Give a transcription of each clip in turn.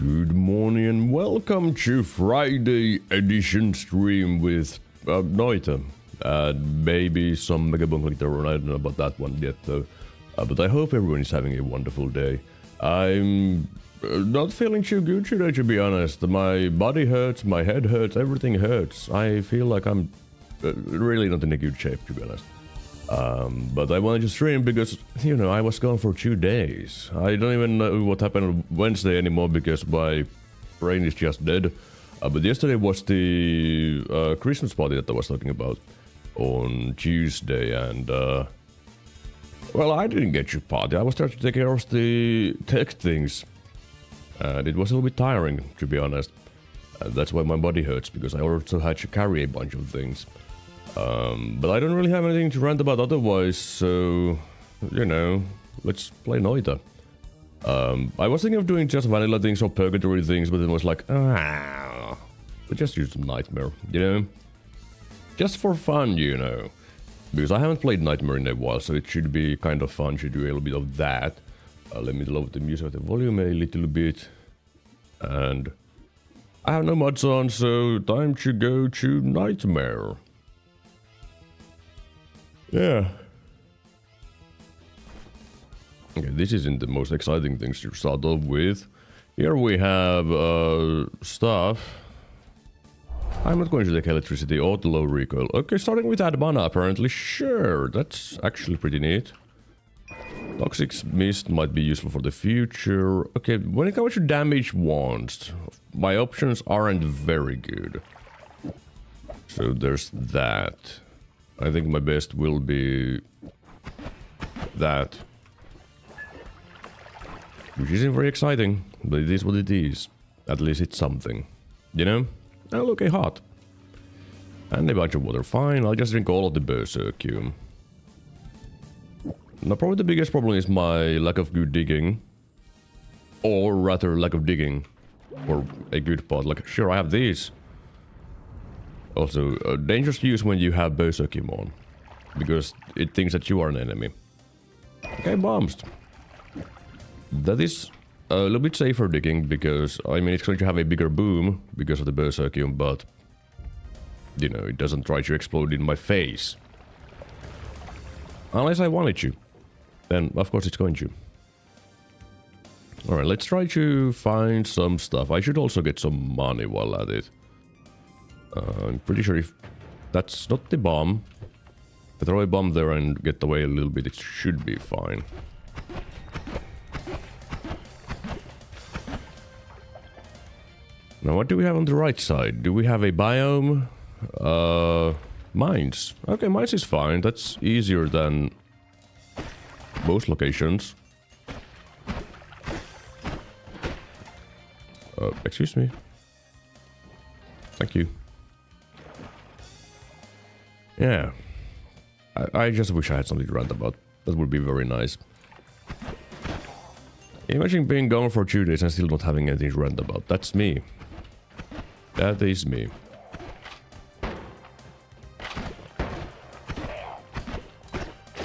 Good morning and welcome to Friday edition stream with Noita. Maybe some Megabonk later on, I don't know about that one yet though. But I hope everyone is having a wonderful day. I'm not feeling too good today, to be honest. My body hurts, my head hurts, everything hurts. I feel like I'm really not in a good shape, to be honest. But I wanted to stream because, you know, I was gone for 2 days. I don't even know what happened on Wednesday anymore because my brain is just dead. But yesterday was the Christmas party that I was talking about on Tuesday, and well, I didn't get to party. I was trying to take care of the tech things, and it was a little bit tiring, to be honest. And that's why my body hurts, because I also had to carry a bunch of things. But I don't really have anything to rant about otherwise, so, you know, let's play Noita. I was thinking of doing just vanilla things or purgatory things, but it was like, but just use Nightmare, you know? Just for fun, you know? Because I haven't played Nightmare in a while, so it should be kind of fun to do a little bit of that. Let me lower the music, the volume a little bit. And I have no mods on, so time to go to Nightmare. Yeah. Okay, this isn't the most exciting things to start off with. Here we have stuff. I'm not going to take electricity or the low recoil. Okay, starting with add mana apparently. Sure, that's actually pretty neat. Toxic mist might be useful for the future. Okay, when it comes to damage wands, my options aren't very good. So there's that. I think my best will be that. Which isn't very exciting, but it is what it is. At least it's something. You know? Oh, look, a heart. And a bunch of water. Fine, I'll just drink all of the berserkium. Now, probably the biggest problem is my lack of good digging. Or rather, lack of digging. Or a good pot. Like, sure, I have these. Also, dangerous to use when you have berserkium on. Because it thinks that you are an enemy. Okay, bombs. That is a little bit safer digging, because, I mean, it's going to have a bigger boom because of the berserkium, but, you know, it doesn't try to explode in my face. Unless I want it to. Then, of course, it's going to. Alright, let's try to find some stuff. I should also get some money while at it. I'm pretty sure if that's not the bomb, if I throw a bomb there and get away a little bit, it should be fine. Now, what do we have on the right side? Do we have a biome? Mines. Okay, mines is fine. That's easier than most locations. Excuse me. Thank you. Yeah. I just wish I had something to rant about. That would be very nice. Imagine being gone for 2 days and still not having anything to rant about. That's me. That is me.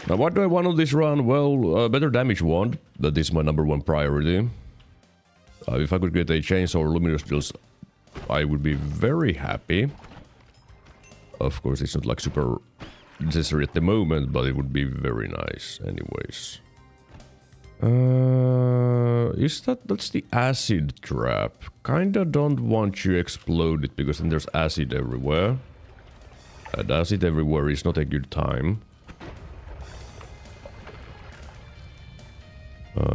Now, what do I want on this run? Well, better damage wand. That is my #1 priority. If I could get a chainsaw or luminous drills, I would be very happy. Of course, it's not like super necessary at the moment, but it would be very nice anyways. That's the acid trap. Kinda don't want to explode it, because then there's acid everywhere. And acid everywhere is not a good time.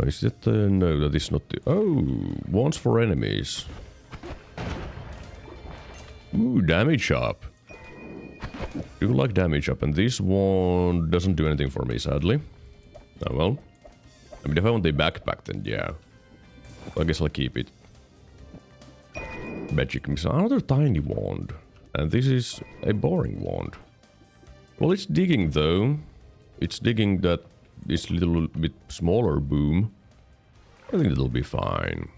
Is that no, that is not the... Oh, wands for enemies. Ooh, damage up. Do like damage up, and this one doesn't do anything for me, sadly. Oh well. I mean, if I want a backpack, then yeah. I guess I'll keep it. Magic missile. Another tiny wand. And this is a boring wand. Well, it's digging, though. It's digging that this little bit smaller boom. I think it'll be fine.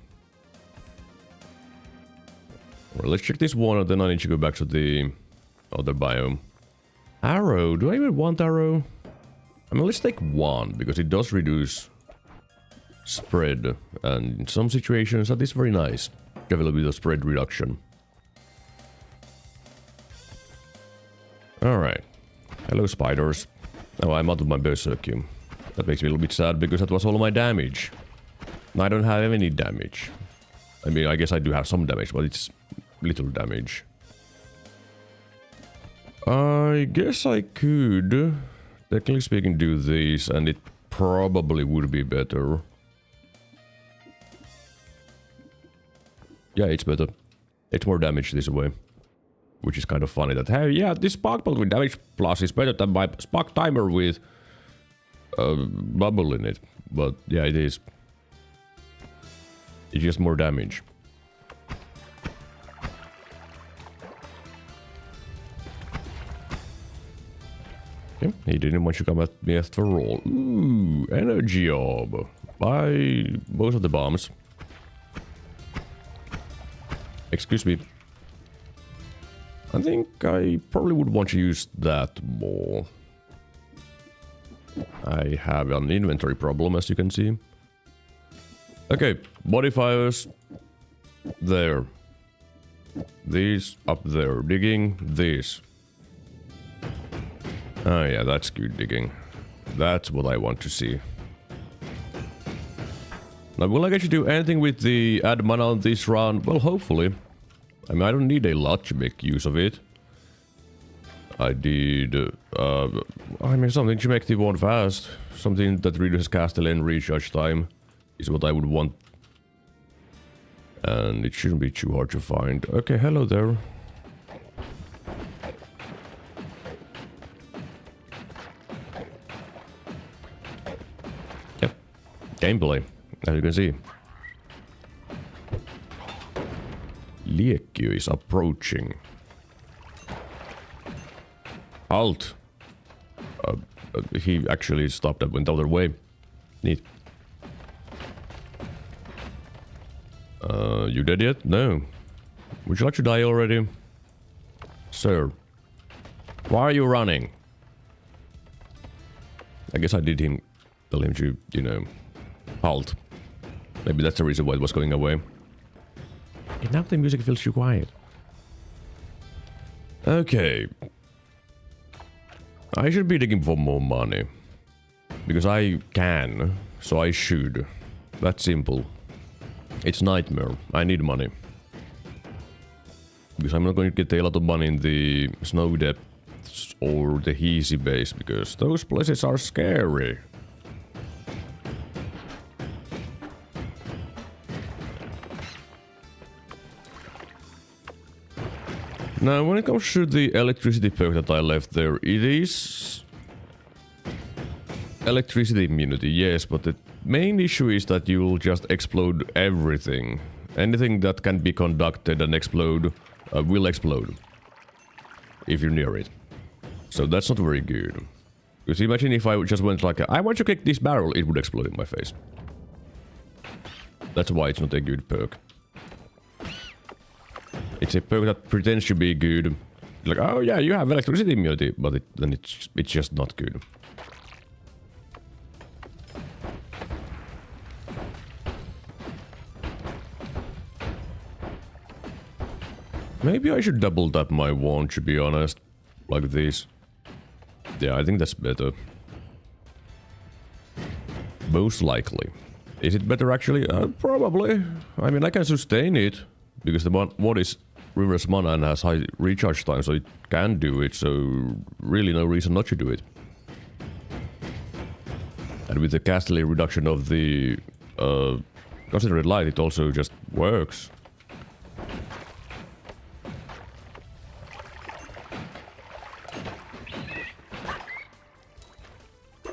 Well, let's check this one, and then I need to go back to the other biome. Arrow. Do I even want arrow? I mean, let's take one, because it does reduce spread, and in some situations that is very nice. Have a little bit of spread reduction. Alright. Hello, spiders. Oh, I'm out of my berserkium. That makes me a little bit sad because that was all my damage. I don't have any damage. I mean, I guess I do have some damage, but it's little damage. I guess I could, technically speaking, do this, and it probably would be better. Yeah, it's better. It's more damage this way. Which is kind of funny that, hey, yeah, this spark bolt with damage plus is better than my spark timer with bubble in it. But yeah, it is. It's just more damage. Okay, he didn't want to come at me after all. Ooh, energy orb. Buy most of the bombs. Excuse me. I think I probably would want to use that more. I have an inventory problem, as you can see. Okay, modifiers. There. These up there. Digging. This. Oh yeah, that's good digging. That's what I want to see. Now, will I get to do anything with the add mana on this round? Well, hopefully. I mean, I don't need a lot to make use of it. I did, I mean, something to make the wand fast. Something that reduces castellan recharge time is what I would want. And it shouldn't be too hard to find. Okay, hello there. Yep. Gameplay, as you can see. Liekki is approaching. Halt! He actually stopped and went the other way. Neat. You dead yet? No. Would you like to die already? Sir. Why are you running? I guess I did tell him to, you know, halt. Maybe that's the reason why it was going away. And now the music feels too quiet. Okay. I should be digging for more money. Because I can, so I should. That's simple. It's nightmare. I need money. Because I'm not going to get a lot of money in the snow depths or the easy base, because those places are scary. Now, when it comes to the electricity perk that I left there, it is electricity immunity, yes, but the main issue is that you'll just explode everything. Anything that can be conducted and explode will explode if you're near it. So that's not very good. Because imagine if I just went like, I want to kick this barrel, it would explode in my face. That's why it's not a good perk. It's a perk that pretends to be good. Like, oh yeah, you have electricity immunity, but then it's just not good. Maybe I should double tap my wand, to be honest. Like this. Yeah, I think that's better. Most likely. Is it better actually? Probably. I mean, I can sustain it. Because the wand is reverse mana and has high recharge time, so it can do it. So really no reason not to do it. And with the castellan reduction of the concentrated light, it also just works.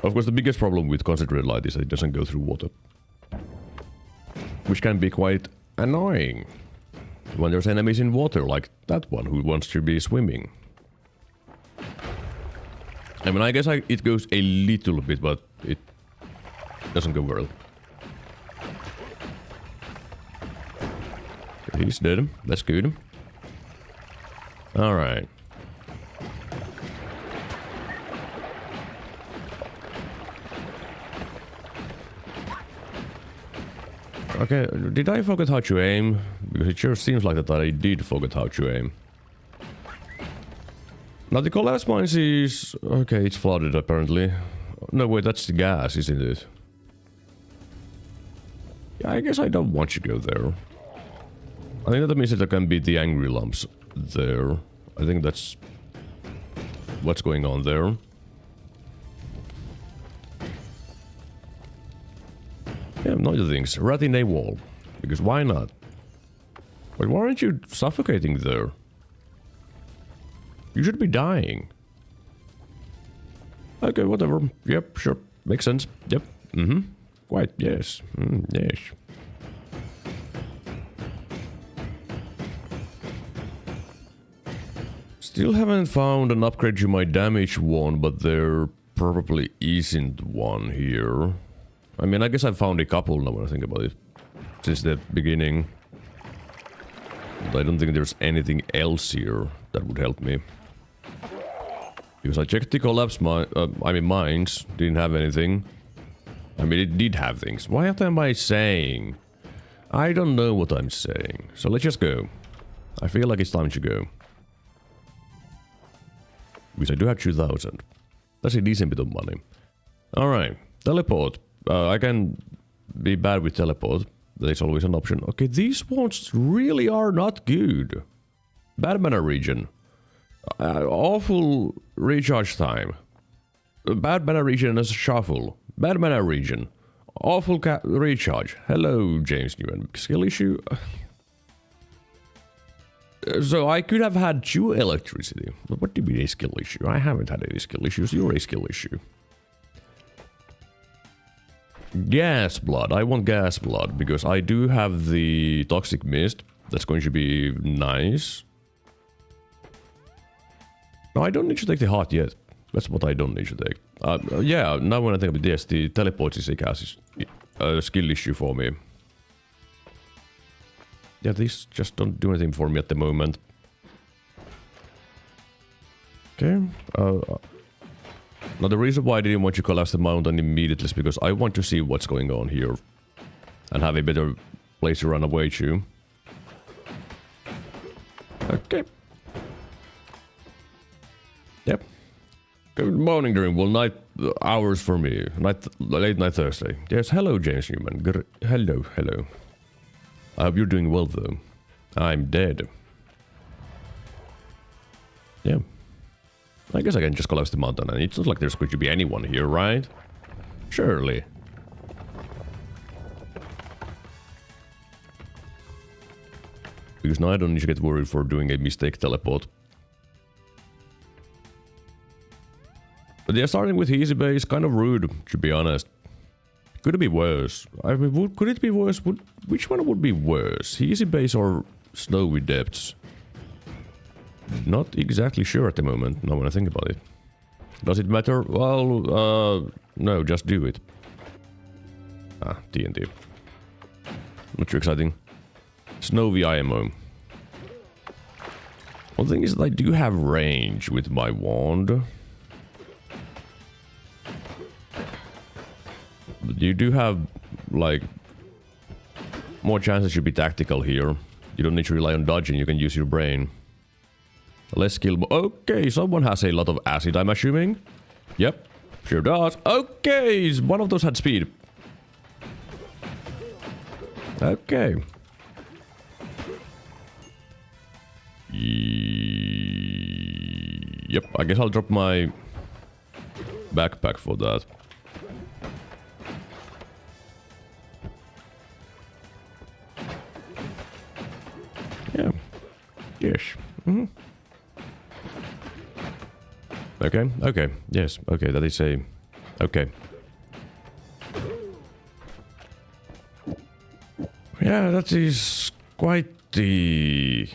Of course, the biggest problem with concentrated light is that it doesn't go through water. Which can be quite annoying. When there's enemies in water, like that one who wants to be swimming. I mean, I guess it goes a little bit, but it doesn't go well. He's dead. That's good. Alright. Okay, did I forget how to aim? Because it sure seems like that I did forget how to aim. Now the collapse mines is... Okay, it's flooded apparently. No, wait, that's the gas, isn't it? Yeah, I guess I don't want to go there. I think that means that there can be the angry lumps there. I think that's... what's going on there. Yeah, no other things. Rat in a wall. Because why not? But why aren't you suffocating there? You should be dying. Okay, whatever. Yep, sure. Makes sense. Yep. Mm-hmm. Quite, yes. Yes. Still haven't found an upgrade to my damage one, but there probably isn't one here. I mean, I guess I've found a couple now when I think about it. Since the beginning. But I don't think there's anything else here that would help me. Because I checked the collapse mines, didn't have anything. I mean, it did have things. What am I saying? I don't know what I'm saying. So let's just go. I feel like it's time to go. Because I do have 2,000. That's a decent bit of money. Alright, teleport. I can be bad with teleport. There's always an option. Okay, these ones really are not good. Bad mana region. Awful recharge time. Bad mana region as a shuffle. Bad mana region. Awful recharge. Hello, James Newman. Skill issue? So I could have had 2 electricity. But what do you mean a skill issue? I haven't had any skill issues. You're a skill issue. Gas blood. I want gas blood because I do have the toxic mist. That's going to be nice. No, I don't need to take the heart yet. That's what I don't need to take. Yeah, now when I think of it, yes, the teleport is a skill issue for me. Yeah, these just don't do anything for me at the moment. Okay. Now the reason why I didn't want to collapse the mountain immediately is because I want to see what's going on here. And have a better place to run away to. Okay. Yep. Good morning, Derium. Well, night hours for me. Late night Thursday. Yes, hello, James Newman. Hello. I hope you're doing well, though. I'm dead. Yeah. I guess I can just collapse the mountain, and it's not like there's going to be anyone here, right? Surely. Because now I don't need to get worried for doing a mistake teleport. But yeah, starting with easy base, kind of rude, to be honest. Could it be worse? I mean, could it be worse? Which one would be worse? Easy base or snowy depths? Not exactly sure at the moment, now when I think about it. Does it matter? Well, no, just do it. Ah, TNT. Not too exciting. Snowy IMO. One thing is that I do have range with my wand. But you do have, like, more chances to be tactical here. You don't need to rely on dodging, you can use your brain. Less skill. Okay, someone has a lot of acid, I'm assuming. Yep, sure does. Okay, one of those had speed. Okay. Yep, I guess I'll drop my backpack for that. Yeah. Yes. Mm-hmm. Okay, okay, yes, okay, that is a... Okay. Yeah, that is quite the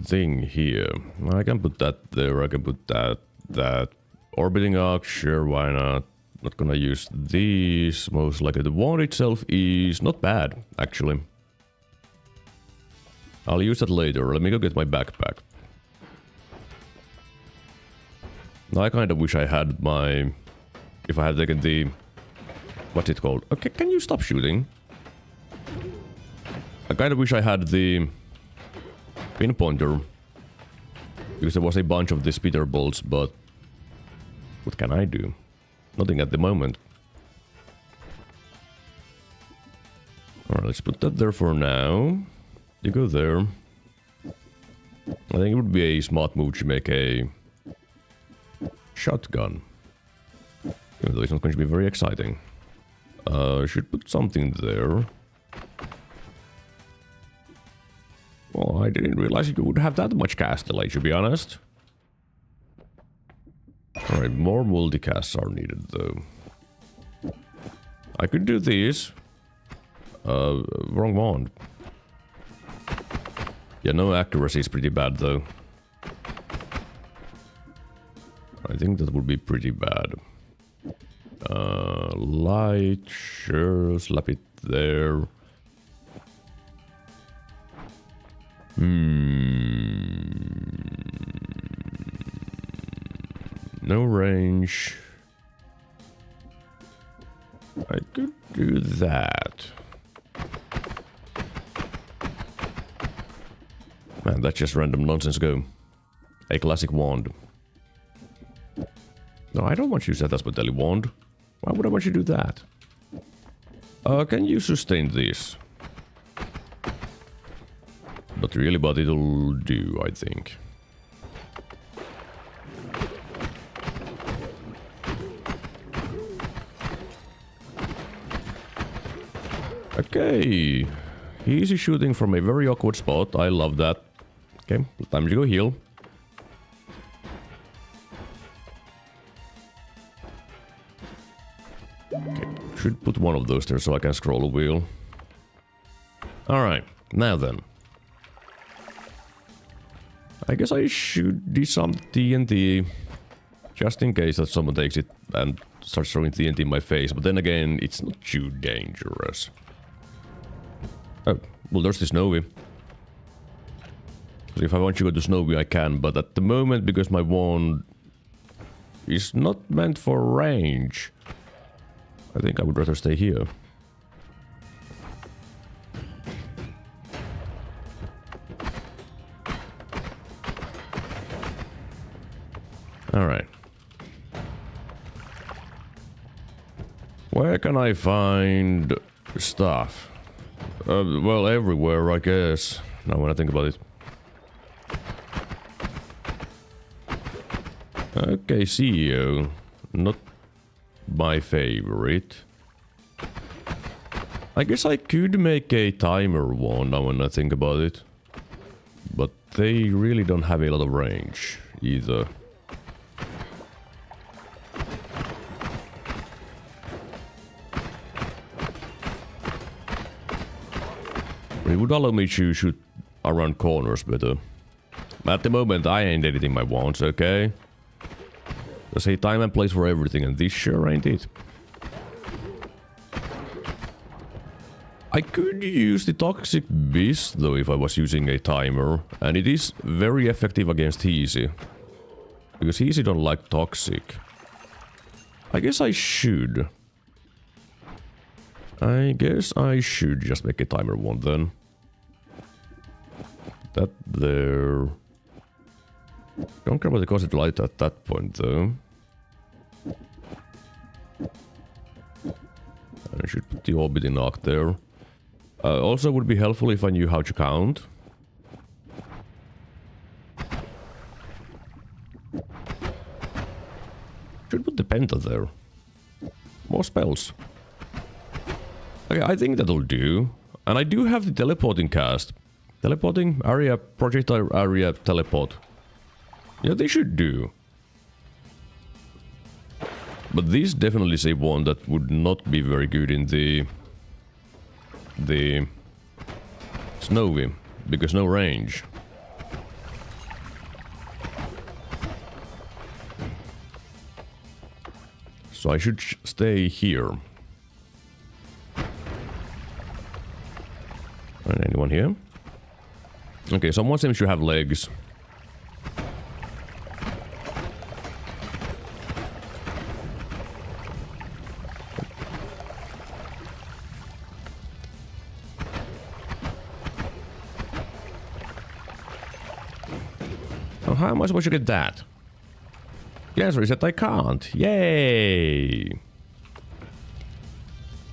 thing here. I can put that there, I can put that. Orbiting arc, sure, why not? Not gonna use these, most likely. The wand itself is not bad, actually. I'll use that later, let me go get my backpack. Now I kind of wish I had my... If I had taken the... What's it called? Okay, can you stop shooting? kind of wish I had the pinpointer, because there was a bunch of the spitter bolts, but what can I do? Nothing at the moment. Alright, let's put that there for now. You go there. I think it would be a smart move to make a shotgun. Even though it's not going to be very exciting. Should put something there. Well, I didn't realize you would have that much cast delay, to be honest. Alright, more multicasts are needed, though. I could do these. Wrong wand. Yeah, no accuracy is pretty bad, though. I think that would be pretty bad. Light, sure, slap it there. No range. I could do that. Man, that's just random nonsense go. A classic wand. No, I don't want you to use that as my daily wand. Why would I want you to do that? Can you sustain this? Not really, but it'll do, I think. Okay. Easy shooting from a very awkward spot. I love that. Okay, time to go heal. Okay, should put one of those there so I can scroll a wheel. Alright, now then. I guess I should do some TNT. Just in case that someone takes it and starts throwing TNT in my face. But then again, it's not too dangerous. Oh, well, there's the Snowy. So if I want to go to Snowy, I can. But at the moment, because my wand is not meant for range, I think I would rather stay here. Alright. Where can I find stuff? Well, everywhere, I guess. Now when I think about it. Okay, CEO. Not my favorite. I guess I could make a timer one now when I think about it. But they really don't have a lot of range either. It would allow me to shoot around corners better. At the moment, I ain't editing my wands, okay? There's a time and place for everything, and this sure ain't it. I could use the Toxic Beast, though, if I was using a timer. And it is very effective against Easy. Because Easy don't like Toxic. I guess I should. I guess I should just make a timer one, then. That there. Don't care about the cosmic light at that point, though. I should put the orbiting arc there. Also, would be helpful if I knew how to count. Should put the penta there. More spells. Okay, I think that'll do. And I do have the teleporting cast. Teleporting area, projectile area, teleport. Yeah, they should do. But this definitely is a one that would not be very good in the Snowy, because no range. So I should stay here. And anyone here? Okay, someone seems to have legs. Oh, how am I supposed to get that? The answer is that I can't. Yay!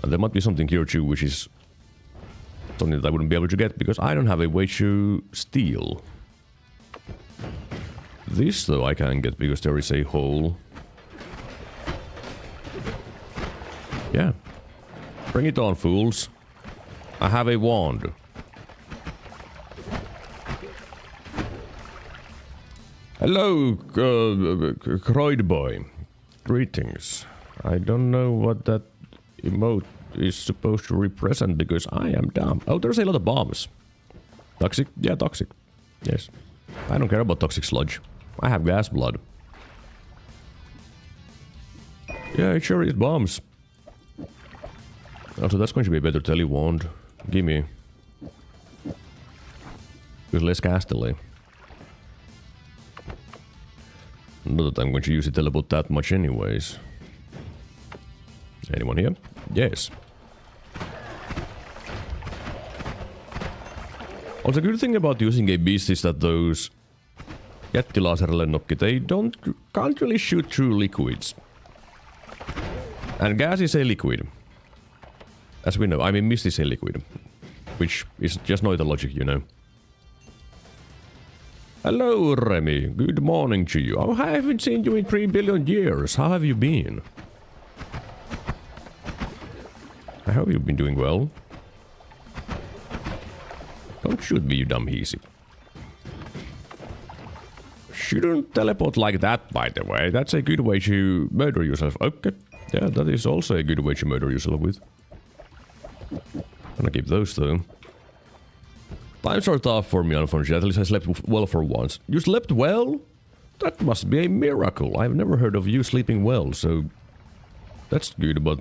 And there might be something here too, which is something that I wouldn't be able to get because I don't have a way to steal. This though I can get because there is a hole. Yeah. Bring it on, fools. I have a wand. Hello, Croyd boy. Greetings. I don't know what that emote is supposed to represent because I am dumb. Oh, there's a lot of bombs. Toxic? Yeah, toxic. Yes. I don't care about toxic sludge. I have gas blood. Yeah, it sure is bombs. Also, that's going to be a better tele wand. Gimme. With less cast delay. Not that I'm going to use the teleport that much anyways. Anyone here? Yes. Also, the good thing about using a beast is that those jättilaserlennokki, they can't really shoot through liquids. And gas is a liquid. As we know, I mean mist is a liquid. Which is just Noita logic, you know. Hello, Remy. Good morning to you. Oh, I haven't seen you in 3 billion years. How have you been? I hope you've been doing well. Don't shoot me, you dumb heesy. Shouldn't teleport like that, by the way. That's a good way to murder yourself. Okay. Yeah, that is also a good way to murder yourself with. I'm gonna keep those, though. Times are tough for me, unfortunately. At least I slept well for once. You slept well? That must be a miracle. I've never heard of you sleeping well, so... That's good, but...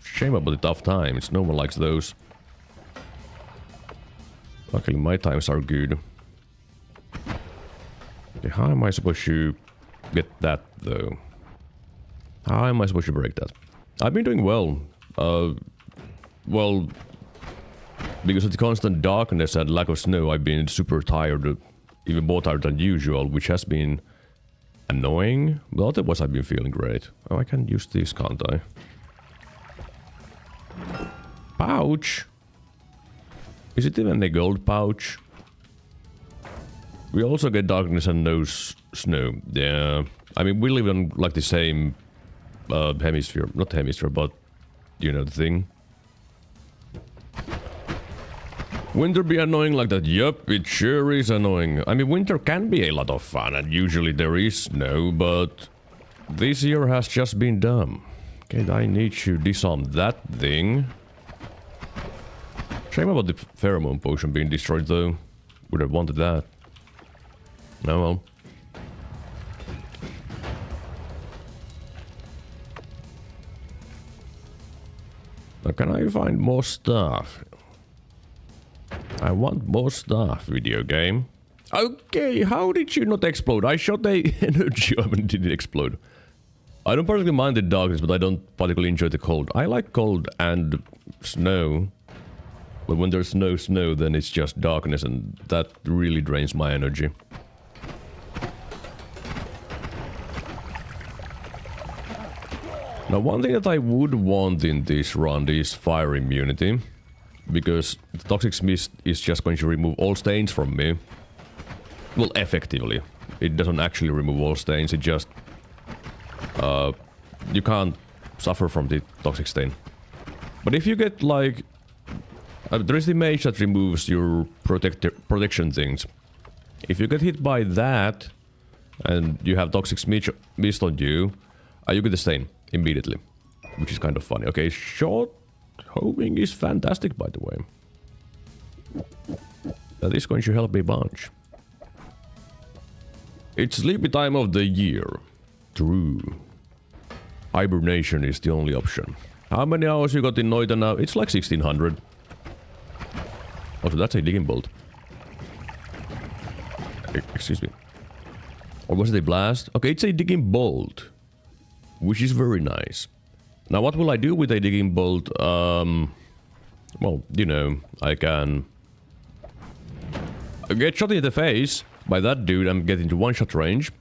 Shame about the tough times. No one likes those. Luckily, my times are good. Okay, how am I supposed to get that, though? How am I supposed to break that? I've been doing well. Well... Because of the constant darkness and lack of snow, I've been super tired, even more tired than usual, which has been annoying, but otherwise I've been feeling great. Oh, I can use this, can't I? Pouch? Is it even a gold pouch? We also get darkness and no snow. Yeah, I mean, we live on like the same hemisphere, not hemisphere, but you know the thing. Winter be annoying like that? Yup, it sure is annoying. I mean, winter can be a lot of fun, and usually there is snow, but this year has just been dumb. Okay, I need to disarm that thing. Shame about the pheromone potion being destroyed, though. Would have wanted that. Oh well. Now, can I find more stuff? I want more stuff, video game. Okay, how did you not explode? I shot a energy and it didn't explode. I don't particularly mind the darkness, but I don't particularly enjoy the cold. I like cold and snow. But when there's no snow, then it's just darkness, and that really drains my energy. Now, one thing that I would want in this round is fire immunity. Because the toxic mist is just going to remove all stains from me. Well, effectively. It doesn't actually remove all stains, it just... you can't suffer from the toxic stain. But if you get, like... there is the mage that removes your protection things. If you get hit by that, and you have toxic mist on you, you get the stain immediately. Which is kind of funny. Okay, short... Homing is fantastic, by the way. That is going to help me a bunch. It's sleepy time of the year. True. Hibernation is the only option. How many hours you got in Noita now? It's like 1600. Also, that's a digging bolt. Excuse me. Or was it a blast? Okay, it's a digging bolt. Which is very nice. Now, what will I do with a digging bolt? Well, you know, I can get shot in the face, By that dude, I'm getting to one-shot range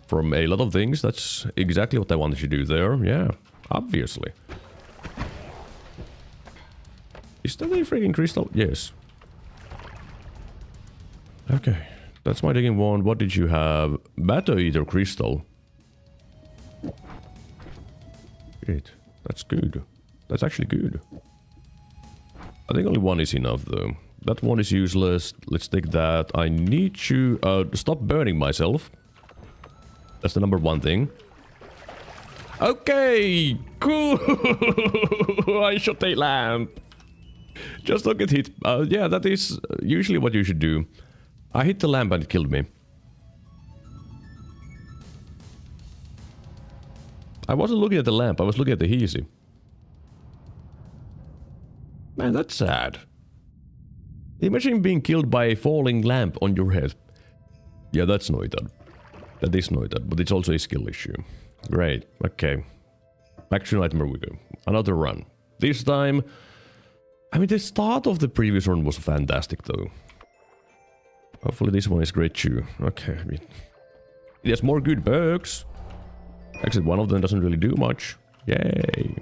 from a lot of things. That's exactly what I wanted to do there. Yeah, obviously. Is that a freaking crystal? Yes. Okay, that's my digging wand. What did you have? Battle Eater crystal. Great. That's good. That's actually good. I think only one is enough though. That one is useless. Let's take that. I need to stop burning myself. That's the number one thing. Okay, cool. I shot a lamp. Just don't get hit. Yeah, that is usually what you should do. I hit the lamp and it killed me. I wasn't looking at the lamp, I was looking at the Heasy. Man, that's sad. Imagine being killed by a falling lamp on your head. Yeah, that's Noita. That is Noita, but it's also a skill issue. Great, okay. Back to Nightmare we go. Another run. This time... I mean, the start of the previous run was fantastic, though. Hopefully this one is great too. Okay, I mean... It has more good perks. Actually, one of them doesn't really do much. Yay!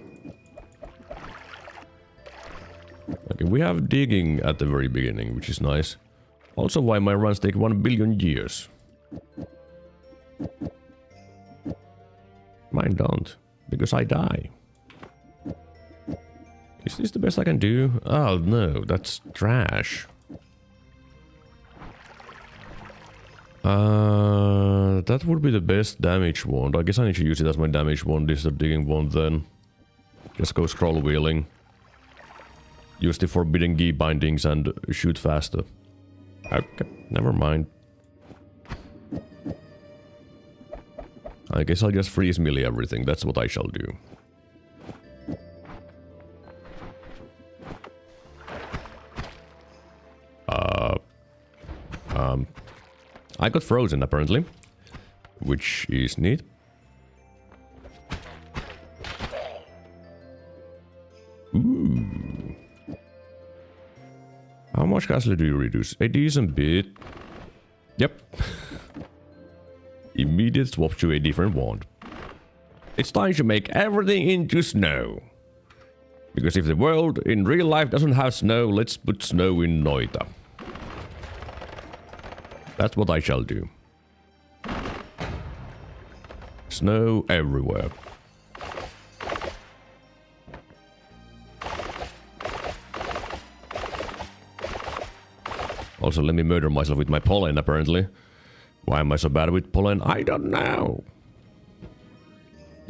Okay, we have digging at the very beginning, which is nice. Also why my runs take 1 billion years. Mine don't, because I die. Is this the best I can do? Oh no, that's trash. That would be the best damage wand. I guess I need to use it as my damage wand. This is the digging wand then. Just go scroll wheeling. Use the forbidden key bindings and shoot faster. Okay, never mind. I guess I'll just freeze melee everything. That's what I shall do. I got frozen apparently, which is neat. Ooh. How much castle do you reduce? A decent bit. Yep. Immediate swap to a different wand. It's time to make everything into snow. Because if the world in real life doesn't have snow, let's put snow in Noita. That's what I shall do. Snow everywhere. Also, let me murder myself with my pollen, apparently. Why am I so bad with pollen? I don't know.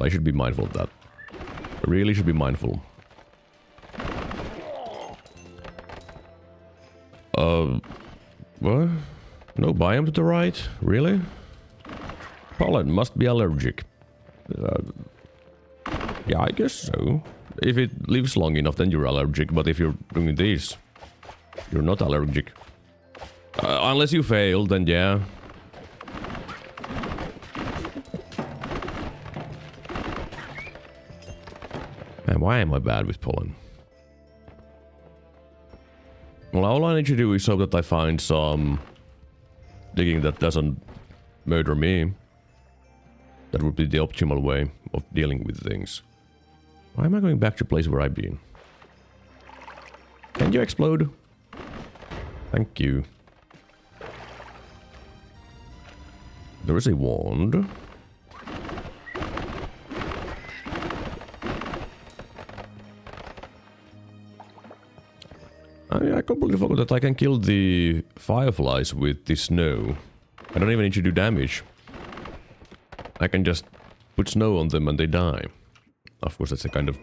I should be mindful of that. I really should be mindful. What? No biome to the right? Really? Pollen must be allergic. Yeah, I guess so. If it lives long enough, then you're allergic. But if you're doing this, you're not allergic. Unless you fail, then yeah. Man, why am I bad with pollen? Well, all I need to do is hope that I find some digging that doesn't murder me. That would be the optimal way of dealing with things. Why am I going back to the place where I've been? Can you explode? Thank you. There is a wand. I completely forgot that I can kill the fireflies with the snow. I don't even need to do damage. I can just put snow on them and they die. Of course, that's a kind of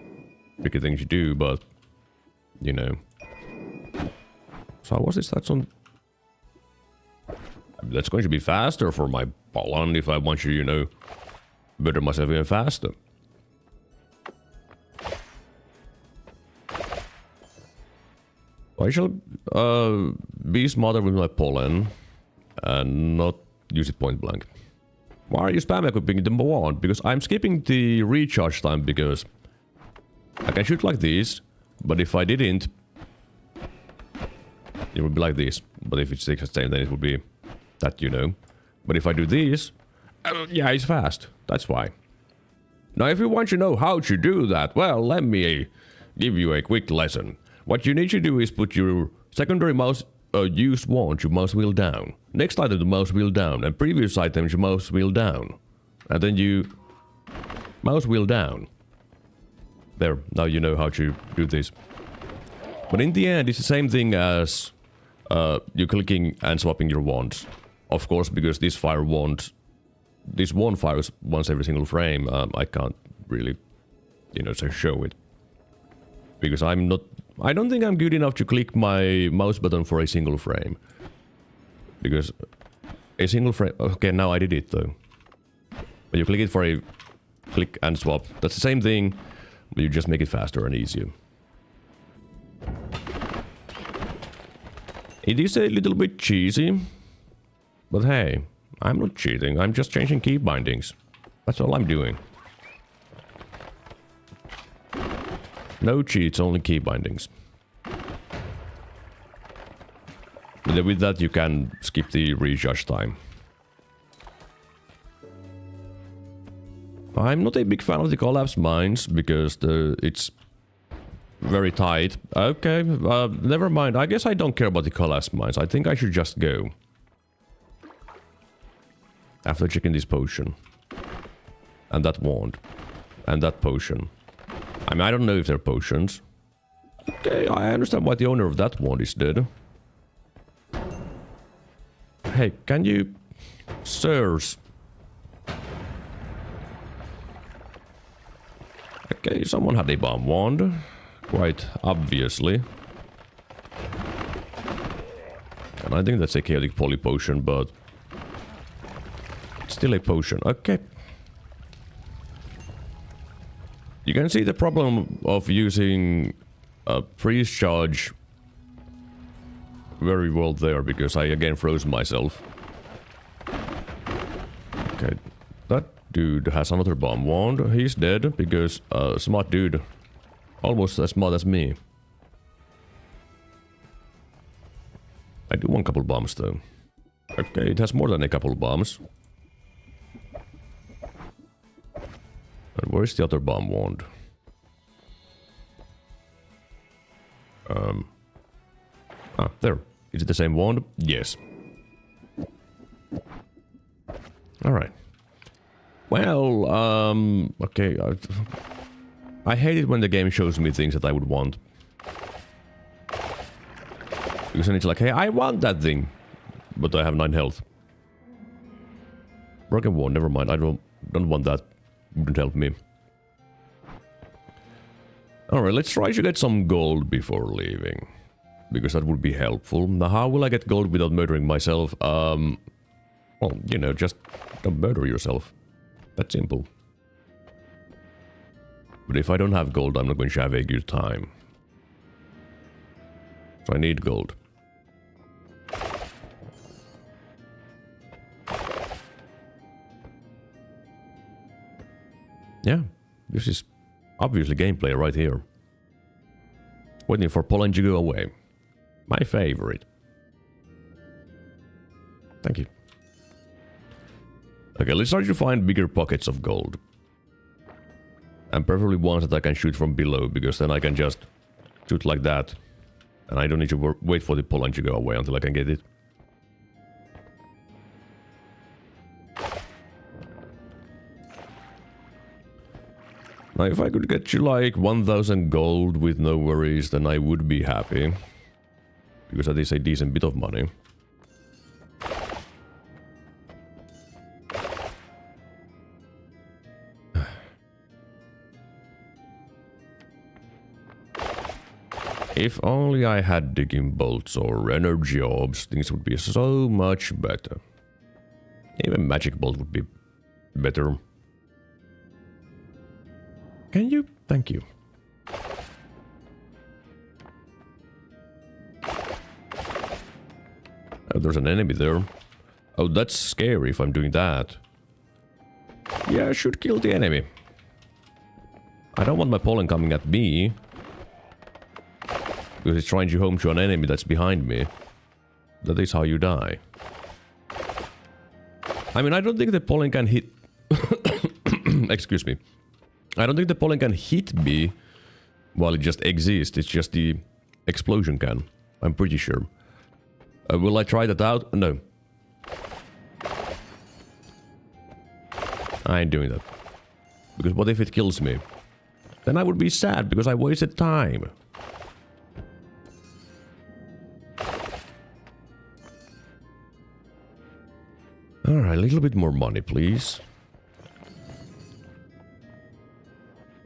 tricky thing to do, but... You know. So what is that on... That's going to be faster for my pollen if I want to, you know, murder myself even faster. I shall be smarter with my pollen and not use it point blank. Why are you spam equipping the wand? Because I'm skipping the recharge time because I can shoot like this, but if I didn't, it would be like this. But if it takes the same, then it would be That you know. But if I do this, yeah, it's fast. That's why. Now, if you want to know how to do that, well, let me give you a quick lesson. What you need to do is put your secondary mouse used wand to mouse wheel down. Next item to mouse wheel down, and previous item to mouse wheel down. And then you mouse wheel down. There, now you know how to do this. But in the end, it's the same thing as you clicking and swapping your wands. Of course, because this wand fires once every single frame, I can't really, you know, show it. Because I don't think I'm good enough to click my mouse button for a single frame. Because a single frame, okay, now I did it though. But you click it for a click and swap. That's the same thing, but you just make it faster and easier. It is a little bit cheesy, but hey, I'm not cheating, I'm just changing key bindings. That's all I'm doing. No cheats, only key bindings. But with that you can skip the recharge time. I'm not a big fan of the collapse mines because it's very tight. Okay, never mind. I guess I don't care about the collapse mines. I think I should just go. After checking this potion. And that wand. And that potion. I mean, I don't know if they're potions. Okay, I understand why the owner of that wand is dead. Hey, can you... Sirs... Okay, someone had a bomb wand. Quite obviously. And I think that's a chaotic poly potion, but... It's still a potion. Okay. You can see the problem of using a freeze charge very well there, because I again froze myself. Okay, that dude has another bomb wand. He's dead because smart dude, almost as smart as me. I do want a couple bombs though. Okay, it has more than a couple bombs. And where's the other bomb wand? There. Is it the same wand? Yes. Alright. Well, okay. I hate it when the game shows me things that I would want. Because then it's like, hey, I want that thing. But I have 9 health. Broken wand, never mind. I don't want that. Wouldn't help me. Alright, let's try to get some gold before leaving. Because that would be helpful. Now, how will I get gold without murdering myself? Well, you know, just don't murder yourself. That's simple. But if I don't have gold, I'm not going to have a good time. So I need gold. Yeah, this is obviously gameplay right here. Waiting for pollen to go away. My favorite. Thank you. Okay, let's try to find bigger pockets of gold. And preferably ones that I can shoot from below, because then I can just shoot like that. And I don't need to wait for the pollen to go away until I can get it. Now, if I could get you like 1000 gold with no worries, then I would be happy. Because that is a decent bit of money. If only I had digging bolts or energy orbs, things would be so much better. Even magic bolt would be better. Can you? Thank you. Oh, there's an enemy there. Oh, that's scary if I'm doing that. Yeah, I should kill the enemy. I don't want my pollen coming at me. Because it's trying to home to an enemy that's behind me. That is how you die. I mean, I don't think the pollen can hit... Excuse me. I don't think the pollen can hit me while it just exists. It's just the explosion can. I'm pretty sure. Will I try that out? No. I ain't doing that. Because what if it kills me? Then I would be sad because I wasted time. Alright, a little bit more money, please.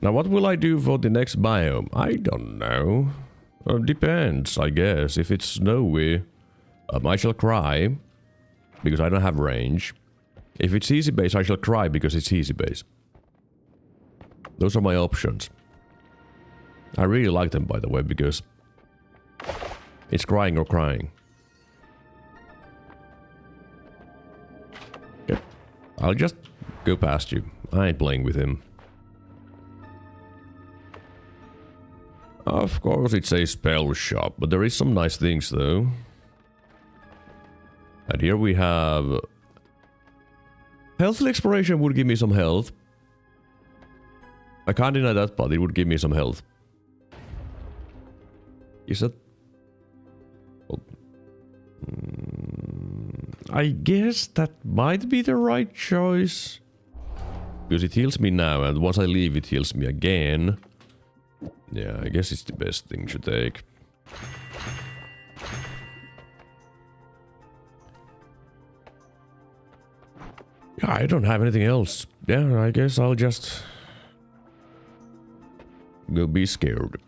Now, what will I do for the next biome? I don't know. Depends, I guess. If it's snowy, I shall cry. Because I don't have range. If it's easy base, I shall cry because it's easy base. Those are my options. I really like them, by the way, because it's crying or crying. Yep. I'll just go past you. I ain't playing with him. Of course, it's a spell shop, but there is some nice things, though. And here we have... Healthful exploration would give me some health. I can't deny that, but it would give me some health. Is that... Well, I guess that might be the right choice. Because it heals me now, and once I leave it heals me again. Yeah, I guess it's the best thing to take. Yeah, I don't have anything else. Yeah, I guess I'll just... go be scared.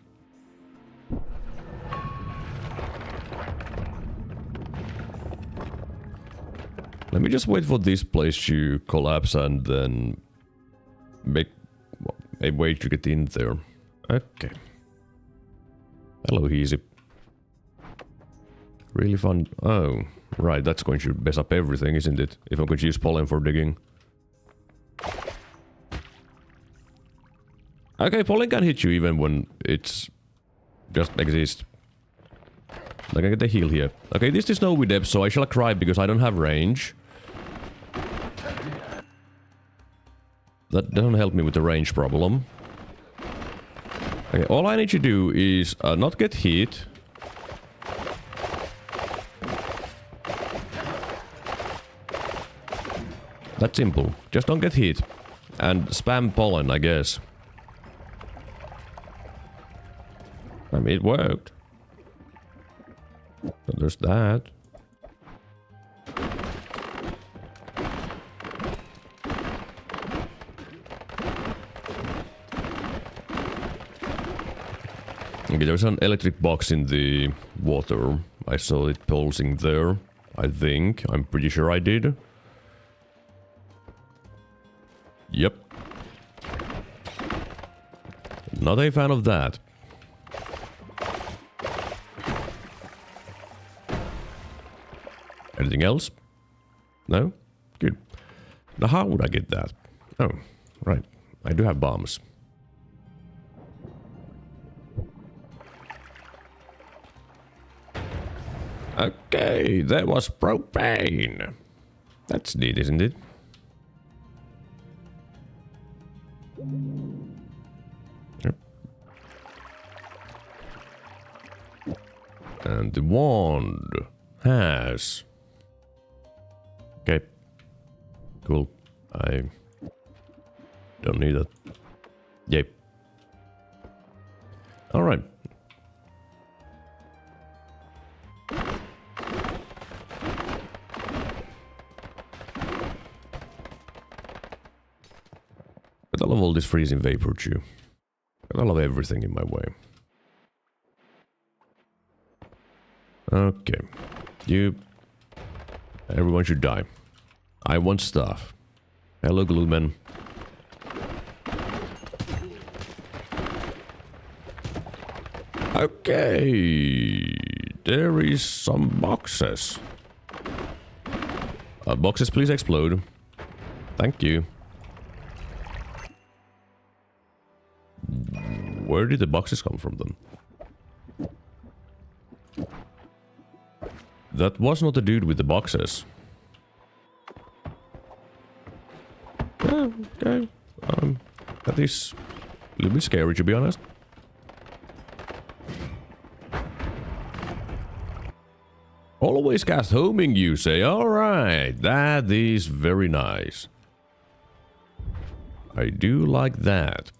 Let me just wait for this place to collapse and then make a way to get in there. Okay. Hello, Easy. Really fun. Oh, right, that's going to mess up everything, isn't it? If I'm going to use pollen for digging. Okay, pollen can hit you even when it's just exists. I can get the heal here. Okay, this is no with depth, so I shall cry because I don't have range. That doesn't help me with the range problem. Okay, all I need to do is not get hit. That's simple. Just don't get hit. And spam pollen, I guess. I mean, it worked. So there's that. Okay, there's an electric box in the water. I saw it pulsing there. I think. I'm pretty sure I did. Yep. Not a fan of that. Anything else? No? Good. Now how would I get that? Oh, right. I do have bombs. Okay, that was propane. That's neat, isn't it? Yep. And the wand has... Okay. Cool. I don't need that. Yep. Alright. But I love all this freezing vapor too. I love everything in my way. Okay. Everyone should die. I want stuff. Hello, Glueman. Okay. There is some boxes. Boxes, please explode. Thank you. Where did the boxes come from then? That was not the dude with the boxes. Okay. That is a little bit scary, to be honest. Always cast homing, you say. Alright, that is very nice. I do like that.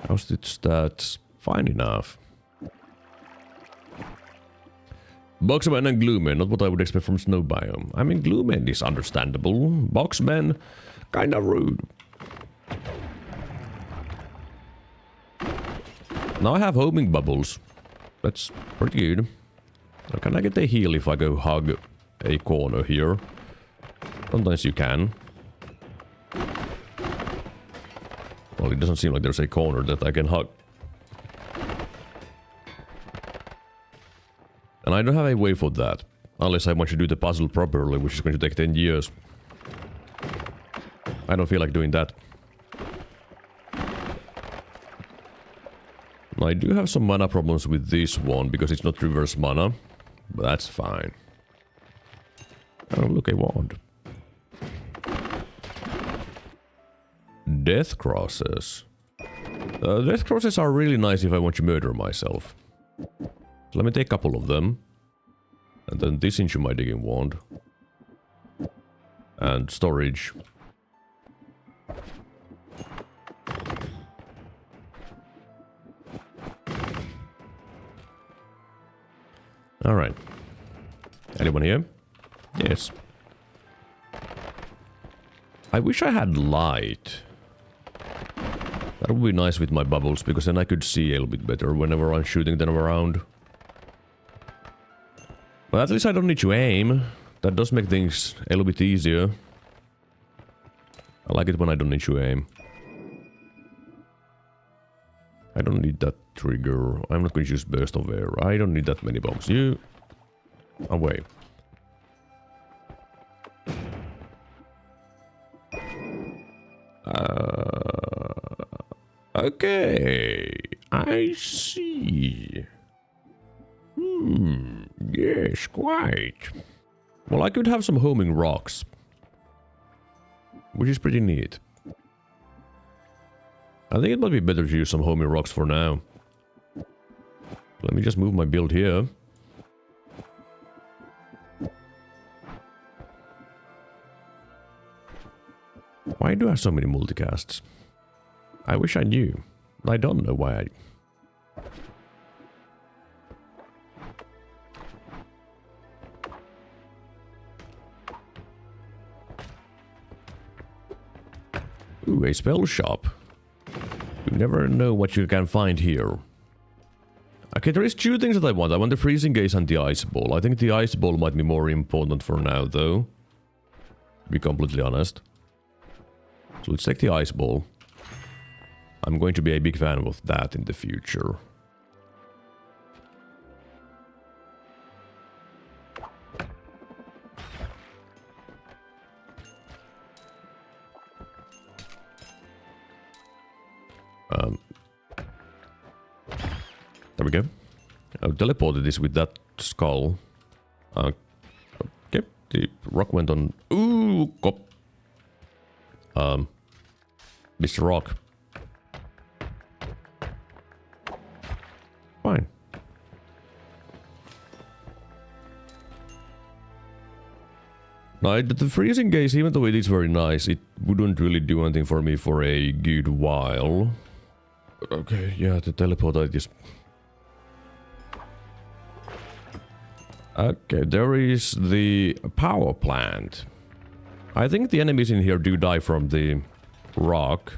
How's it stats? Fine enough. Boxman and Gloomman, not what I would expect from Snow Biome. I mean, Gloomman is understandable. Boxman, kinda rude. Now I have homing bubbles. That's pretty good. Now, can I get a heal if I go hug a corner here? Sometimes you can. Well, it doesn't seem like there's a corner that I can hug. And I don't have a way for that. Unless I want to do the puzzle properly, which is going to take 10 years. I don't feel like doing that. Now, I do have some mana problems with this one, because it's not reverse mana. But that's fine. Oh, look, a wand. Death crosses. Death crosses are really nice if I want to murder myself. So let me take a couple of them. And then this into my digging wand. And storage. Alright. Anyone here? Yes. I wish I had light. That would be nice with my bubbles, because then I could see a little bit better whenever I'm shooting them around. But at least I don't need to aim. That does make things a little bit easier. I like it when I don't need to aim. I don't need that trigger. I'm not going to use burst of air. I don't need that many bombs. You... away. Okay. I see. Yes, quite. Well, I could have some homing rocks. Which is pretty neat. I think it might be better to use some homing rocks for now. Let me just move my build here. Why do I have so many multicasts? I wish I knew. I don't know why I... Ooh, a spell shop. You never know what you can find here. Okay, there is two things that I want. I want the freezing gaze and the ice ball. I think the ice ball might be more important for now, though. To be completely honest. So let's take the ice ball. I'm going to be a big fan of that in the future. There we go. I teleported this with that skull. Okay, the rock went on. Ooh, cop. Mr. Rock. Fine. Now, the freezing gaze, even though it is very nice, it wouldn't really do anything for me for a good while. Okay, yeah, the teleport I just... Okay, there is the power plant. I think the enemies in here do die from the rock.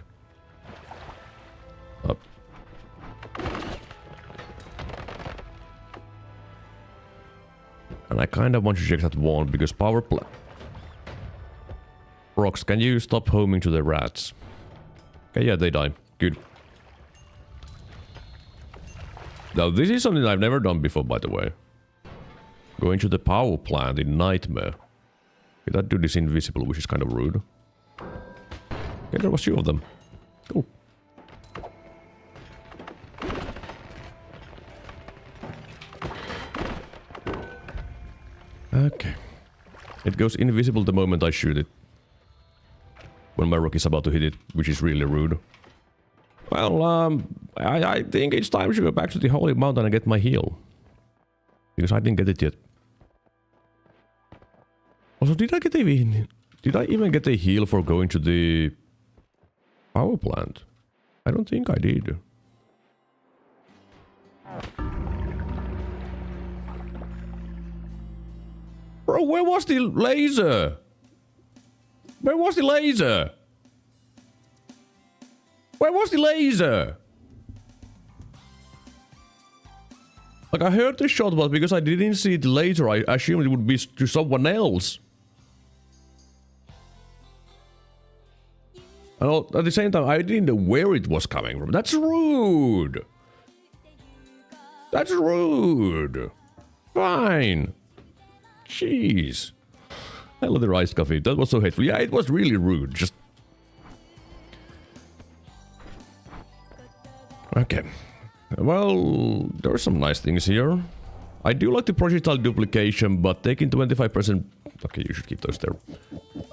Up. And I kind of want to check that wand because power plant... Rocks, can you stop homing to the rats? Okay, yeah, they die. Good. Now, this is something I've never done before, by the way. Going to the power plant in Nightmare. Okay, that dude is invisible, which is kind of rude. Okay, there was two of them. Cool. Okay. It goes invisible the moment I shoot it. When my rock is about to hit it, which is really rude. Well, I think it's time to go back to the Holy Mountain and get my heal. Because I didn't get it yet. Also, did I even get a heal for going to the power plant? I don't think I did. Bro, where was the laser? Where was the laser? Where was the laser? Like, I heard the shot, but because I didn't see the laser, I assumed it would be to someone else. And at the same time, I didn't know where it was coming from. That's rude. That's rude. Fine. Jeez. I love the iced coffee. That was so hateful. Yeah, it was really rude. Just... Okay. Well, there are some nice things here. I do like the projectile duplication, but taking 25%... Okay, you should keep those there.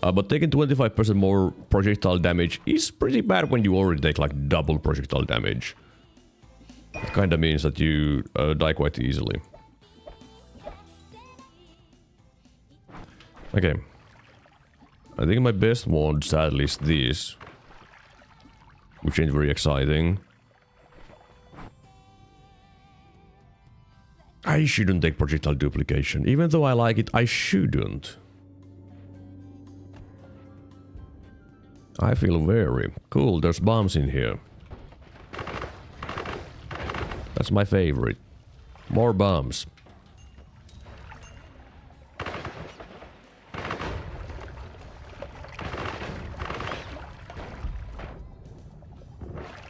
But taking 25% more projectile damage is pretty bad when you already take like double projectile damage. It kinda means that you die quite easily. Okay. I think my best wand, sadly, is this. Which ain't very exciting. I shouldn't take projectile duplication. Even though I like it, I shouldn't. I feel very cool. There's bombs in here. That's my favorite. More bombs.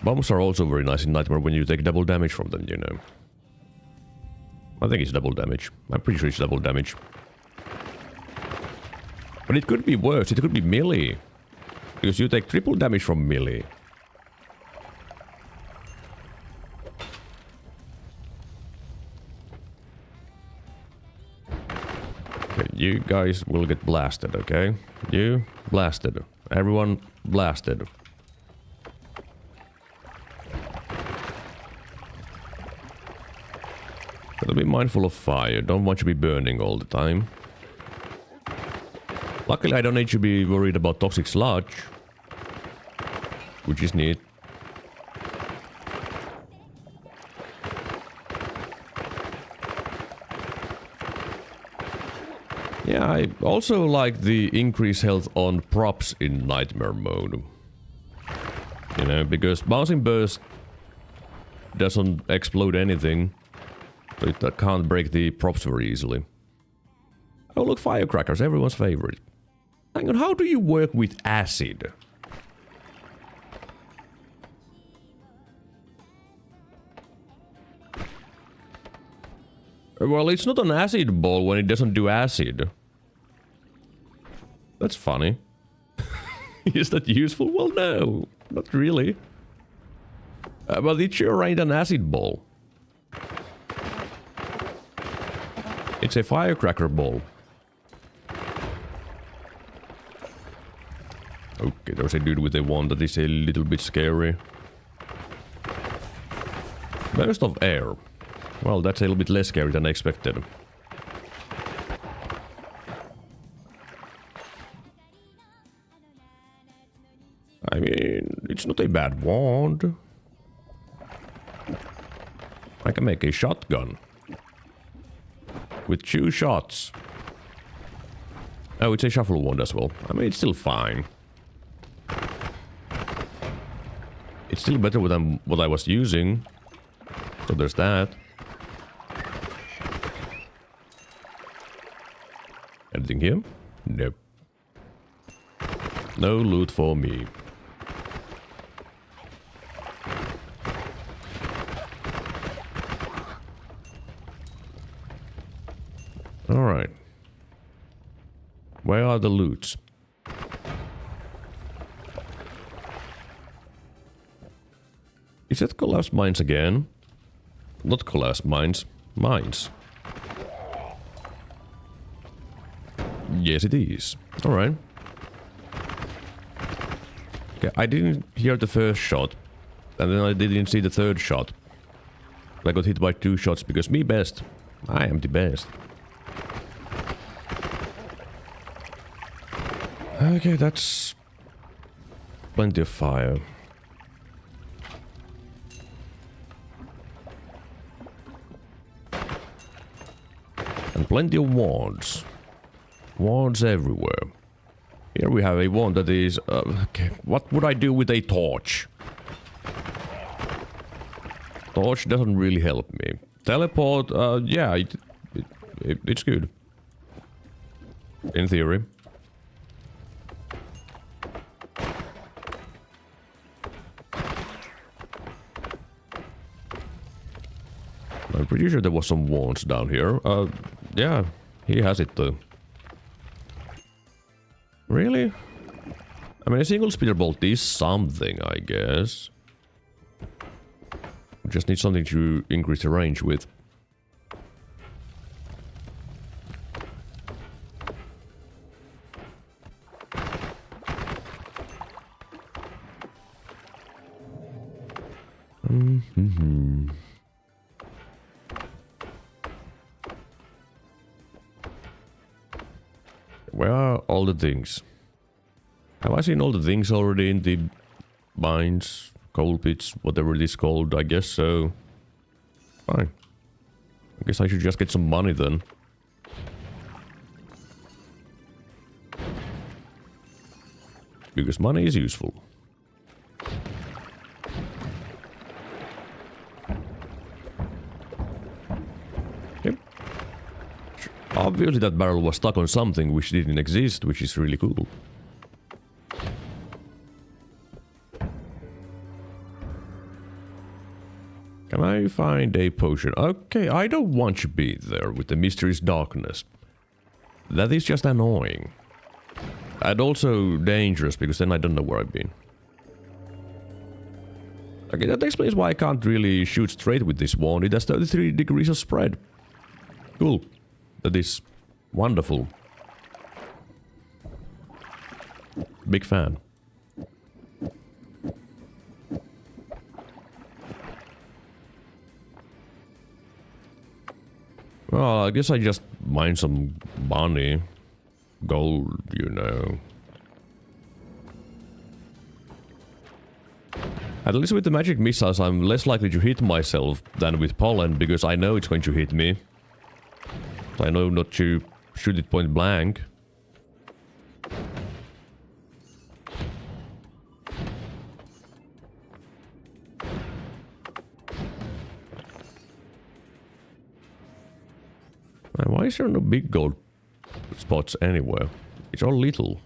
Bombs are also very nice in Nightmare when you take double damage from them, you know. I think it's double damage. I'm pretty sure it's double damage. But it could be worse. It could be melee. Because you take triple damage from melee. Okay, you guys will get blasted, okay? You, blasted. Everyone, blasted. Gotta be mindful of fire. Don't want to be burning all the time. Luckily, I don't need to be worried about toxic sludge. Which is neat. Yeah, I also like the increased health on props in Nightmare mode. You know, because Bouncing Burst doesn't explode anything. So it can't break the props very easily. Oh look, firecrackers, everyone's favorite. Hang on, how do you work with acid? Well, it's not an acid ball when it doesn't do acid. That's funny. Is that useful? Well, no, not really. But it sure ain't an acid ball. It's a firecracker ball. Okay, there's a dude with a wand that is a little bit scary. Burst of air. Well, that's a little bit less scary than I expected. I mean, it's not a bad wand. I can make a shotgun. With 2 shots. Oh, it's a shuffle wand as well. I mean, it's still fine. It's still better than what I was using. So there's that. Anything here? Nope. No loot for me. Alright. Where are the loots? Is that collapsed mines again? Not collapsed mines. Mines. Yes, it is. Alright. Okay, I didn't hear the first shot. And then I didn't see the third shot. I got hit by 2 shots because me best. I am the best. Okay, that's plenty of fire. And plenty of wands. Wands everywhere. Here we have a wand that is... okay, what would I do with a torch? Torch doesn't really help me. Teleport, yeah, it's good. In theory. I'm pretty sure there was some wands down here. Yeah, he has it though. Really? I mean, a single speeder bolt is something, I guess. We just need something to increase the range with. Where are all the things? Have I seen all the things already in the mines, coal pits, whatever it is called? I guess so. Fine. I guess I should just get some money then. Because money is useful. Yep. Obviously that barrel was stuck on something which didn't exist, which is really cool. Can I find a potion? Okay, I don't want to be there with the mysterious darkness. That is just annoying. And also dangerous, because then I don't know where I've been. Okay, that explains why I can't really shoot straight with this wand. It has 33 degrees of spread. Cool. That is wonderful. Big fan. Well, I guess I just mine some money. Gold, you know. At least with the magic missiles, I'm less likely to hit myself than with pollen, because I know it's going to hit me. So I know not to shoot it point blank. Why is there no big gold spots anywhere? It's all little.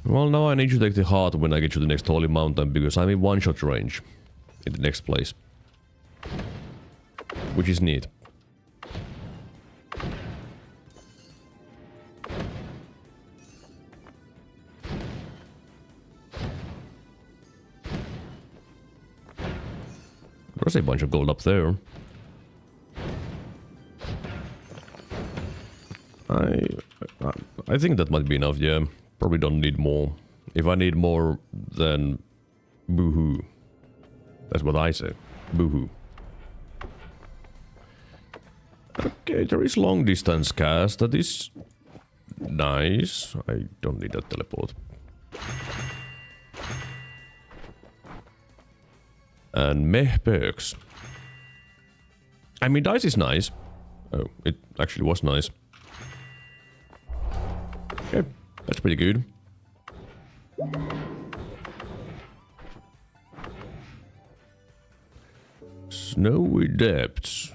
Well, now I need to take the heart when I get to the next holy mountain, because I'm in one-shot range in the next place. Which is neat. There's a bunch of gold up there. I think that might be enough, yeah. Probably don't need more. If I need more, then boo-hoo. That's what I say. Boo-hoo. Okay, there is long distance cast. That is nice. I don't need that teleport. And meh perks. I mean, dice is nice. Oh, it actually was nice. Okay, that's pretty good. Snowy depths.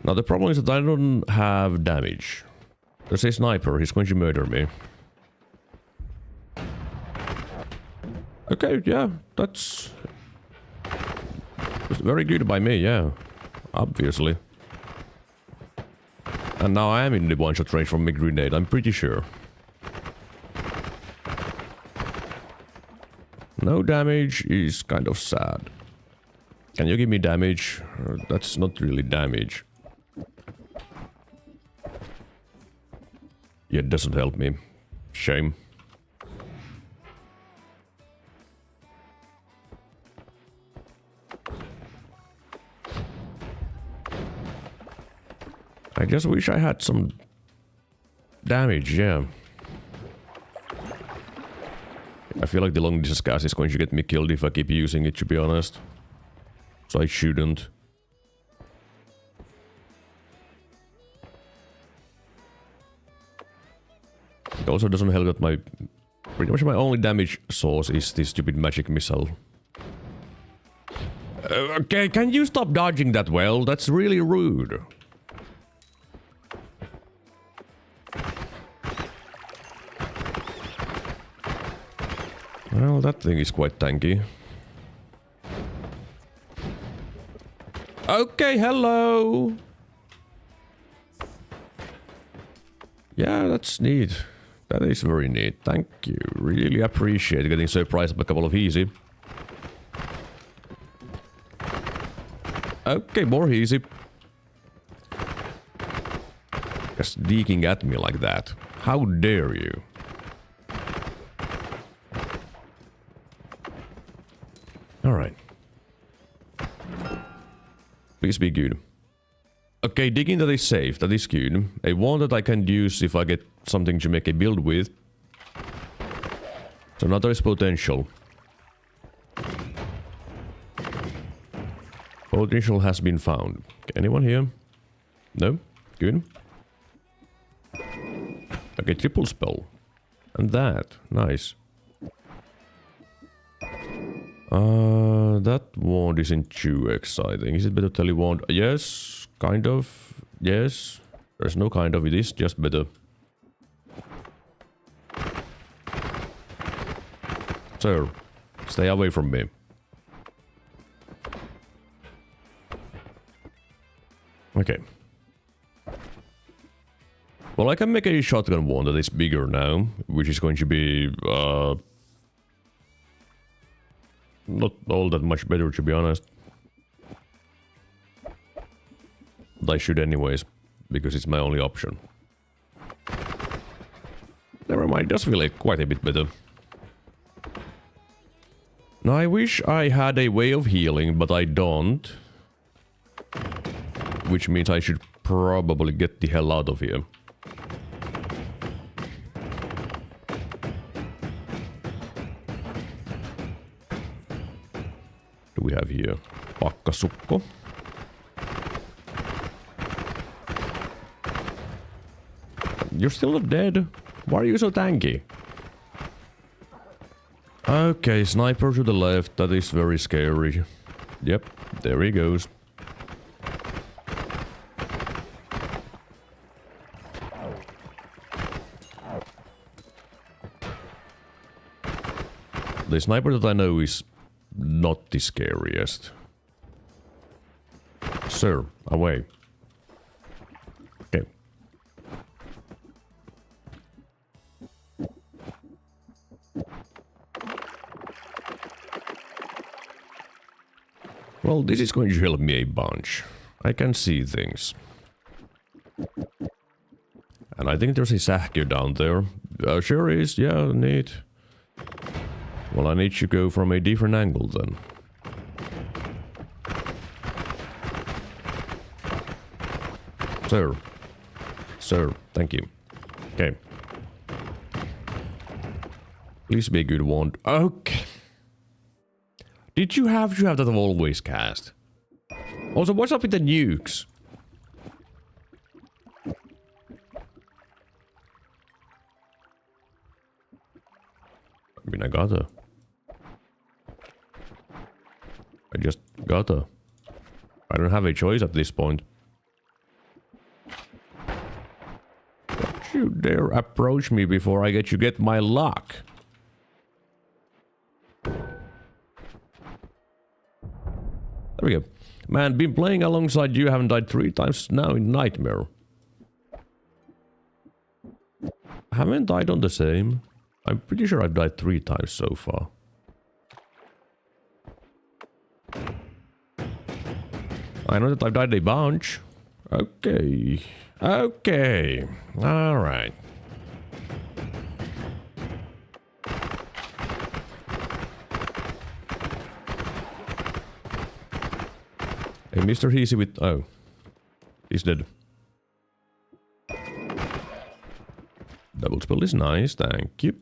Now the problem is that I don't have damage. There's a sniper, he's going to murder me. Okay, yeah, that's very good by me, yeah. Obviously. And now I am in the one-shot range from my grenade, I'm pretty sure. No damage is kind of sad. Can you give me damage? That's not really damage. Yeah, it doesn't help me. Shame. I just wish I had some damage, yeah. I feel like the long distance cast is going to get me killed if I keep using it, to be honest. So I shouldn't. It also doesn't help that my... pretty much my only damage source is this stupid magic missile. Okay, can you stop dodging that well? That's really rude. Well, that thing is quite tanky. Okay, hello! Yeah, that's neat. That is very neat. Thank you. Really appreciate getting surprised by a couple of easy. Okay, more easy. Just deking at me like that. How dare you? Alright. Please be good. Okay, digging that is safe, that is good. A wand that I can use if I get something to make a build with. So now there is potential. Potential has been found. Okay, anyone here? No? Good. Okay, triple spell. And that. Nice. That wand isn't too exciting. Is it better tele wand? Yes, kind of. Yes. There's no kind of, it is just better. Sir, stay away from me. Okay. Well, I can make a shotgun wand that is bigger now, which is going to be not all that much better, to be honest. But I should anyways, because it's my only option. Never mind, it does feel like quite a bit better. Now I wish I had a way of healing, but I don't. Which means I should probably get the hell out of here. Do we have here? Pakkasukko. You're still not dead? Why are you so tanky? Okay, sniper to the left. That is very scary. Yep, there he goes. The sniper that I know is not the scariest. Sir, away. Okay. Well, this is going to help me a bunch. I can see things. And I think there's a sähkö down there. Sure is, yeah, neat. Well, I need to go from a different angle then. Sir. Sir, thank you. Okay. Please be a good wand. Okay. Did you have to have that always cast? Also, what's up with the nukes? I mean, I gotta. I just gotta. I don't have a choice at this point. Don't you dare approach me before I get my luck. There we go. Man, been playing alongside you, haven't died 3 times now in Nightmare. Haven't died on the same. I'm pretty sure I've died 3 times so far. I know that I've died a bunch. Okay. Okay. Alright. Hey, Mr. Easy with... Oh. He's dead. Double spell is nice, thank you.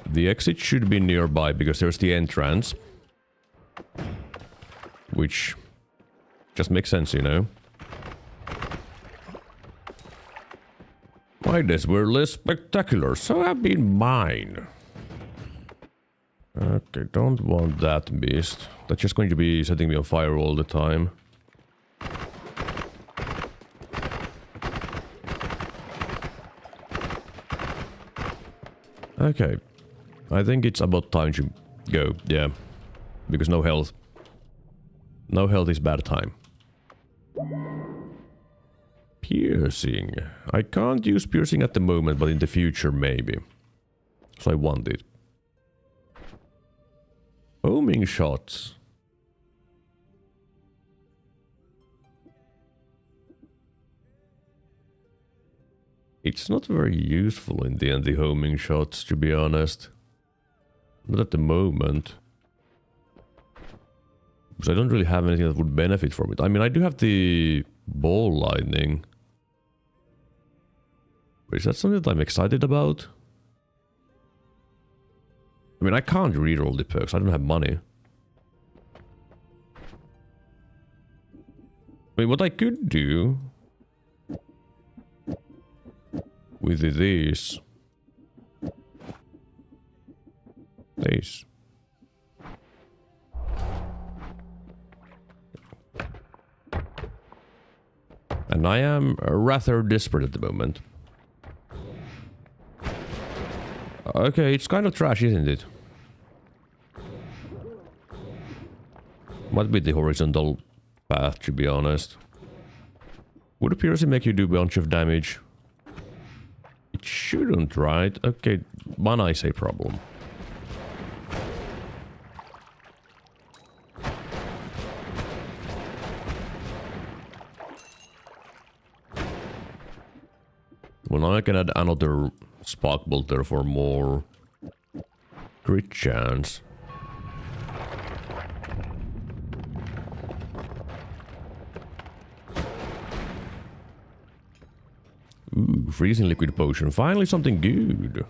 The exit should be nearby because there's the entrance. Which just makes sense, you know. My days were less spectacular, so have been mine. Okay, don't want that beast. That's just going to be setting me on fire all the time. Okay. I think it's about time to go, yeah. Because no health. No health is bad time. Piercing. I can't use piercing at the moment, but in the future maybe. So I want it. Homing shots. It's not very useful in the end, the homing shots, to be honest. Not at the moment. Because I don't really have anything that would benefit from it. I mean, I do have the ball lightning. But is that something that I'm excited about? I mean, I can't reroll the perks. I don't have money. I mean, what I could do with this. And I am rather desperate at the moment. Okay, it's kind of trash, isn't it? Might be the horizontal path, to be honest. Would piercing make you do a bunch of damage? It shouldn't, right? Okay, mana is a problem. Well, now I can add another spark bolter for more crit chance. Ooh, freezing liquid potion. Finally something good.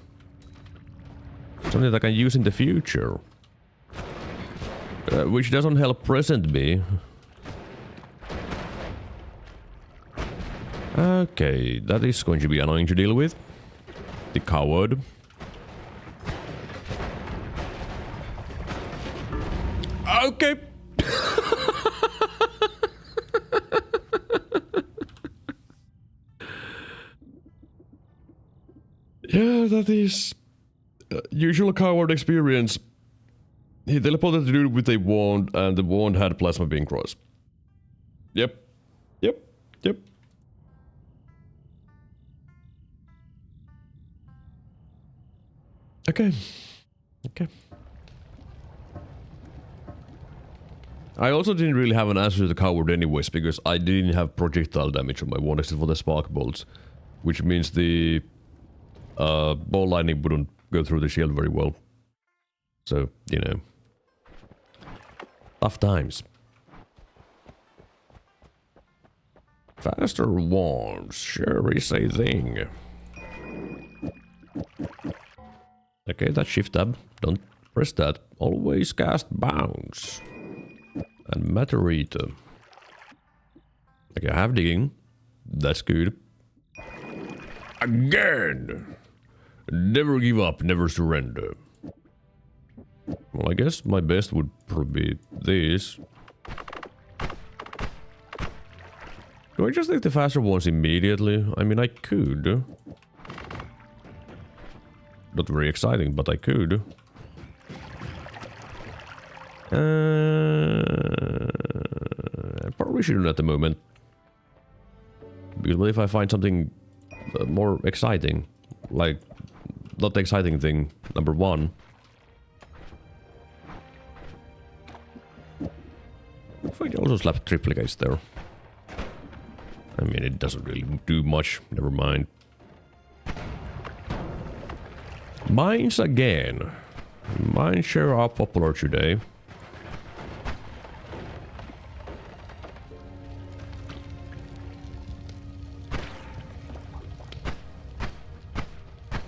Something that I can use in the future. Which doesn't help present me. Okay, that is going to be annoying to deal with. The coward. Okay. Yeah, that is usual coward experience. He teleported the dude with a wand, and the wand had plasma beam cross. Yep. Yep. Yep. Okay. Okay. I also didn't really have an answer to the coward anyways, because I didn't have projectile damage on my wand except for the spark bolts. Which means the ball lightning wouldn't go through the shield very well. So, you know. Tough times. Faster wands, sure is a thing. Okay, that's shift tab. Don't press that. Always cast bounce. And matter eater. Okay, I have digging. That's good. Again! Never give up, never surrender. Well, I guess my best would probably be this. Do I just take the faster ones immediately? I mean, I could. Not very exciting, but I could. I probably shouldn't at the moment. Because what if I find something more exciting? Like, not the exciting thing, number one. I also slap triplicates there? I mean, it doesn't really do much. Never mind. Mines again. Mines sure are popular today.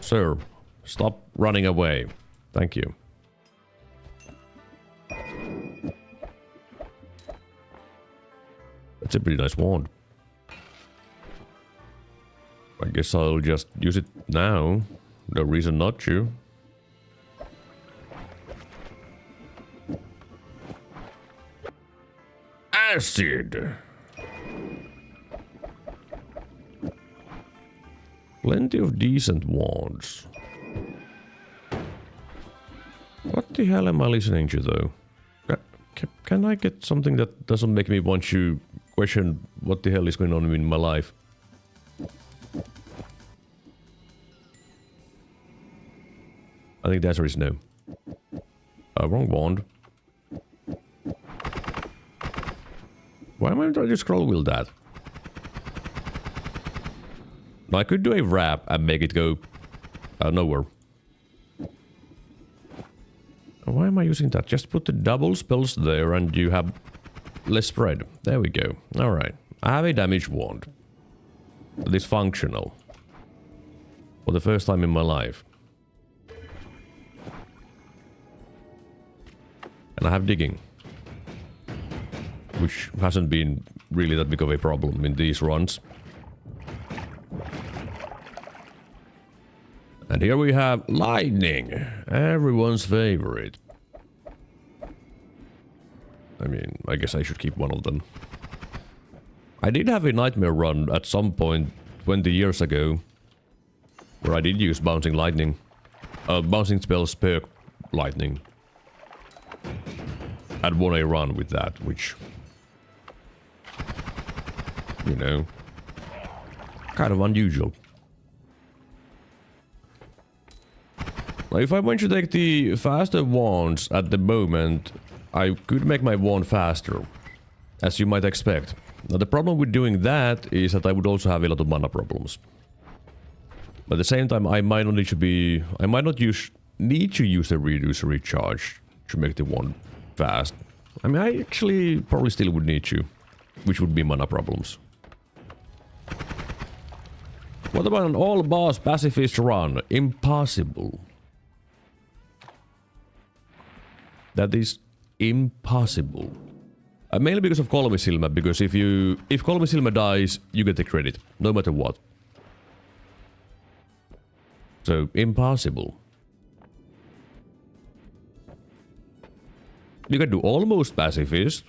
Sir, stop running away. Thank you. That's a pretty nice wand. I guess I'll just use it now. No reason not to. Acid! Plenty of decent wands. What the hell am I listening to though? Can I get something that doesn't make me want to question what the hell is going on in my life? I think the answer is no. Wrong wand. Why am I trying to scroll wheel that? I could do a wrap and make it go nowhere. Why am I using that? Just put the double spells there and you have less spread. There we go. Alright. I have a damage wand. That is functional. For the first time in my life. And I have digging. Which hasn't been really that big of a problem in these runs. And here we have lightning, everyone's favorite. I mean, I guess I should keep one of them. I did have a nightmare run at some point 20 years ago, where I did use bouncing lightning. Bouncing spells perk lightning. I'd won a run with that, which, you know, kind of unusual. If I want to take the faster wands at the moment, I could make my wand faster, as you might expect. Now the problem with doing that is that I would also have a lot of mana problems. But at the same time, I might not need to use the reducer recharge to make the wand fast. I mean, I actually probably still would need to, which would be mana problems. What about an all-boss pacifist run? Impossible. That is impossible. Mainly because of Kolmisilmä, because if Kolmisilmä dies, you get the credit, no matter what. So, impossible. You can do almost pacifist.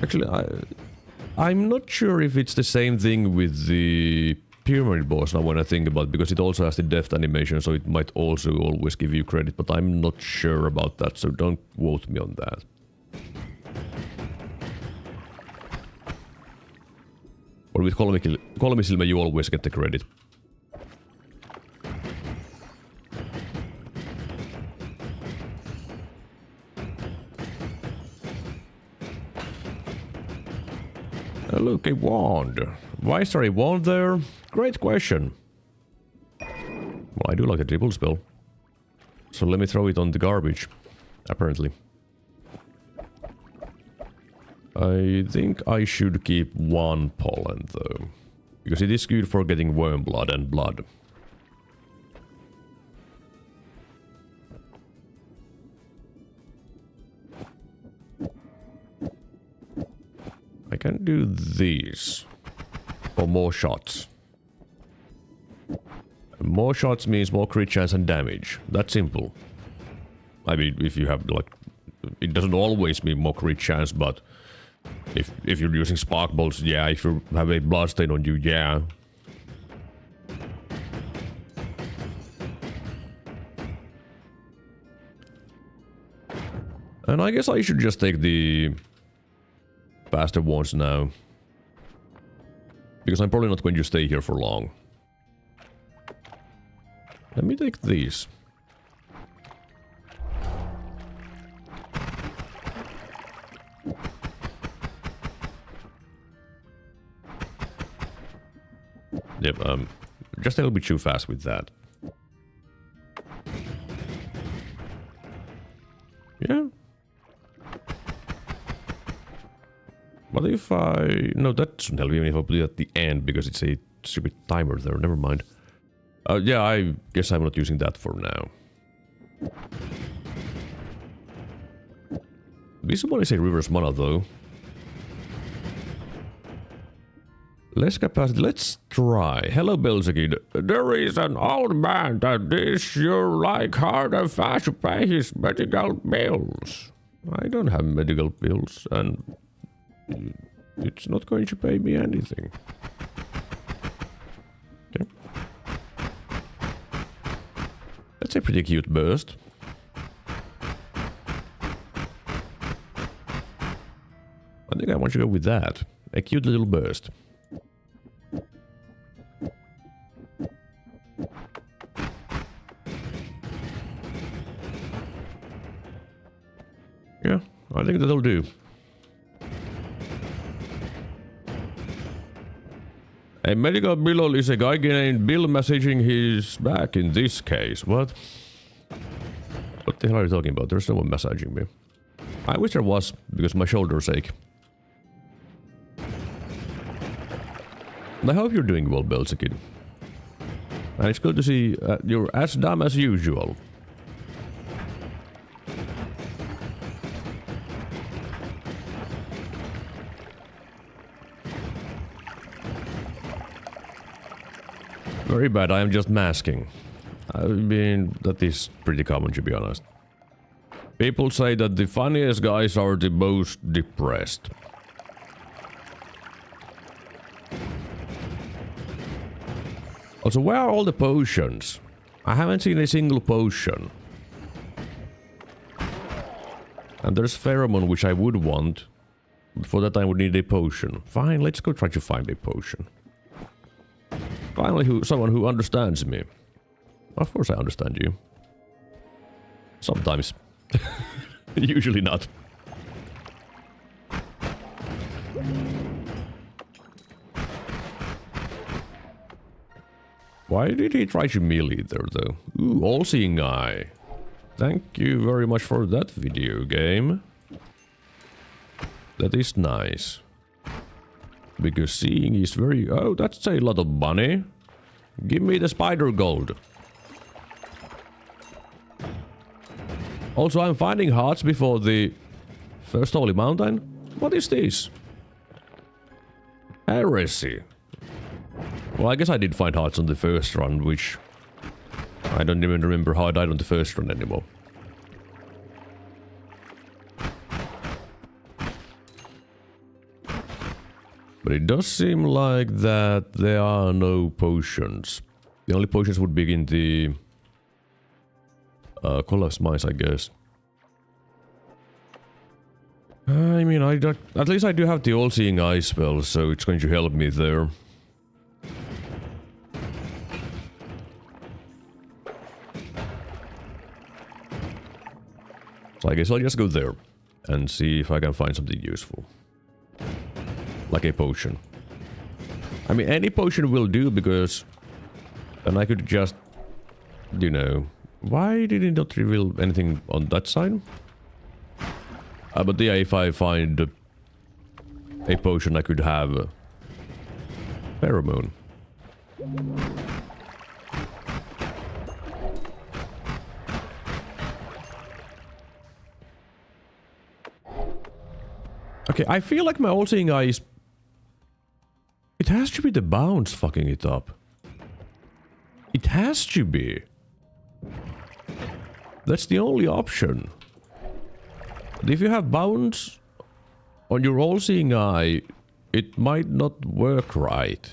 Actually, I'm not sure if it's the same thing with the Pyramid boss now when I think about it, because it also has the death animation, so it might also always give you credit, but I'm not sure about that, so don't quote me on that. But with Kolmisilmä you always get the credit. Look, a wand. Why is there a wand there? Great question. Well, I do like a triple spell. So let me throw it on the garbage. Apparently. I think I should keep one pollen though. Because it is good for getting worm blood and blood. I can do these for more shots. And more shots means more crit chance and damage. That's simple. I mean, if you have like, it doesn't always mean more crit chance, but if you're using spark bolts, yeah. If you have a bloodstain on you, yeah. And I guess I should just take the faster ones now. Because I'm probably not going to stay here for long. Let me take these. Yep, just a little bit too fast with that. Yeah. What if I... No, that shouldn't help even if I put it at the end, because it's a stupid timer there. Never mind. Yeah, I guess I'm not using that for now. This one is a reverse mana, though. Less capacity. Let's try. Hello, Belzekid. There is an old man that is your like hard and fast to pay his medical bills. I don't have medical bills, and it's not going to pay me anything. Okay. That's a pretty cute burst. I think I want to go with that. A cute little burst. Yeah, I think that'll do. A medical bill is a guy named Bill messaging his back in this case. What? What the hell are you talking about? There's no one messaging me. I wish there was, because my shoulders ache. I hope you're doing well, Belzekid. And it's good to see you're as dumb as usual. Very bad, I am just masking. I mean, that is pretty common, to be honest. People say that the funniest guys are the most depressed. Also, where are all the potions? I haven't seen a single potion. And there's pheromone, which I would want. But for that I would need a potion. Fine, let's go try to find a potion. Finally, someone who understands me. Of course I understand you. Sometimes. Usually not. Why did he try to melee there, though? Ooh, all-seeing eye. Thank you very much for that video game. That is nice. Because seeing is very... Oh, that's a lot of money. Give me the spider gold. Also, I'm finding hearts before the first holy mountain. What is this? Heresy. Well, I guess I did find hearts on the first run, which... I don't even remember how I died on the first run anymore. But it does seem like that there are no potions. The only potions would be in the... Collapse Mines, I guess. I mean, I don't... At least I do have the all-seeing eye spell, so it's going to help me there. So I guess I'll just go there and see if I can find something useful. Like a potion. I mean, any potion will do, because then I could just, you know... Why did it not reveal anything on that side? But yeah, if I find a potion, I could have pheromone. Okay, I feel like my all-seeing eye is... It has to be the bounce fucking it up. It has to be. That's the only option. If you have bounce on your all-seeing eye, it might not work right.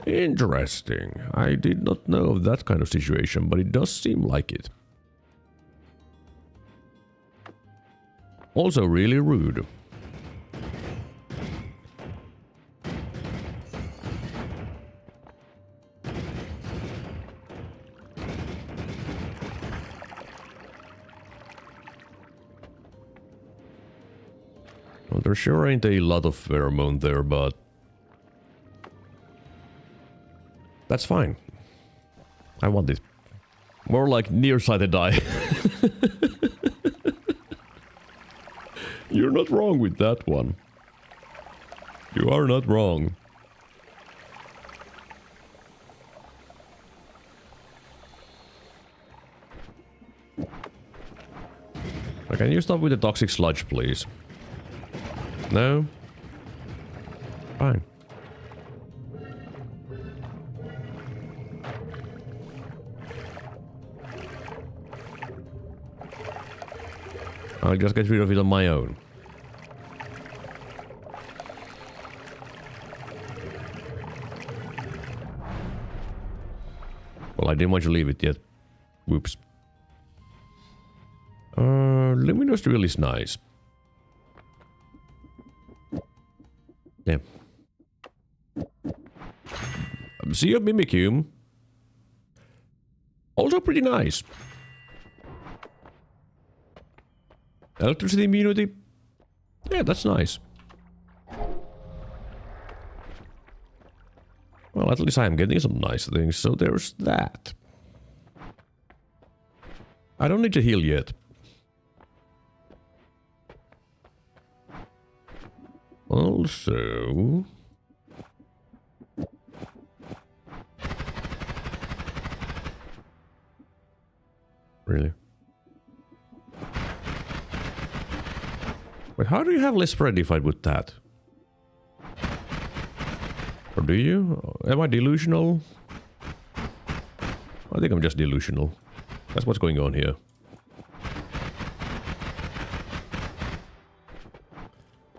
Interesting. I did not know of that kind of situation, but it does seem like it. Also really rude. Well, there sure ain't a lot of pheromone there, but that's fine. I want it. More like nearsighted eye. You're not wrong with that one. You are not wrong. Can you stop with the toxic sludge, please? No? Fine. I'll just get rid of it on my own. Well, I didn't want to leave it yet. Whoops. Luminous drill is nice. Yeah. Sea of Mimicum. Also pretty nice. Electricity immunity. Yeah, that's nice. Well, at least I'm getting some nice things, so there's that. I don't need to heal yet. Also... Really? Wait, how do you have less spread if I with that? Or do you? Am I delusional? I think I'm just delusional. That's what's going on here.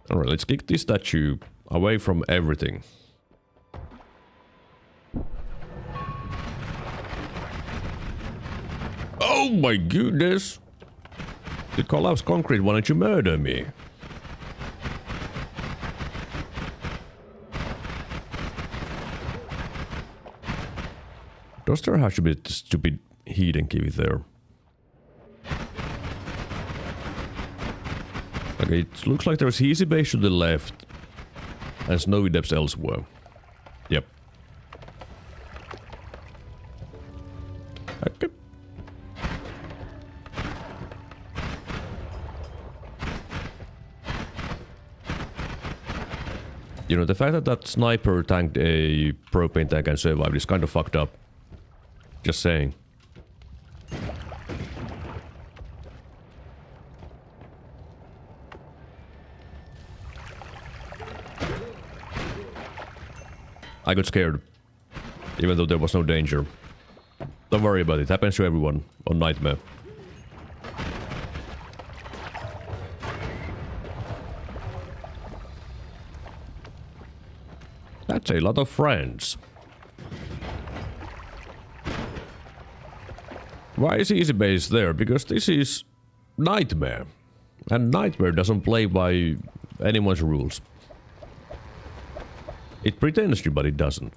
Alright, let's kick this statue away from everything. Oh my goodness! The collapsed concrete wanted to murder me. Does there have to be a stupid hidden key there? Okay, it looks like there's easy base to the left and snowy depths elsewhere. Yep. Okay. You know, the fact that that sniper tanked a propane tank and survived is kind of fucked up. Just saying. I got scared, even though there was no danger. Don't worry about it, it happens to everyone on Nightmare. That's a lot of friends. Why is Easy Base there? Because this is Nightmare. And Nightmare doesn't play by anyone's rules. It pretends to, but it doesn't.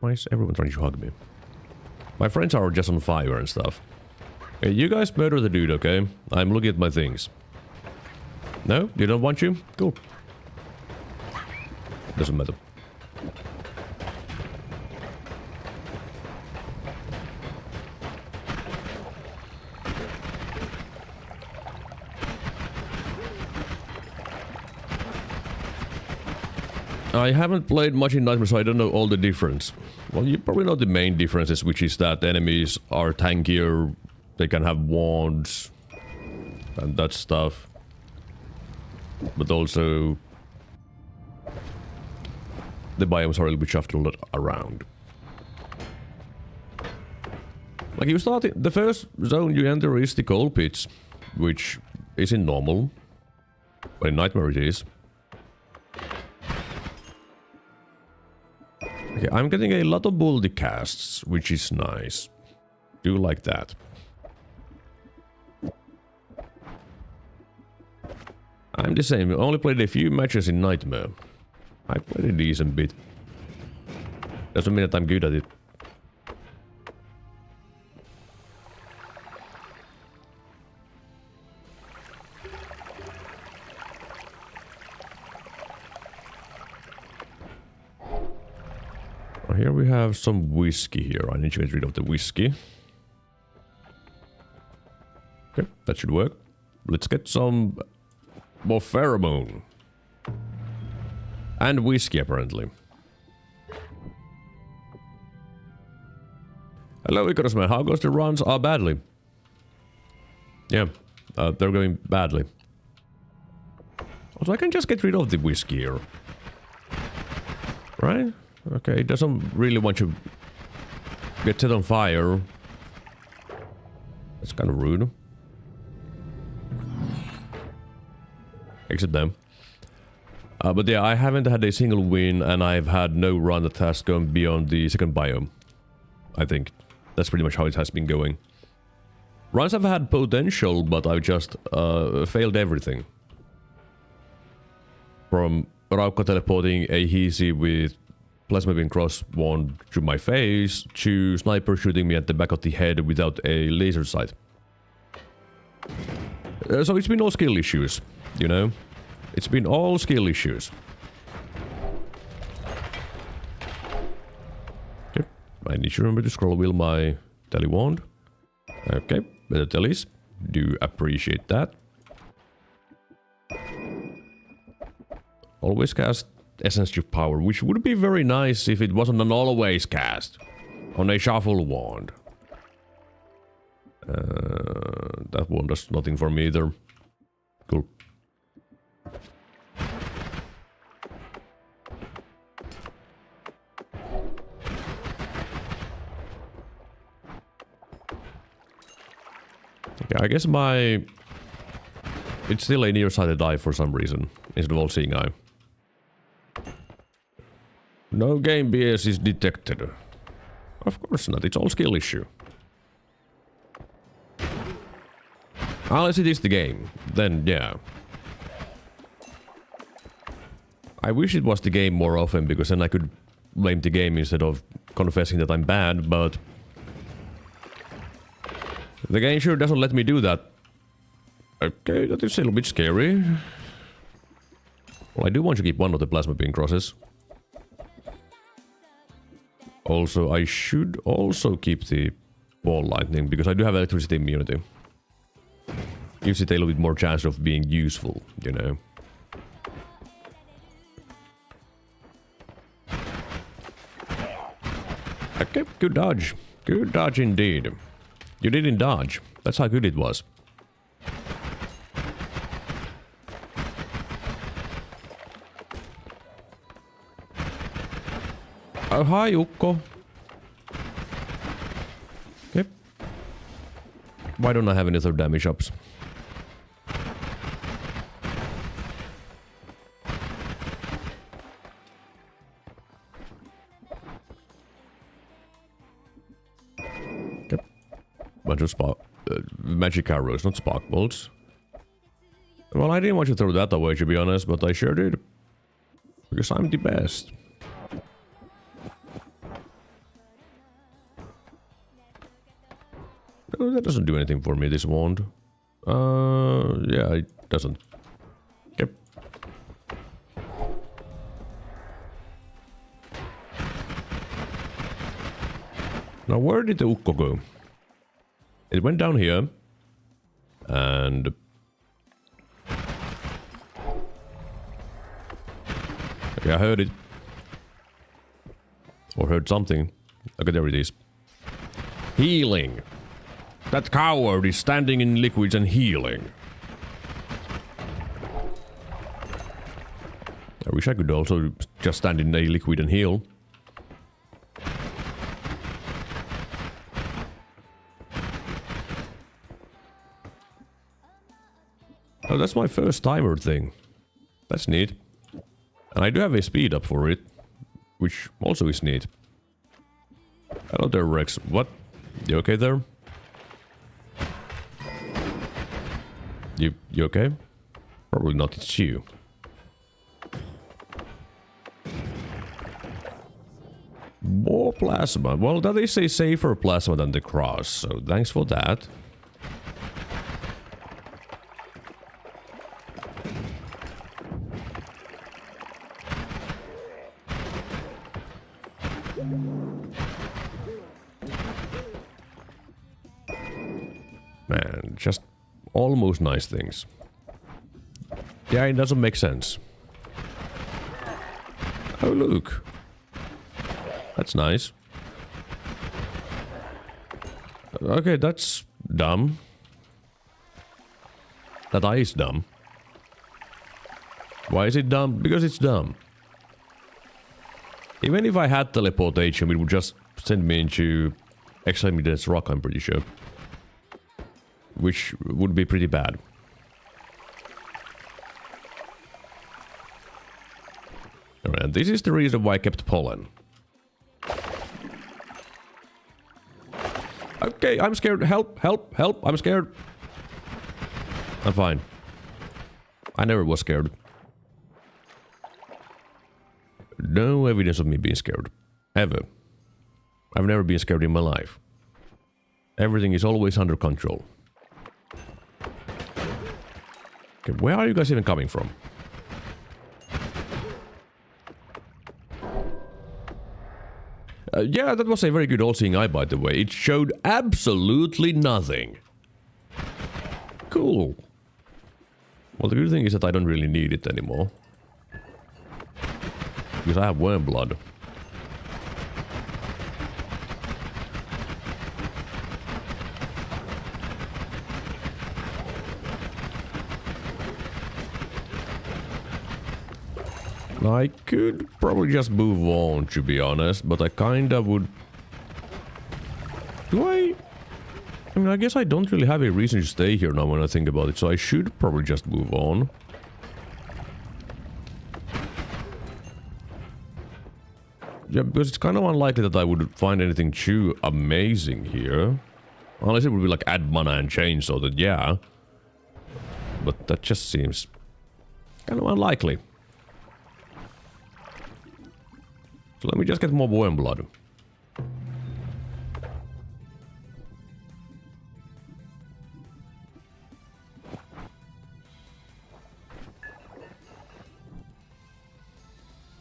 Why is everyone trying to hug me? My friends are just on fire and stuff. Hey, you guys murder the dude, okay? I'm looking at my things. No? You don't want you? Cool. Doesn't matter. I haven't played much in Nightmare, so I don't know all the difference. Well, you probably know the main differences, which is that enemies are tankier, they can have wands, and that stuff. But also, the biomes are a little bit shuffled around. Like you start, the first zone you enter is the coal pits, which is in normal, but in Nightmare it is. Okay, I'm getting a lot of buldy casts, which is nice. Do like that. I'm the same, I only played a few matches in Nightmare. I played a decent bit. Doesn't mean that I'm good at it. Here we have some whiskey here. I need to get rid of the whiskey. Okay, that should work. Let's get some more pheromone. And whiskey, apparently. Hello, Icarus Man. How goes the runs? Oh, badly. Yeah, they're going badly. Also, I can just get rid of the whiskey here. Right? Okay, it doesn't really want to get set on fire. That's kind of rude. Except them. But yeah, I haven't had a single win, and I've had no run that has gone beyond the second biome. I think. That's pretty much how it has been going. Runs have had potential, but I've just failed everything. From Raukka teleporting a Heezy with plasma beam cross wand to my face, to sniper shooting me at the back of the head without a laser sight. So it's been all skill issues, you know? It's been all skill issues. Okay, I need to remember to scroll wheel my tele wand. Okay, better tellies. Do appreciate that. Always cast Essence of Power, which would be very nice if it wasn't an always cast on a shuffle wand. That one does nothing for me either. Cool. Okay, I guess my... It's still a nearsighted eye for some reason, instead of all-seeing eye. No game BS is detected. Of course not, it's all skill issue. Unless it is the game, then yeah. I wish it was the game more often, because then I could blame the game instead of confessing that I'm bad, but... The game sure doesn't let me do that. Okay, that is a little bit scary. Well, I do want to keep one of the plasma beam crosses. Also, I should also keep the ball lightning, because I do have electricity immunity. Gives it a little bit more chance of being useful, you know. Okay, good dodge. Good dodge indeed. You didn't dodge. That's how good it was. Oh, hi, Ukko. Okay. Why don't I have any other damage ups? Okay. Bunch of magic arrows, not spark bolts. Well, I didn't want to throw that away, to be honest, but I sure did. Because I'm the best. No, that doesn't do anything for me, this wand. Yeah, it doesn't. Yep. Now, where did the Ukko go? It went down here. And... Okay, I heard it. Or heard something. Okay, there it is. Healing. That coward is standing in liquids and healing. I wish I could also just stand in a liquid and heal. Oh, that's my first timer thing. That's neat. And I do have a speed up for it, which also is neat. Hello there, Rex. What? You okay there? You okay? Probably not, it's you. More plasma. Well, that is a safer plasma than the cross, so thanks for that. Man, just almost nice things. Yeah, it doesn't make sense. Oh, look. That's nice. Okay, that's dumb. That eye is dumb. Why is it dumb? Because it's dumb. Even if I had teleportation, it would just send me into Examine's rock, I'm pretty sure. Which would be pretty bad. Alright, this is the reason why I kept pollen. Okay, I'm scared. Help, help, help. I'm scared. I'm fine. I never was scared. No evidence of me being scared. Ever. I've never been scared in my life. Everything is always under control. Okay, where are you guys even coming from? Yeah, that was a very good all-seeing eye, by the way. It showed absolutely nothing. Cool. Well, the good thing is that I don't really need it anymore. Because I have worm blood. I could probably just move on, to be honest, but I kinda would... Do I... I mean, I guess I don't really have a reason to stay here now when I think about it, so I should probably just move on. Yeah, because it's kind of unlikely that I would find anything too amazing here. Unless it would be like add mana and change, so that yeah. But that just seems kind of unlikely. So let me just get more worm blood.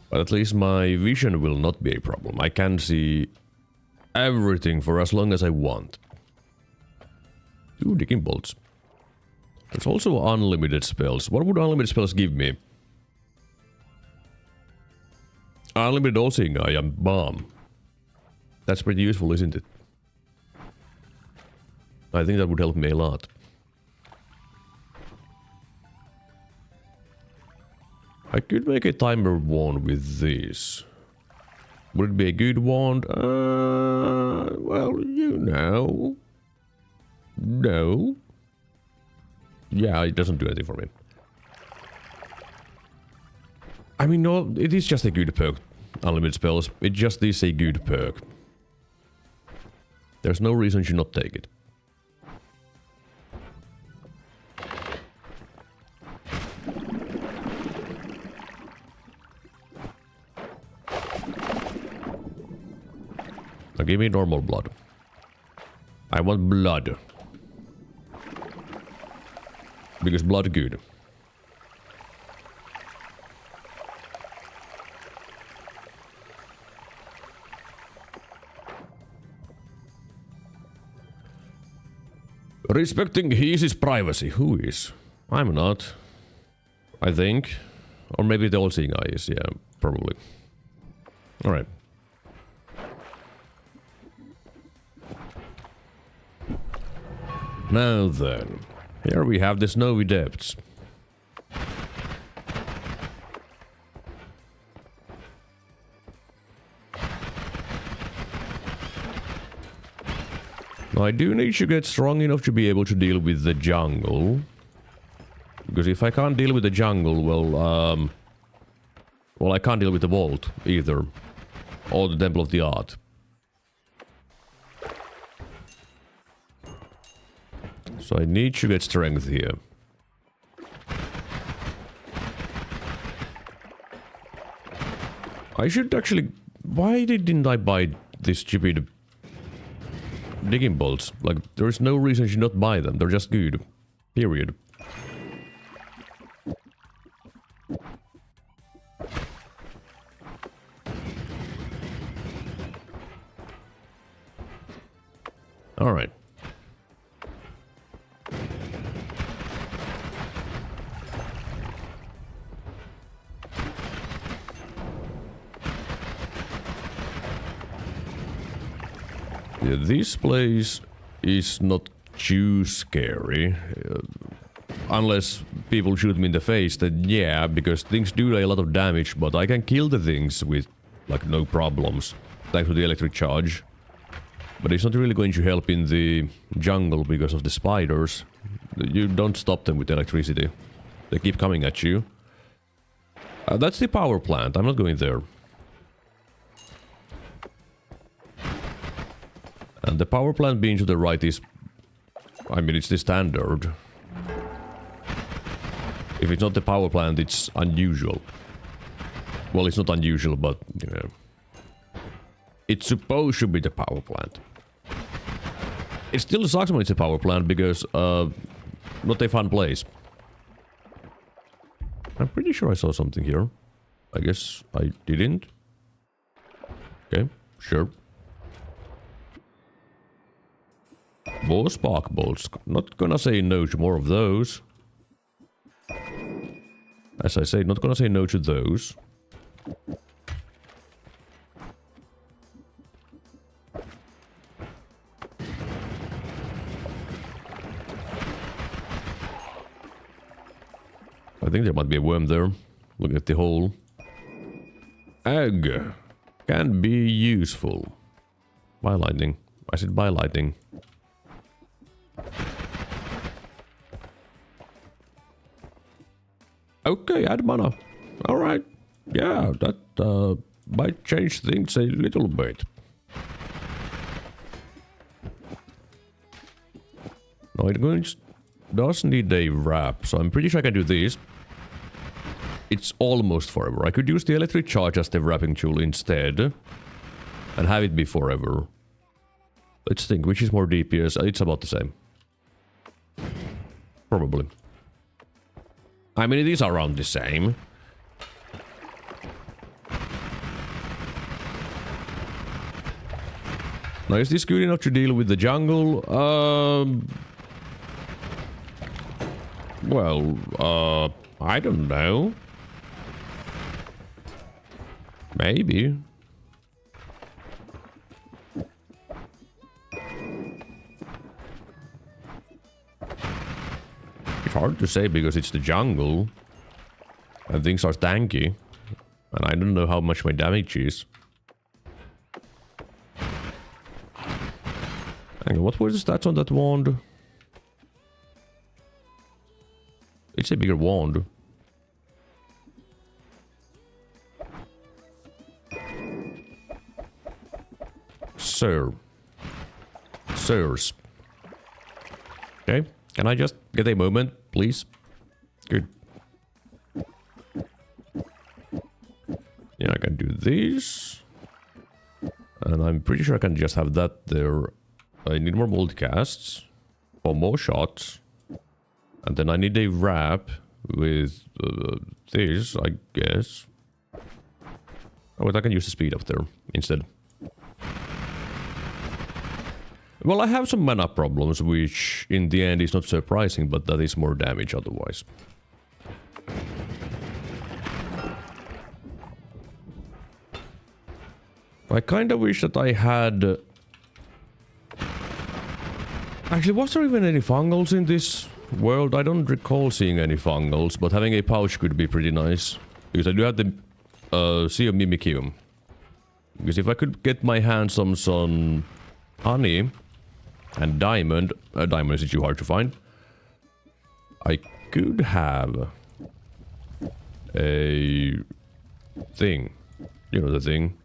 But at least my vision will not be a problem. I can see everything for as long as I want. Ooh, digging bolts. There's also unlimited spells. What would unlimited spells give me? Unlimited all-seeing eye and bomb. That's pretty useful, isn't it? I think that would help me a lot. I could make a timer wand with this. Would it be a good wand? Well, you know. No. Yeah, it doesn't do anything for me. I mean, no, it is just a good perk. Unlimited spells. It just is a good perk. There's no reason you should not take it. Now give me normal blood. I want blood. Because blood good. Respecting his privacy. Who is? I'm not. I think. Or maybe the all-seeing eye is. Yeah, probably. Alright. Now then. Here we have the snowy depths. I do need to get strong enough to be able to deal with the jungle. Because if I can't deal with the jungle, well, well, I can't deal with the vault either. Or the Temple of the Art. So I need to get strength here. I should actually... Why didn't I buy this stupid digging bolts? Like, there is no reason you should not buy them. They're just good. Period. Alright. Yeah, this place is not too scary. Unless people shoot me in the face, then yeah, because things do a lot of damage, but I can kill the things with, like, no problems, thanks to the electric charge. But it's not really going to help in the jungle because of the spiders. You don't stop them with electricity. They keep coming at you. That's the power plant. I'm not going there. And the power plant being to the right is... I mean, it's the standard. If it's not the power plant, it's unusual. Well, it's not unusual, but, you know... It's supposed to be the power plant. It still sucks when it's a power plant, because, not a fun place. I'm pretty sure I saw something here. I guess I didn't. Okay, sure. More spark bolts. Not gonna say no to more of those. As I say, not gonna say no to those. I think there might be a worm there. Look at the hole. Egg can be useful. By lightning. I said by lightning. Okay, add mana. Alright. Yeah, that might change things a little bit. No, it does need a wrap, so I'm pretty sure I can do this. It's almost forever. I could use the electric charge as the wrapping tool instead. And have it be forever. Let's think, which is more DPS? It's about the same. Probably. I mean, it is around the same. Now, is this good enough to deal with the jungle? Well, I don't know. Maybe. It's hard to say because it's the jungle. And things are tanky. And I don't know how much my damage is. Hang on, what were the stats on that wand? It's a bigger wand. Sir. Sirs. Okay, can I just get a moment, please? Good. Yeah, I can do this. And I'm pretty sure I can just have that there. I need more multicasts. For more shots. And then I need a wrap with this, I guess. Oh, but I can use the speed up there instead. Well, I have some mana problems, which in the end is not surprising, but that is more damage otherwise. I kinda wish that I had... Actually, was there even any fungals in this world? I don't recall seeing any fungals, but having a pouch could be pretty nice. Because I do have the Sea of Mimikyu. Because if I could get my hands on some honey and diamond is too hard to find. I could have a thing. You know the thing.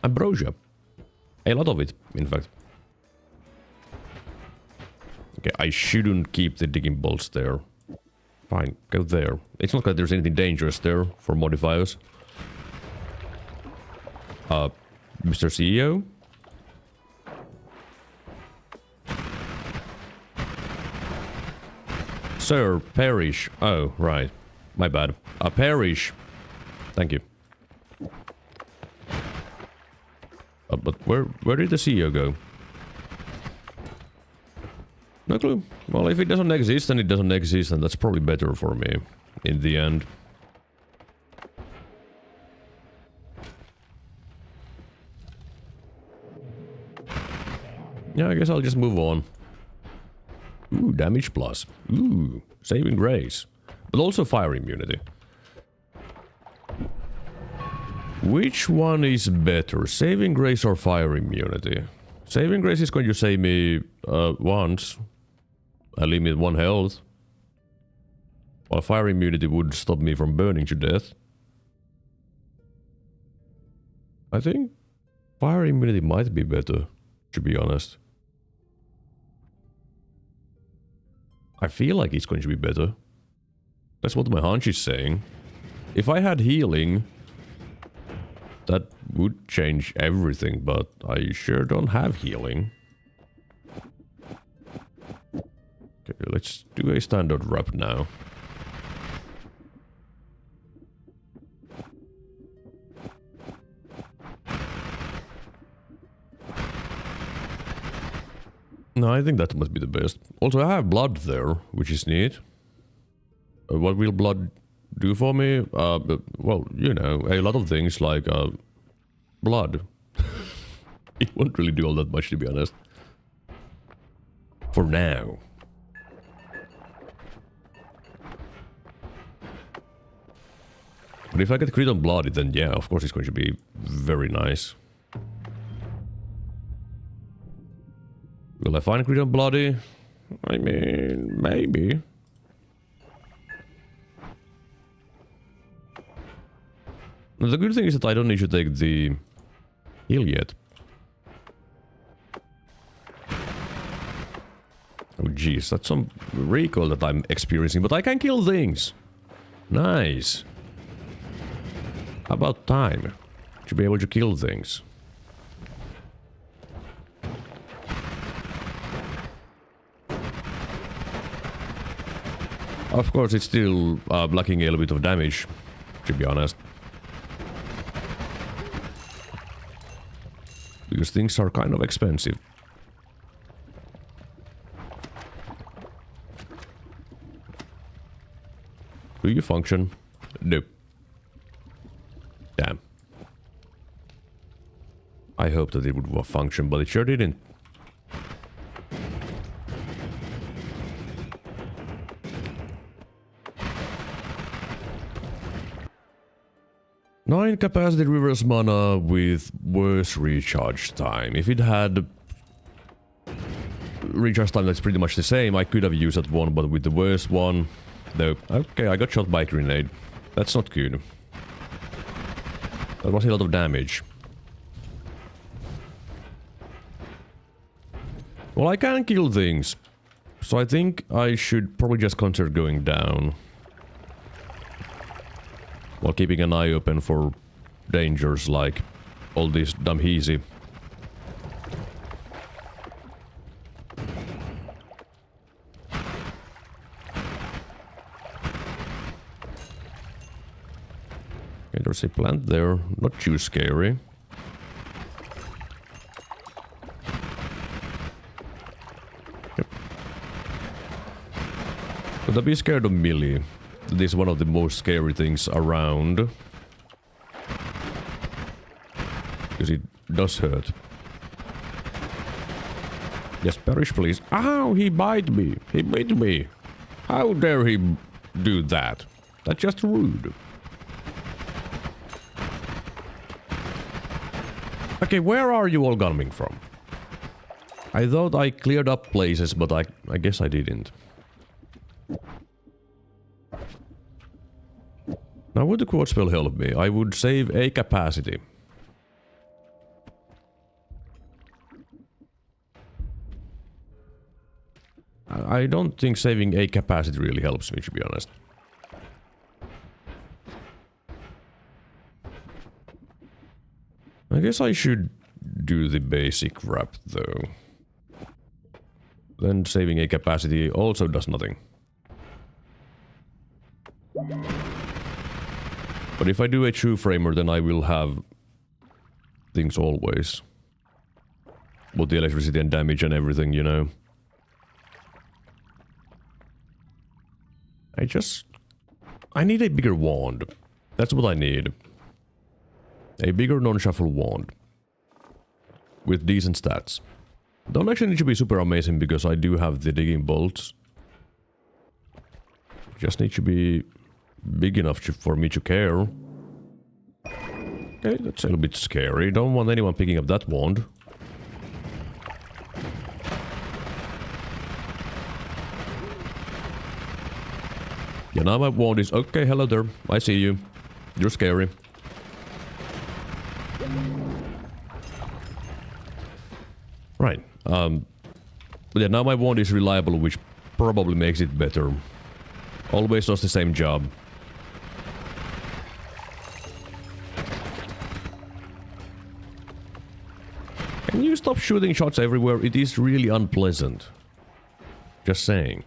Ambrosia. A lot of it, in fact. Okay, I shouldn't keep the digging bolts there. Fine, go there. It's not like there's anything dangerous there for modifiers. Mr. CEO? Sir, perish. Oh, right. My bad. Perish. Thank you. But where did the CEO go? No clue. Well, if it doesn't exist, then it doesn't exist, and that's probably better for me in the end. Yeah, I guess I'll just move on. Ooh, damage plus. Ooh, saving grace. But also fire immunity. Which one is better? Saving grace or fire immunity? Saving grace is going to save me once. I limit 1 health. While fire immunity would stop me from burning to death. I think fire immunity might be better, to be honest. I feel like it's going to be better. That's what my hunch is saying. If I had healing, that would change everything, but I sure don't have healing. Okay, let's do a standard rep now. No, I think that must be the best. Also, I have blood there, which is neat. What will blood do for me? Well, you know, a lot of things like blood. It won't really do all that much, to be honest. For now. But if I get crit on blood, then yeah, of course it's going to be very nice. Will I find crit on bloody? I mean, maybe. The good thing is that I don't need to take the heal yet. Oh jeez, that's some recoil that I'm experiencing, but I can kill things. Nice. How about time to be able to kill things? Of course, it's still lacking a little bit of damage, to be honest. Because things are kind of expensive. Do you function? Nope. Damn. I hoped that it would function, but it sure didn't. Nine capacity reverse mana with worse recharge time. If it had recharge time that's pretty much the same, I could have used that one, but with the worst one, though. Okay, I got shot by a grenade. That's not good. That was a lot of damage. Well, I can kill things, so I think I should probably just consider going down. While keeping an eye open for dangers like all this Damheezy. Okay, there's a plant there, not too scary. Yep. But I'd be scared of melee. This is one of the most scary things around. Because it does hurt. Yes, perish please. Ow, he bite me. He bit me. How dare he do that? That's just rude. Okay, where are you all coming from? I thought I cleared up places, but I guess I didn't. Now would the quartz spell help me? I would save a capacity. I don't think saving a capacity really helps me, to be honest. I guess I should do the basic wrap though. Then saving a capacity also does nothing. But if I do a true framer, then I will have things always. Both the electricity and damage and everything, you know. I need a bigger wand. That's what I need. A bigger non-shuffle wand. With decent stats. Don't actually need to be super amazing because I do have the digging bolts. Just need to be big enough for me to care. Okay, that's a little bit scary. Don't want anyone picking up that wand. Yeah, now my wand is... Okay, hello there. I see you. You're scary. Right. But yeah, now my wand is reliable, which probably makes it better. Always does the same job. Can you stop shooting shots everywhere? It is really unpleasant. Just saying.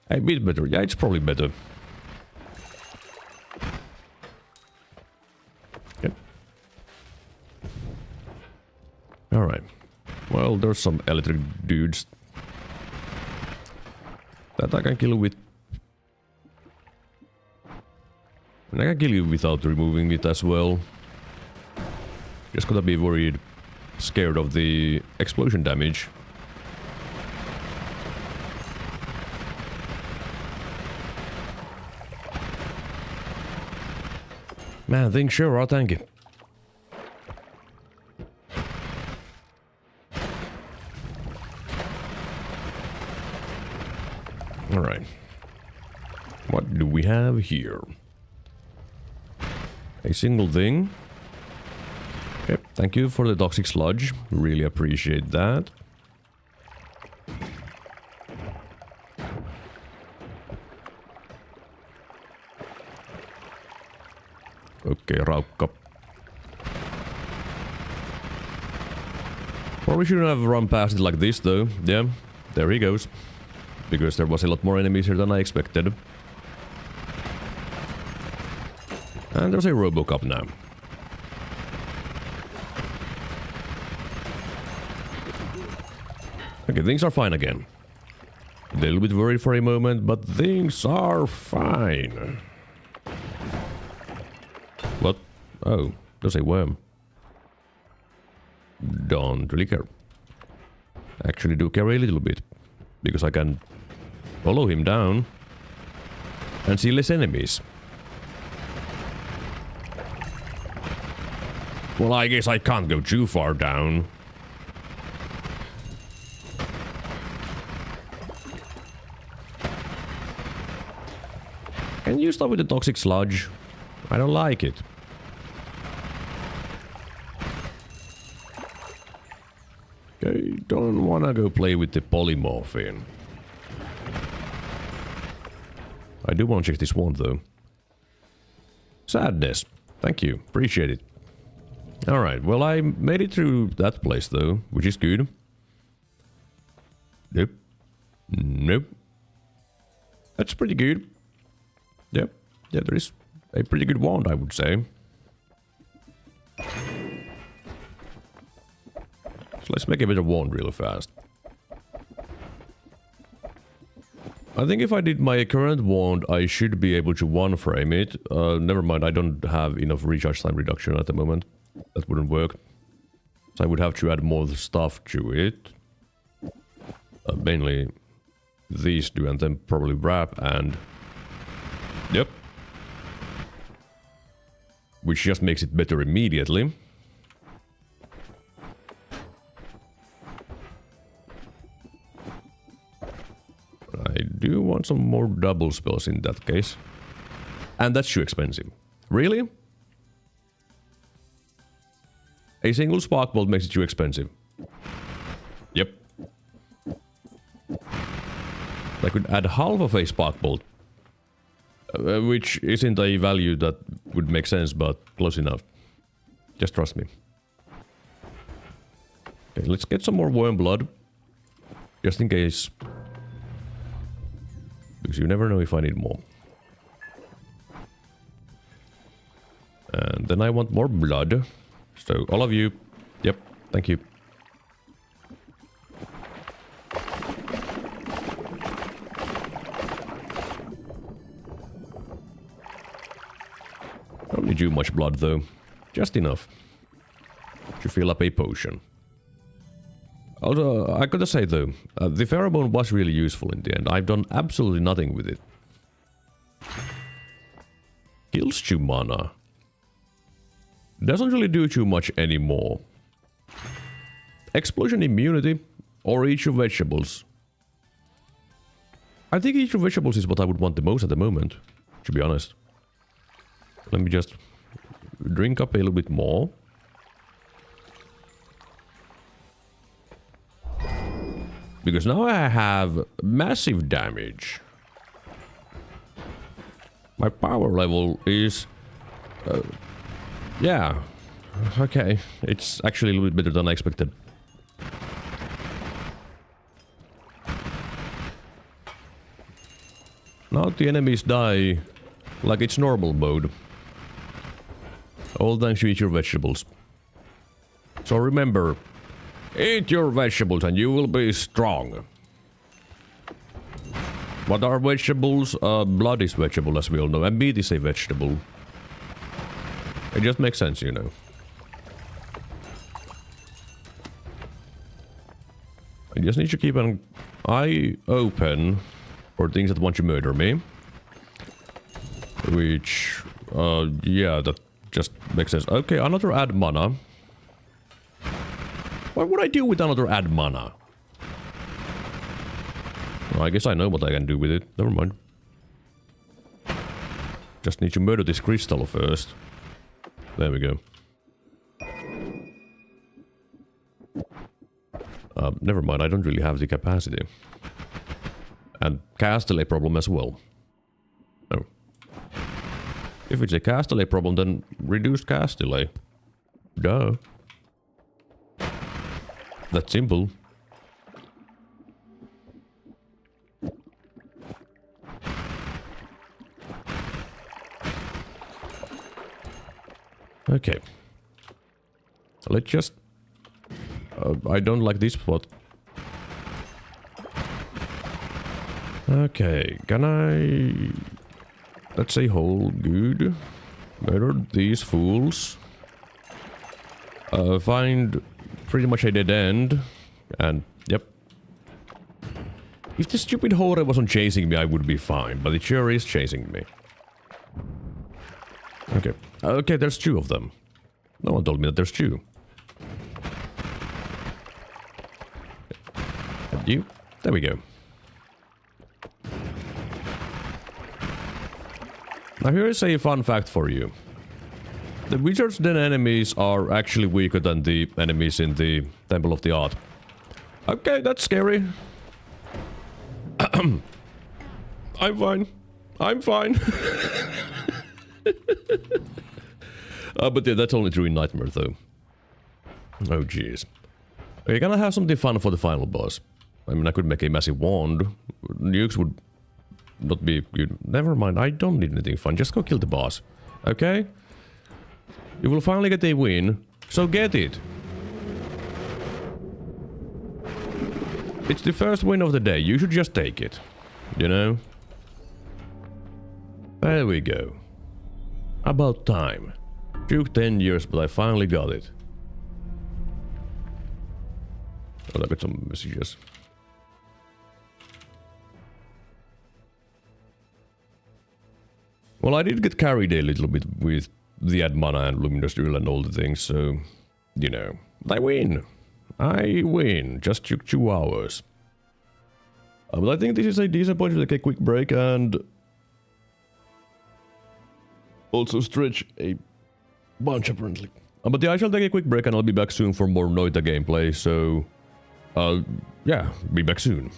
A bit better. Yeah, it's probably better. Yep. Alright. Well, there's some electric dudes that I can kill with... And I can kill you without removing it as well. Just gotta be worried, scared of the explosion damage. Man, things sure are tanky. Alright. What do we have here? A single thing. Okay, thank you for the toxic sludge. Really appreciate that. Okay, raukka. Probably shouldn't have run past it like this though. Yeah, there he goes. Because there was a lot more enemies here than I expected. And there's a Robocop now. Okay, things are fine again. A little bit worried for a moment, but things are fine. What? Oh, there's a worm. Don't really care. Actually do care a little bit. Because I can follow him down and see less enemies. Well, I guess I can't go too far down. Can you stop with the toxic sludge? I don't like it. Okay, don't wanna go play with the polymorphine. I do want to check this wand though. Sadness. Thank you. Appreciate it. Alright, well I made it through that place though, which is good. Nope. Nope. That's pretty good. Yep. Yeah, there is a pretty good wand, I would say. So let's make a bit of wand real fast. I think if I did my current wand, I should be able to one-frame it. Never mind, I don't have enough recharge time reduction at the moment. That wouldn't work. So I would have to add more stuff to it. Mainly these two, and then probably wrap and... Yep. Which just makes it better immediately. I do want some more double spells in that case. And that's too expensive. Really? A single spark bolt makes it too expensive. Yep. I could add half of a spark bolt. Which isn't a value that would make sense, but close enough. Just trust me. Okay, let's get some more worm blood. Just in case. Because you never know if I need more. And then I want more blood. So, all of you. Yep, thank you. need too much blood though. Just enough to fill up a potion. Although, I gotta say though, the pheromone was really useful in the end. I've done absolutely nothing with it. Kills 2 mana. Doesn't really do too much anymore. Explosion immunity or eat your vegetables. I think eat your vegetables is what I would want the most at the moment, to be honest. Let me just drink up a little bit more. Because now I have massive damage. My power level is... yeah. Okay. It's actually a little bit better than I expected. Now the enemies die like it's normal mode. All thanks to eat your vegetables. So remember, eat your vegetables and you will be strong. What are vegetables? Blood is vegetable, as we all know, and meat is a vegetable. It just makes sense, you know. I just need to keep an eye open for things that want to murder me. Which, yeah, that just makes sense. Okay, another add mana. What would I do with another add mana? Well, I guess I know what I can do with it. Never mind. Just need to murder this crystal first. There we go. Never mind, I don't really have the capacity. And cast delay problem as well. Oh. If it's a cast delay problem, then reduced cast delay. Duh. That's simple. Okay. Let's just... I don't like this spot. Okay, can I... Let's say hole, good. Murder these fools. Find pretty much a dead end. And, yep. If the stupid horde wasn't chasing me, I would be fine. But it sure is chasing me. Okay. Okay, there's 2 of them. No one told me that there's 2. And you? There we go. Now here's a fun fact for you. The wizards' den enemies are actually weaker than the enemies in the Temple of the Art. Okay, that's scary. I'm fine. I'm fine. But yeah, that's only true in Nightmare though. Oh jeez. We're gonna have something fun for the final boss. I mean, I could make a massive wand. Nukes would not be good. Never mind, I don't need anything fun. Just go kill the boss. Okay? You will finally get a win, so get it. It's the first win of the day. You should just take it. You know? There we go. About time. Took 10 years, but I finally got it. Oh, I got some messages. Well, I did get carried a little bit with the add mana and luminous drill and all the things, so, you know, I win. I win. Just took 2 hours. But I think this is a decent point to take a quick break and also stretch a bunch apparently. But yeah, I shall take a quick break and I'll be back soon for more Noita gameplay, so yeah, be back soon.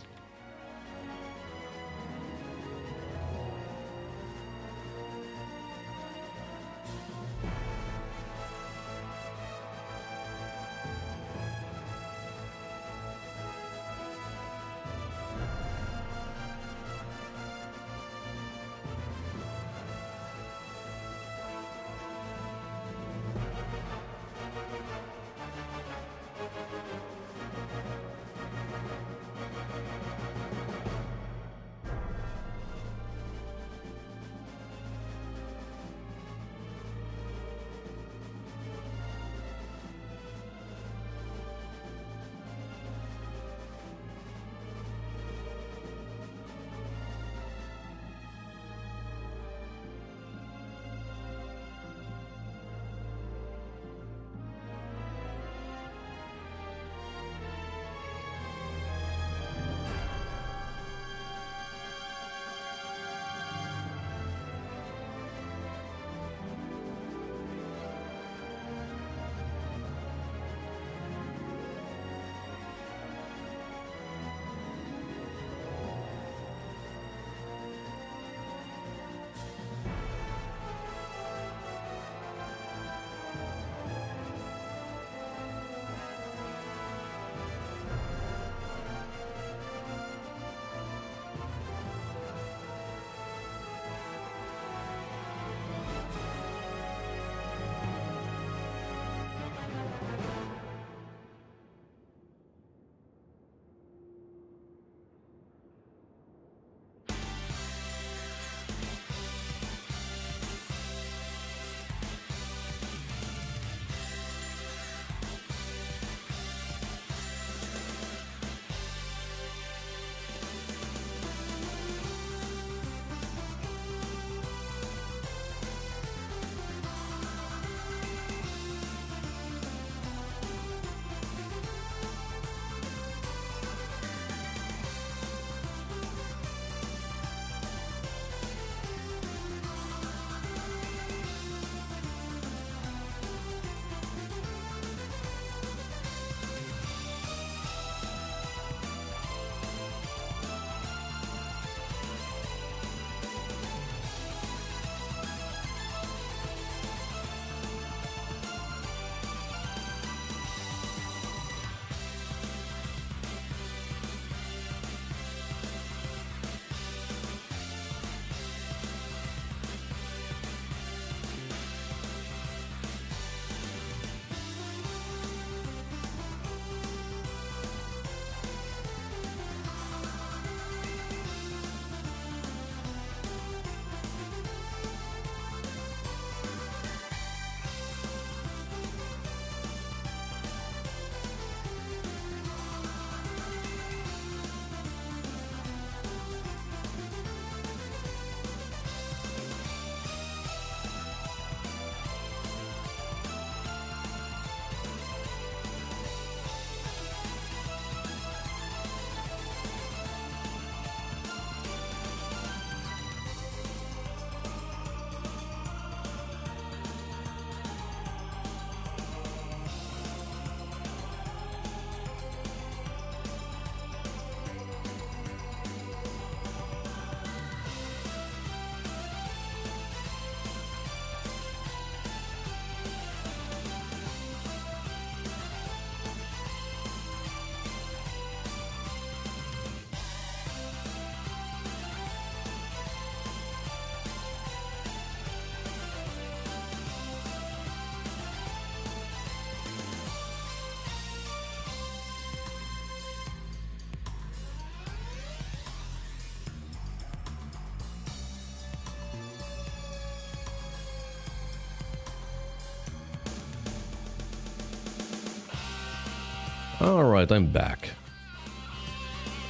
Alright, I'm back.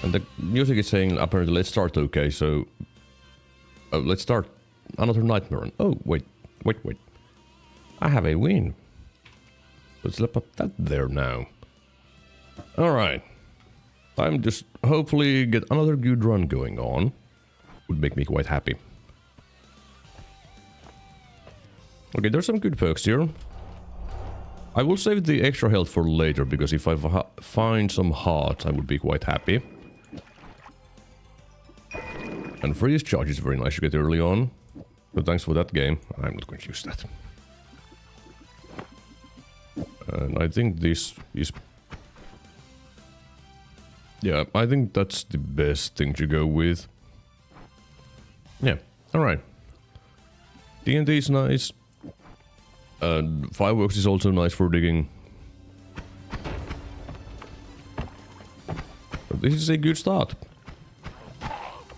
And the music is saying apparently let's start okay, so... let's start another nightmare. Oh, wait. I have a win. Let's put that there now. Alright. I'm just hopefully get another good run going on. Would make me quite happy. Okay, there's some good perks here. I will save the extra health for later, because if I find some hearts, I would be quite happy. And freeze charge is very nice to get early on. But thanks for that game. I'm not going to use that. And I think this is... Yeah, I think that's the best thing to go with. Yeah, alright. TNT is nice. Fireworks is also nice for digging. But this is a good start.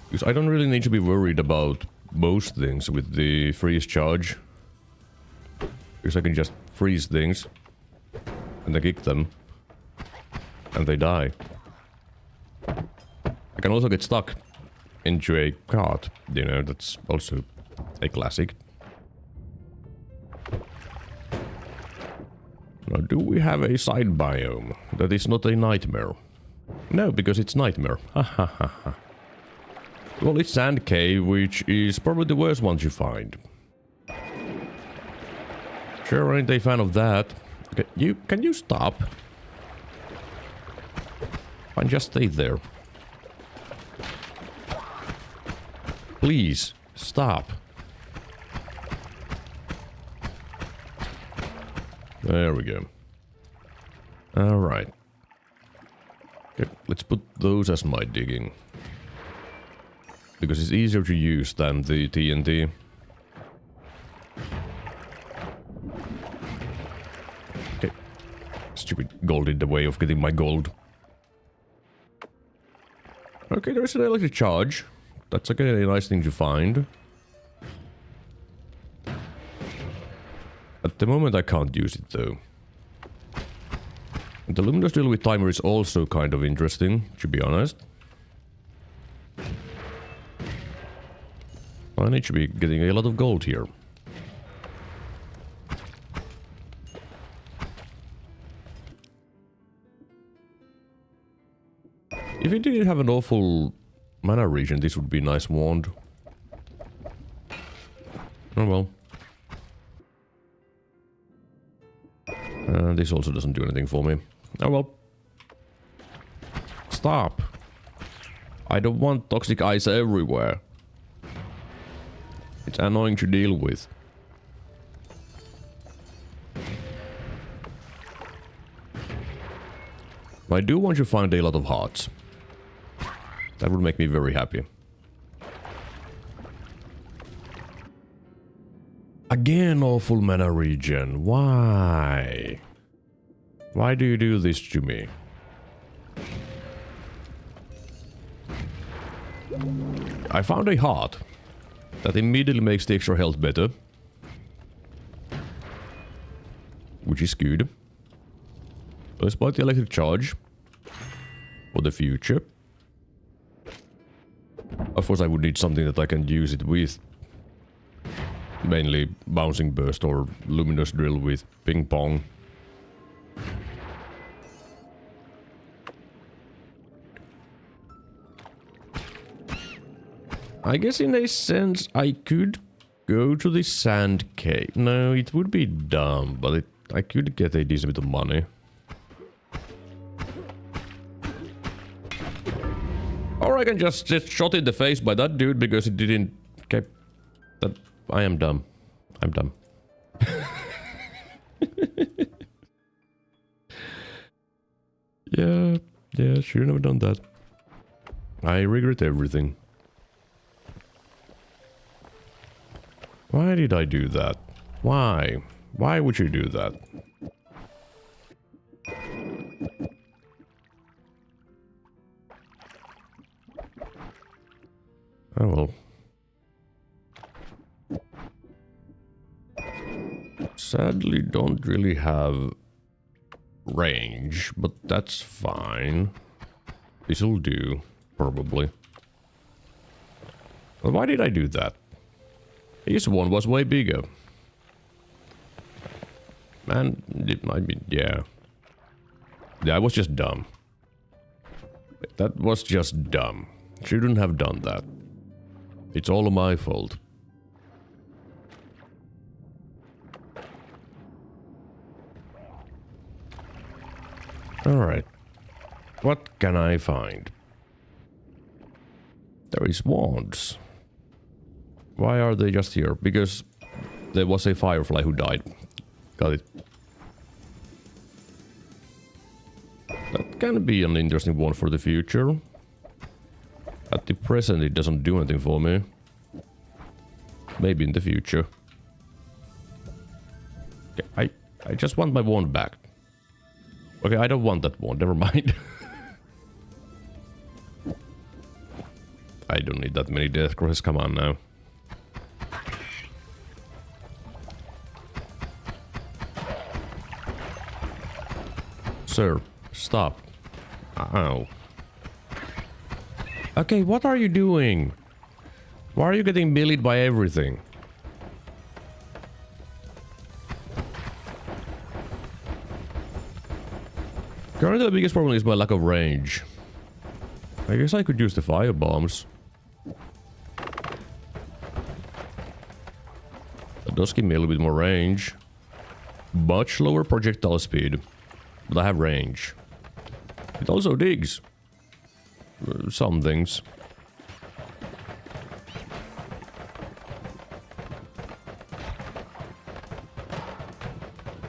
Because I don't really need to be worried about most things with the freeze charge. Because I can just freeze things. And I kick them. And they die. I can also get stuck into a cart. You know, that's also a classic. Now, do we have a side biome that is not a nightmare? No, because it's nightmare. Ha ha ha ha. Well, it's sand cave, which is probably the worst one to find. Sure ain't a fan of that. Okay, can you stop? And just stay there. Please, stop. There we go. Alright. Okay, let's put those as my digging. Because it's easier to use than the TNT. Okay. Stupid gold in the way of getting my gold. Okay, there's an electric charge. That's okay, a nice thing to find. At the moment I can't use it though. And the luminous drill with timer is also kind of interesting, to be honest. I need to be getting a lot of gold here. If it didn't have an awful mana regen, this would be a nice wand. Oh well. This also doesn't do anything for me. Oh well. Stop. I don't want toxic ice everywhere. It's annoying to deal with. I do want to find a lot of hearts. That would make me very happy. Again, awful mana regen. Why? Why do you do this to me? I found a heart. That immediately makes the extra health better. Which is good. Let's buy the electric charge. For the future. Of course I would need something that I can use it with. Mainly bouncing burst or luminous drill with ping pong. I guess in a sense I could go to the sand cave. No, it would be dumb, but I could get a decent bit of money. Or I can just get shot in the face by that dude because it didn't... Okay. That... I am dumb. I'm dumb. Yeah, shouldn't have done that. I regret everything. Why did I do that? Why? Why would you do that? Oh well. Sadly, don't really have range, but that's fine. This'll do, probably. But why did I do that? This one was way bigger. Man, I mean, yeah. Yeah, I was just dumb. That was just dumb. Shouldn't have done that. It's all my fault. Alright. What can I find? There is wands. Why are they just here? Because there was a firefly who died. Got it. That can be an interesting one for the future. At the present it doesn't do anything for me. Maybe in the future. Okay, I just want my wand back. Okay, I don't want that wand, never mind. I don't need that many death crosses, come on now. Sir, stop. Ow. Okay, what are you doing? Why are you getting bullied by everything? Currently the biggest problem is my lack of range. I guess I could use the fire bombs. That does give me a little bit more range. Much lower projectile speed. But I have range. It also digs. Some things.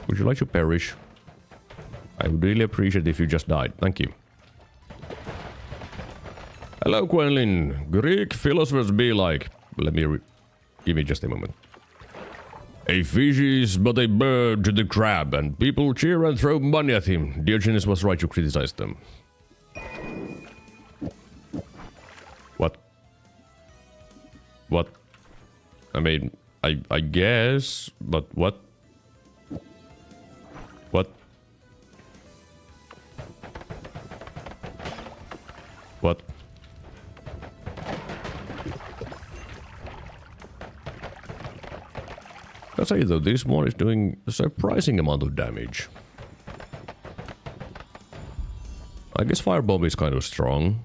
Would you like to perish? I would really appreciate if you just died. Thank you. Hello, Quenlin. Greek philosophers be like... Let me give me just a moment. A fish is but a bird to the crab, and people cheer and throw money at him. Diogenes was right to criticize them. What? What? I mean, I guess, but what? What? What? I'll say though, this one is doing a surprising amount of damage. I guess Firebomb is kind of strong.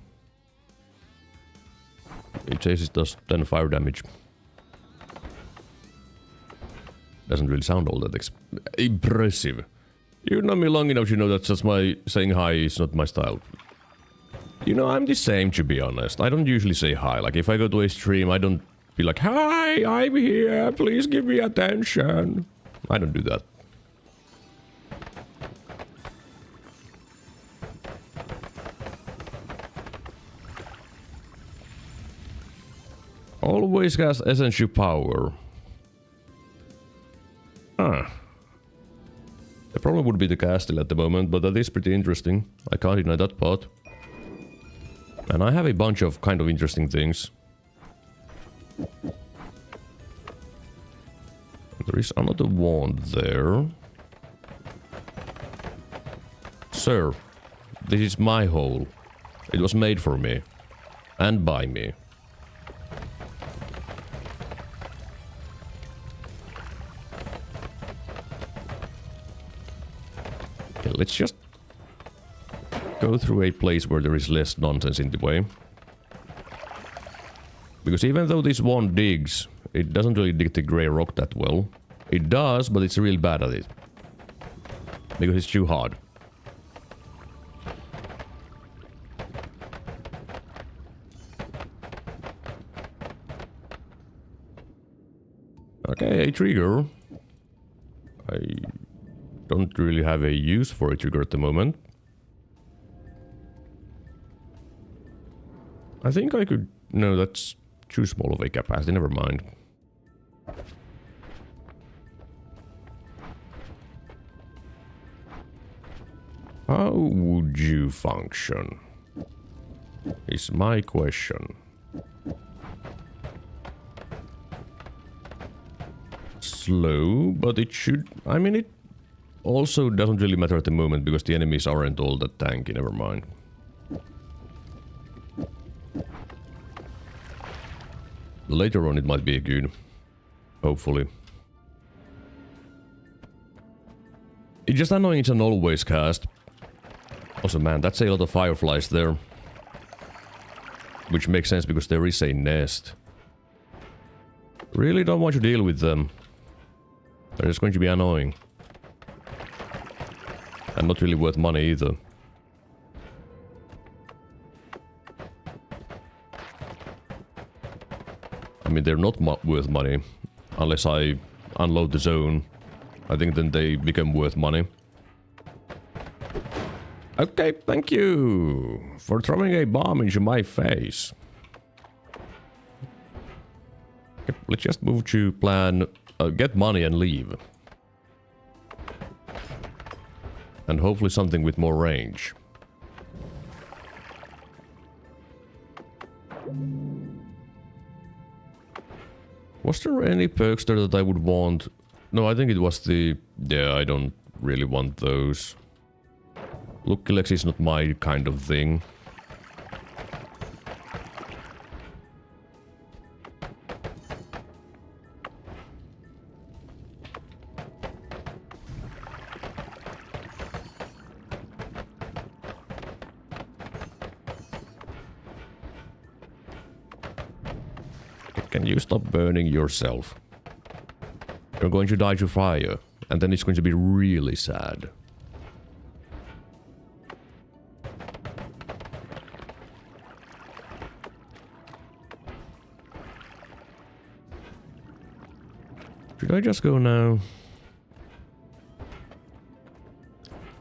It says it does 10 fire damage. Doesn't really sound all that impressive. You know me long enough, you know that's just my saying hi is not my style. You know, I'm the same, to be honest. I don't usually say hi. Like, if I go to a stream, I don't be like, hi, I'm here, please give me attention. I don't do that. Always has essential power. Huh. The problem would be the castle at the moment, but that is pretty interesting. I can't deny that part. And I have a bunch of kind of interesting things. There is another wand there. Sir, this is my hole. It was made for me. And by me. Okay, let's just go through a place where there is less nonsense in the way. Because even though this one digs, it doesn't really dig the grey rock that well. It does, but it's real bad at it. Because it's too hard. Okay, a trigger. I don't really have a use for a trigger at the moment. I think I could... No, that's too small of a capacity, never mind. How would you function? Is my question. Slow, but it should... I mean, it Also doesn't really matter at the moment because the enemies aren't all that tanky, never mind. Later on it might be good. Hopefully. It's just annoying it's an always cast. Also man, that's a lot of fireflies there. Which makes sense because there is a nest. Really don't want to deal with them. They're just going to be annoying. And not really worth money either. I mean, they're not worth money. Unless I unload the zone. I think then they become worth money. Okay, thank you for throwing a bomb into my face. Okay, let's just move to plan, get money and leave. And hopefully something with more range. Was there any perks there that I would want? No, I think it was the... Yeah, I don't really want those. Lucky Legs is not my kind of thing. Can you stop burning yourself? You're going to die to fire, and then it's going to be really sad. Should I just go now?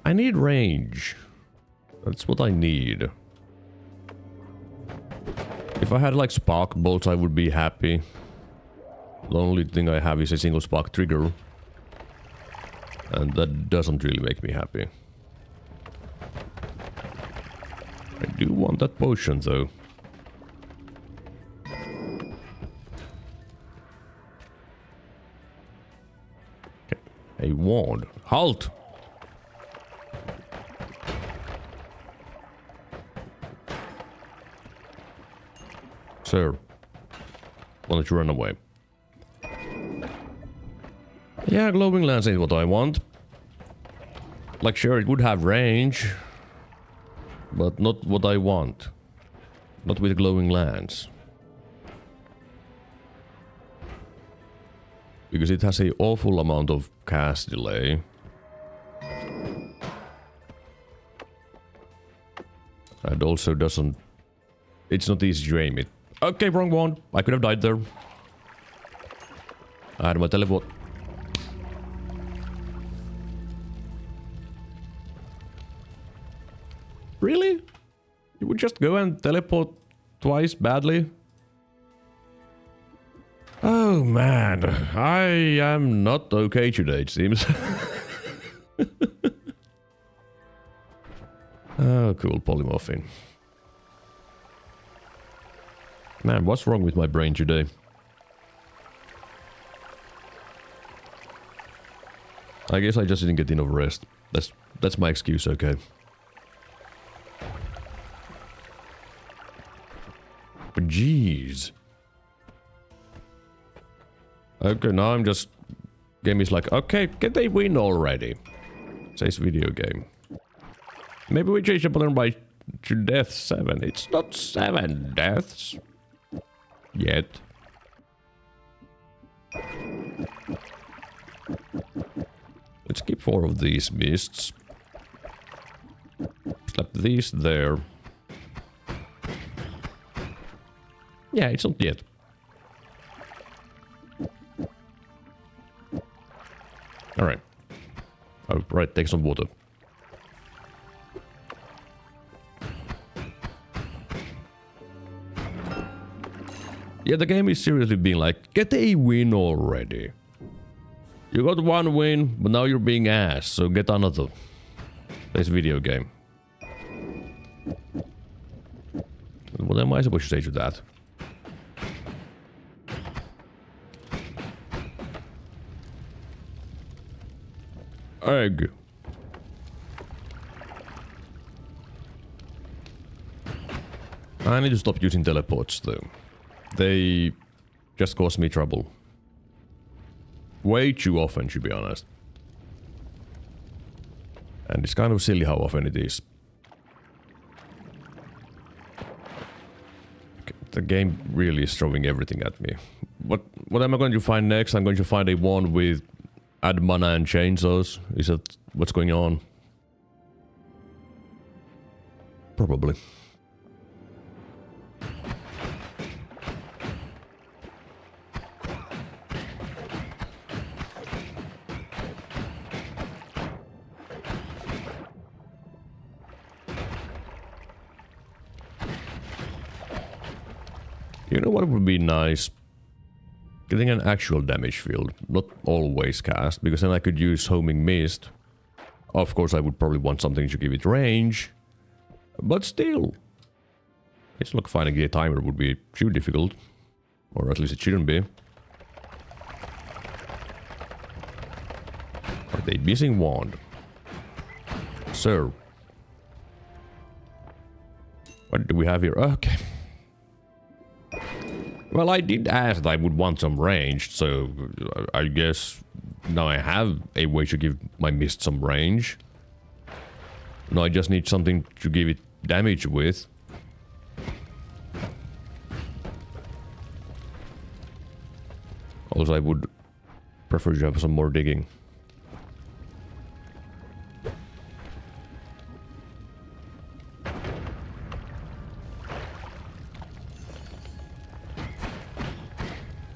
I need range. That's what I need. If I had like spark bolts, I would be happy. The only thing I have is a single spark trigger. And that doesn't really make me happy. I do want that potion though. Okay. A wand. Halt! Sir, why don't you run away? Yeah, glowing lance ain't what I want. Like, sure, it would have range, but not what I want. Not with glowing lance. Because it has an awful amount of cast delay. And also doesn't... It's not easy to aim it. Okay, wrong one. I could have died there. I had my teleport. Really? You would just go and teleport twice badly? Oh man, I am not okay today, it seems. Oh, cool, polymorphine. Man, what's wrong with my brain today? I guess I just didn't get enough rest. That's my excuse, okay. But jeez. Okay, now I'm just... Game is like, okay, can they win already? Says video game. Maybe we change the pattern by to death 7. It's not 7 deaths. Yet. Let's keep 4 of these mists. Slap these there. Yeah, it's not yet. Alright. Oh, right, take some water. Yeah, the game is seriously being like, get a win already. You got 1 win, but now you're being ass, so get another. This video game. What am I supposed to say to that? egg. I need to stop using teleports though. They just cause me trouble. Way too often, to be honest. And it's kind of silly how often it is. Okay, the game really is throwing everything at me. What am I going to find next? I'm going to find a wand with add mana and chainsaws. Is that what's going on? Probably. You know what would be nice? Getting an actual damage field, not always cast, because then I could use Homing Mist. Of course, I would probably want something to give it range, but still. It's like finding a timer would be too difficult, or at least it shouldn't be. Are they missing wand? Sir. What do we have here? Okay. Well, I did ask that I would want some range, so I guess now I have a way to give my mist some range. Now I just need something to give it damage with. Also, I would prefer to have some more digging.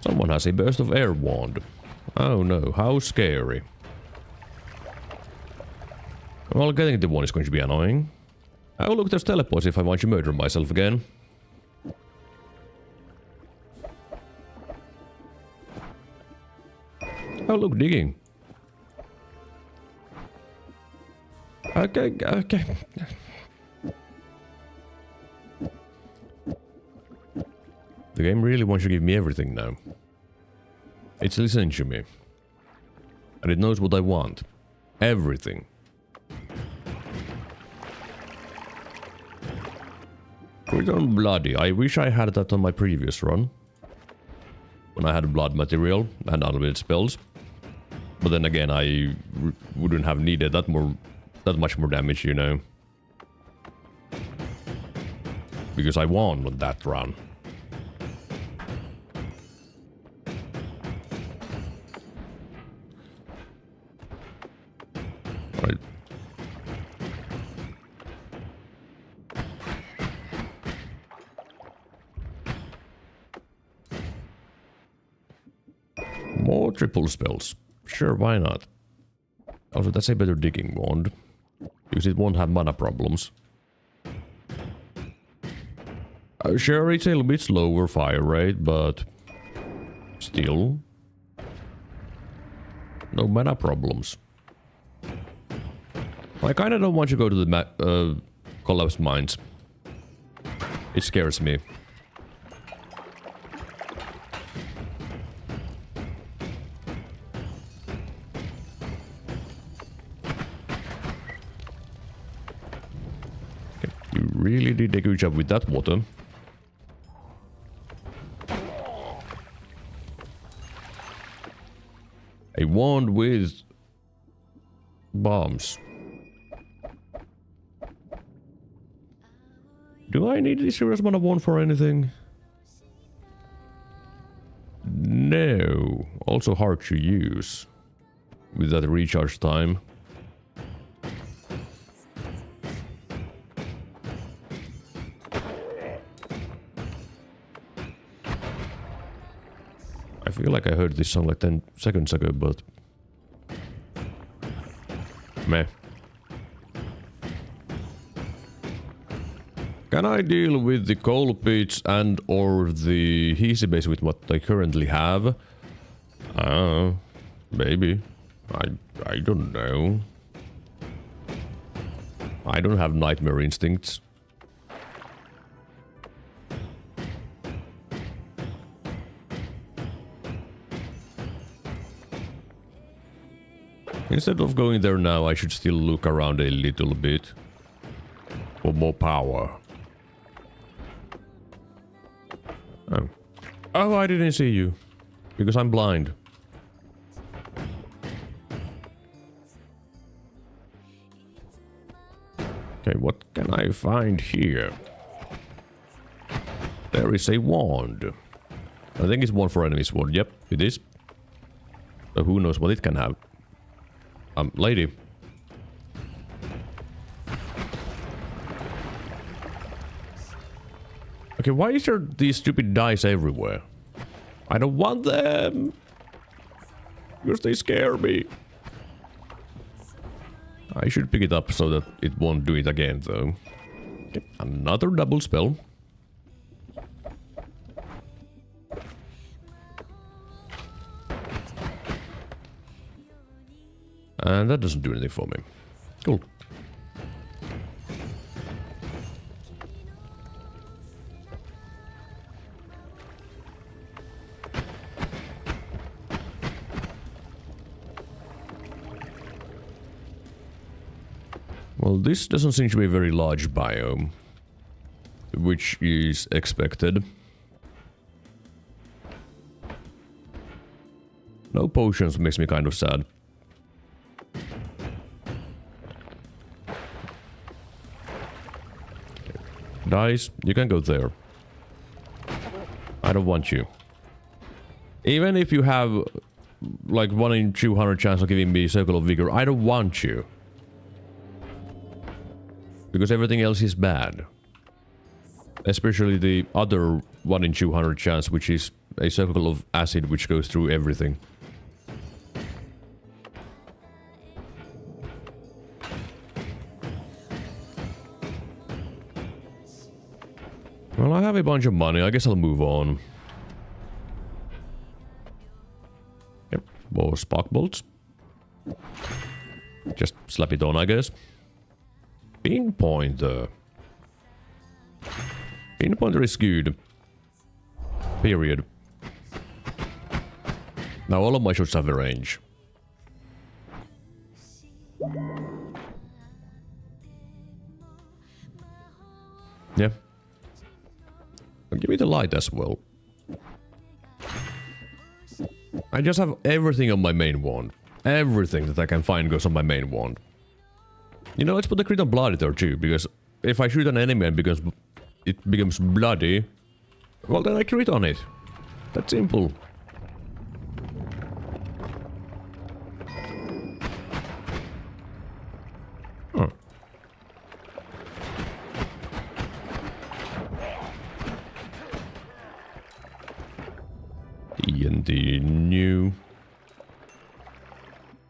Someone has a burst of air wand. Oh no, how scary. Well, getting the one is going to be annoying. Oh look, there's teleports if I want to murder myself again. Oh look, digging. Okay, okay. The game really wants to give me everything now. It's listening to me. And it knows what I want. Everything. Crit on bloody. I wish I had that on my previous run. When I had blood material and unlimited spells. But then again, I wouldn't have needed that much more damage, you know. Because I won on that run. Right. More triple spells. Sure, why not? Also, that's a better digging wand. Because it won't have mana problems. Sure, it's a little bit slower fire rate, but... still... no mana problems. I kinda don't want to go to the collapsed mines. It scares me. Okay, you really did a good job with that water. A wand with bombs. Do I need this serious mana wand for anything? No. Also hard to use. With that recharge time. I feel like I heard this song like 10 seconds ago, but... meh. Can I deal with the coal pits and or the easy base with what I currently have? Maybe. I don't know. I don't have nightmare instincts. Instead of going there now, I should still look around a little bit for more power. Oh. Oh, I didn't see you. Because I'm blind. Okay, what can I find here? There is a wand. I think it's one for enemies wand. Yep, it is. So who knows what it can have. Lady. Okay, why is there these stupid dice everywhere? I don't want them! Because they scare me. I should pick it up so that it won't do it again, though. Okay, another double spell. And that doesn't do anything for me. Cool. Well, this doesn't seem to be a very large biome, which is expected. No potions makes me kind of sad. Dice, you can go there. I don't want you. Even if you have like 1 in 200 chance of giving me Circle of Vigor, I don't want you. Because everything else is bad. Especially the other 1 in 200 chance, which is a Circle of Acid which goes through everything. Well, I have a bunch of money. I guess I'll move on. Yep, more spark bolts. Just slap it on, I guess. Pinpointer. Pinpointer is good. Period. Now all of my shots have a range. Yeah. Give me the light as well. I just have everything on my main wand. Everything that I can find goes on my main wand. You know, let's put the crit on bloody there too, because if I shoot an enemy and it becomes bloody, well then I crit on it. That's simple. Huh. TNT new.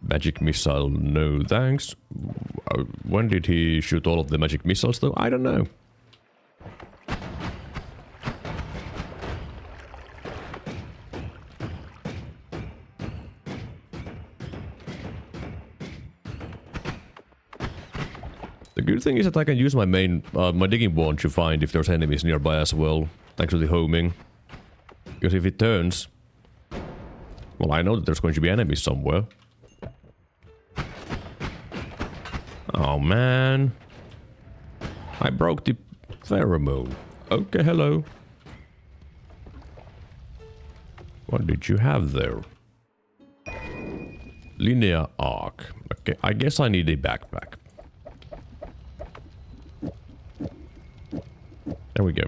Magic missile, no thanks. When did he shoot all of the magic missiles though? I don't know. The good thing is that I can use my main, my digging wand to find if there's enemies nearby as well, thanks to the homing. Because if it turns, well, I know that there's going to be enemies somewhere. Oh man, I broke the pheromone. Okay, hello. What did you have there? Linear arc. Okay, I guess I need a backpack. There we go.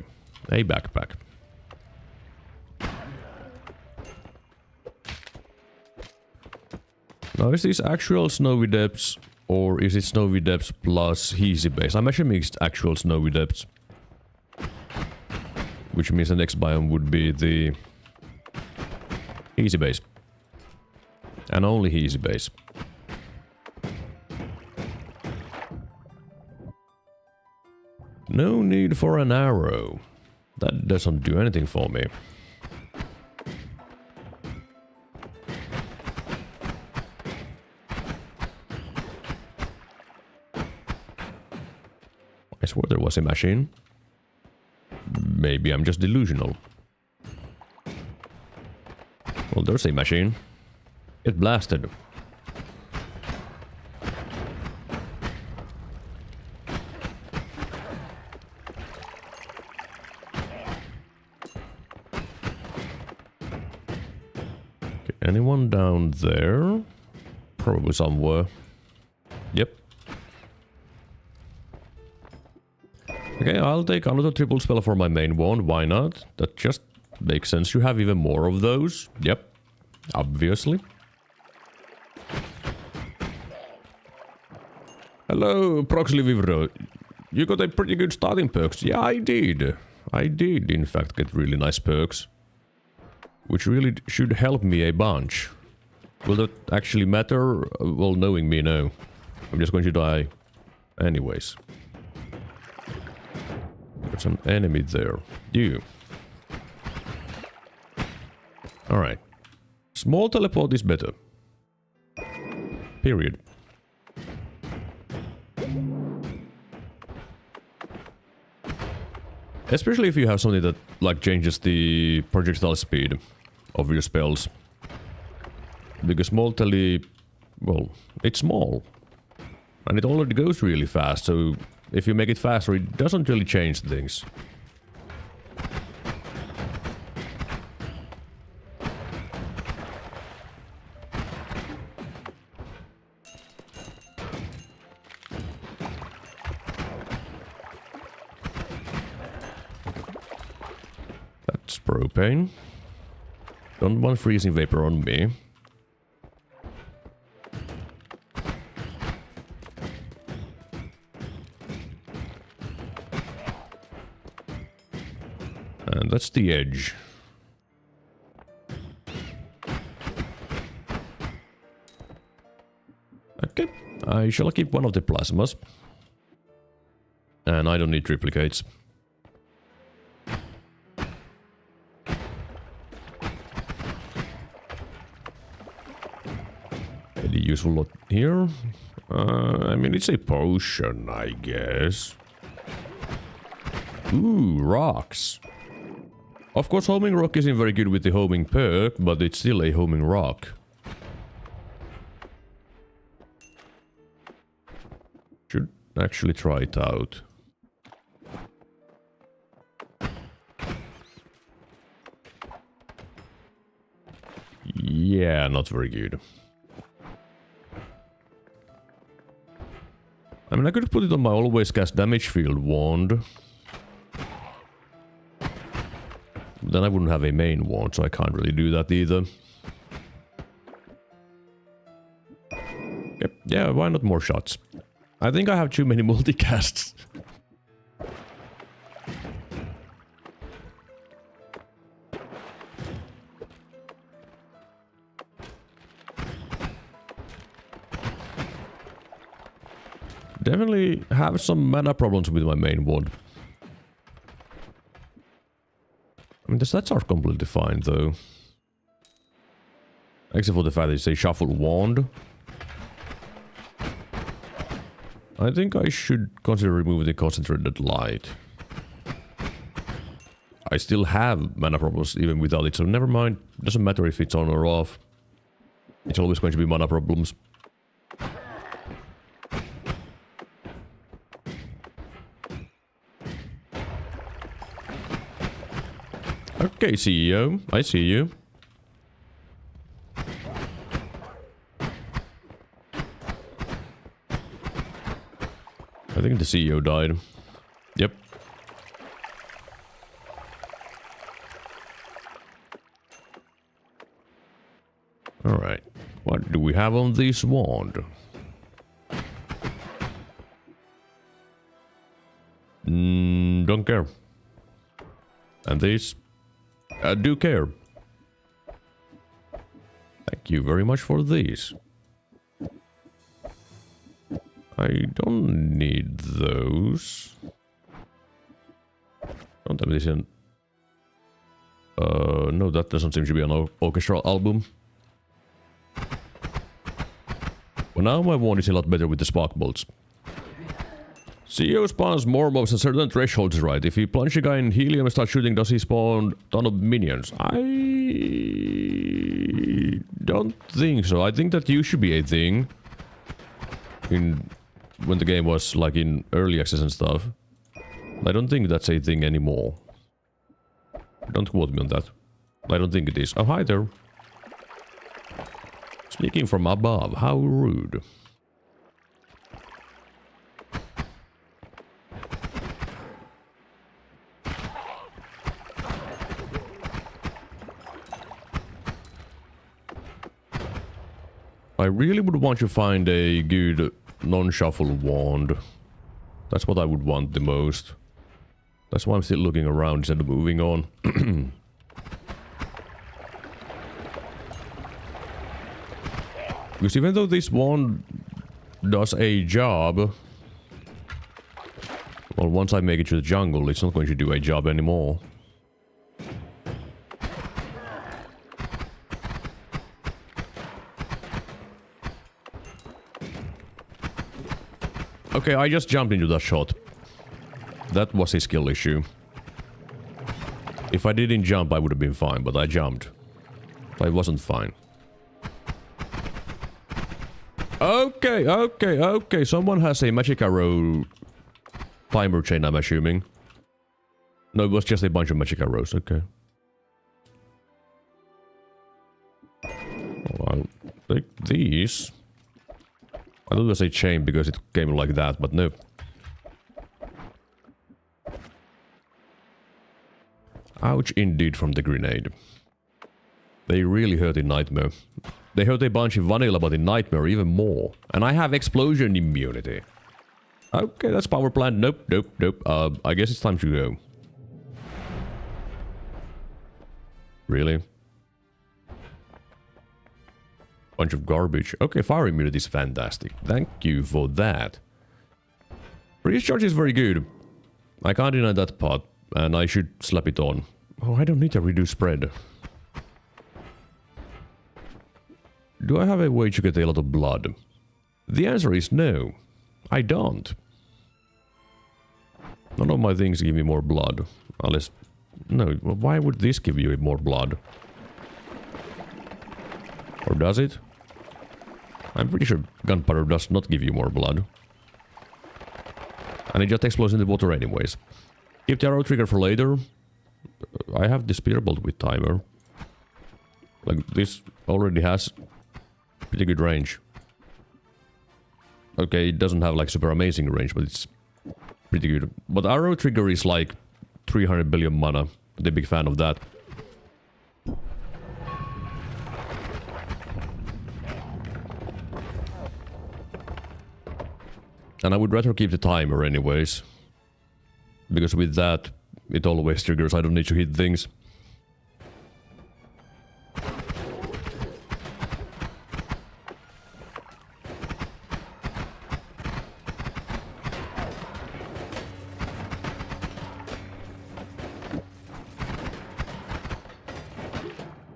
A backpack. Now, is this actual snowy depths? Or is it snowy depths plus hazy base? I'm assuming it's actual snowy depths. Which means the next biome would be the hazy base. And only hazy base. No need for an arrow. That doesn't do anything for me. I swore there was a machine. Maybe I'm just delusional. Well, there's a machine. Get blasted. one there. Probably somewhere. Yep. Okay, I'll take another triple spell for my main wand. Why not? That just makes sense. You have even more of those. Yep. Obviously. Hello, Proxley Vivro. You got a pretty good starting perks. Yeah, I did. I did, in fact, get really nice perks. Which really should help me a bunch. Will that actually matter? Well, knowing me, no. I'm just going to die anyways. Got some enemy there. You. Alright. Small teleport is better. Period. Especially if you have something that, like, changes the projectile speed of your spells. Because small tele... well, it's small. And it already goes really fast, so if you make it faster, it doesn't really change things. That's propane. Don't want freezing vapor on me. And that's the edge. Okay, I shall keep one of the plasmas. And I don't need triplicates. Any useful lot here? I mean, it's a potion, I guess. Ooh, rocks. Of course, homing rock isn't very good with the homing perk, but it's still a homing rock. Should actually try it out. Yeah, not very good. I mean, I could put it on my always cast damage field wand. Then I wouldn't have a main wand, so I can't really do that either. Yep, yeah, why not more shots? I think I have too many multicasts. Definitely have some mana problems with my main wand. I mean, the stats are completely fine, though. Except for the fact that it's a shuffle wand. I think I should consider removing the concentrated light. I still have mana problems even without it, so never mind. Doesn't matter if it's on or off. It's always going to be mana problems. Okay, CEO, I see you. I think the CEO died. Yep. Alright. What do we have on this wand? Don't care. And this? I do care. Thank you very much for these. I don't need those. Don't have this in. No, that doesn't seem to be an orchestral album. Well, now my wand is a lot better with the spark bolts. CEO spawns more mobs at certain thresholds, right? If you plunge a guy in helium and start shooting, does he spawn a ton of minions? I don't think so. I think that used to be a thing. When the game was like in early access and stuff. I don't think that's a thing anymore. Don't quote me on that. I don't think it is. Oh, hi there. Sneaking from above, how rude. I really would want to find a good non-shuffle wand. That's what I would want the most. That's why I'm still looking around instead of moving on. Because even though this wand does a job... Well, once I make it to the jungle, it's not going to do a job anymore. Okay, I just jumped into that shot. That was a skill issue. If I didn't jump, I would have been fine, but I jumped. I wasn't fine. Okay. Someone has a magic arrow timer chain, I'm assuming. No, it was just a bunch of magic arrows, okay. Well, I'll take these. I thought it was a chain because it came like that, but no. Ouch indeed from the grenade. They really hurt in Nightmare. They hurt a bunch in Vanilla, but in Nightmare even more. And I have explosion immunity. Okay, that's power plant. Nope. I guess it's time to go. Really? Bunch of garbage. Okay, fire immunity is fantastic. Thank you for that. Freeze charge is very good. I can't deny that part. And I should slap it on. Oh, I don't need to reduce spread. Do I have a way to get a lot of blood? The answer is no. I don't. None of my things give me more blood. Unless... No, why would this give you more blood? Or does it? I'm pretty sure gunpowder does not give you more blood. And it just explodes in the water anyways. Keep the arrow trigger for later. I have the spear bolt with timer. Like, this already has pretty good range. Okay, it doesn't have like super amazing range, but it's pretty good. But arrow trigger is like 300 billion mana. I'm a big fan of that. And I would rather keep the timer anyways. Because with that, it always triggers. I don't need to hit things.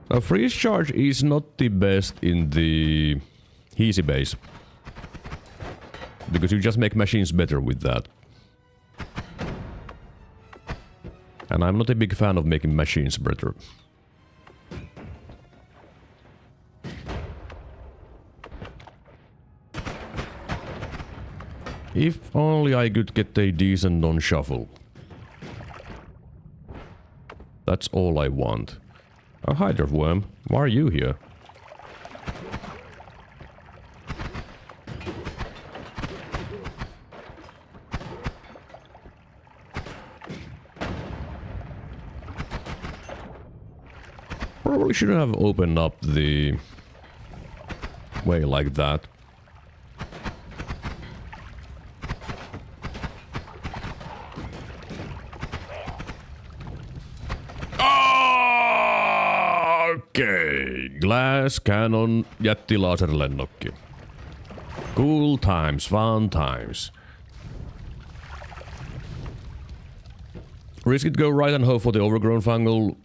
Now, freeze charge is not the best in the easy base. Because you just make machines better with that. And I'm not a big fan of making machines better. If only I could get a decent non-shuffle. That's all I want. Oh, hi there, worm. Why are you here? Probably shouldn't have opened up the way like that. Okay, glass cannon jättilaserlennokki. Cool times, fun times. Risk it, go right and hope for the overgrown fungal.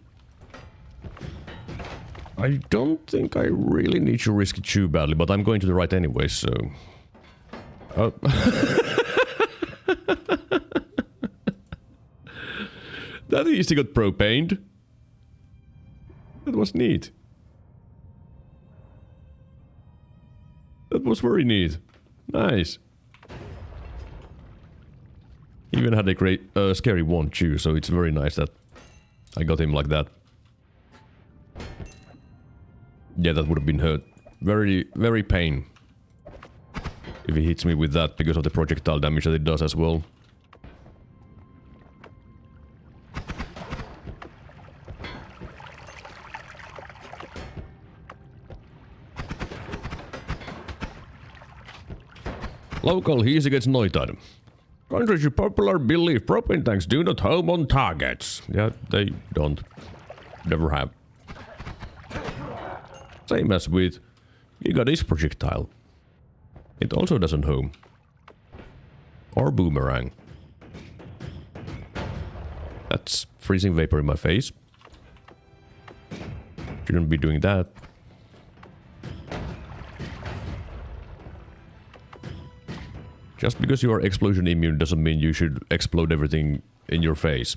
I don't think I really need to risk it too badly, but I'm going to the right anyway, so... Oh. That easy got propaned. That was neat. That was very neat. Nice. Even had a great, scary wand too, so it's very nice that I got him like that. Yeah, that would have been hurt. very, very pain if he hits me with that because of the projectile damage that it does as well. Local, he's against Noita. Contrary to popular belief, propane tanks do not home on targets. Yeah, they don't. Never have. Same as with Gigadis projectile. It also doesn't home. Or boomerang. That's freezing vapor in my face. Shouldn't be doing that. Just because you are explosion immune doesn't mean you should explode everything in your face.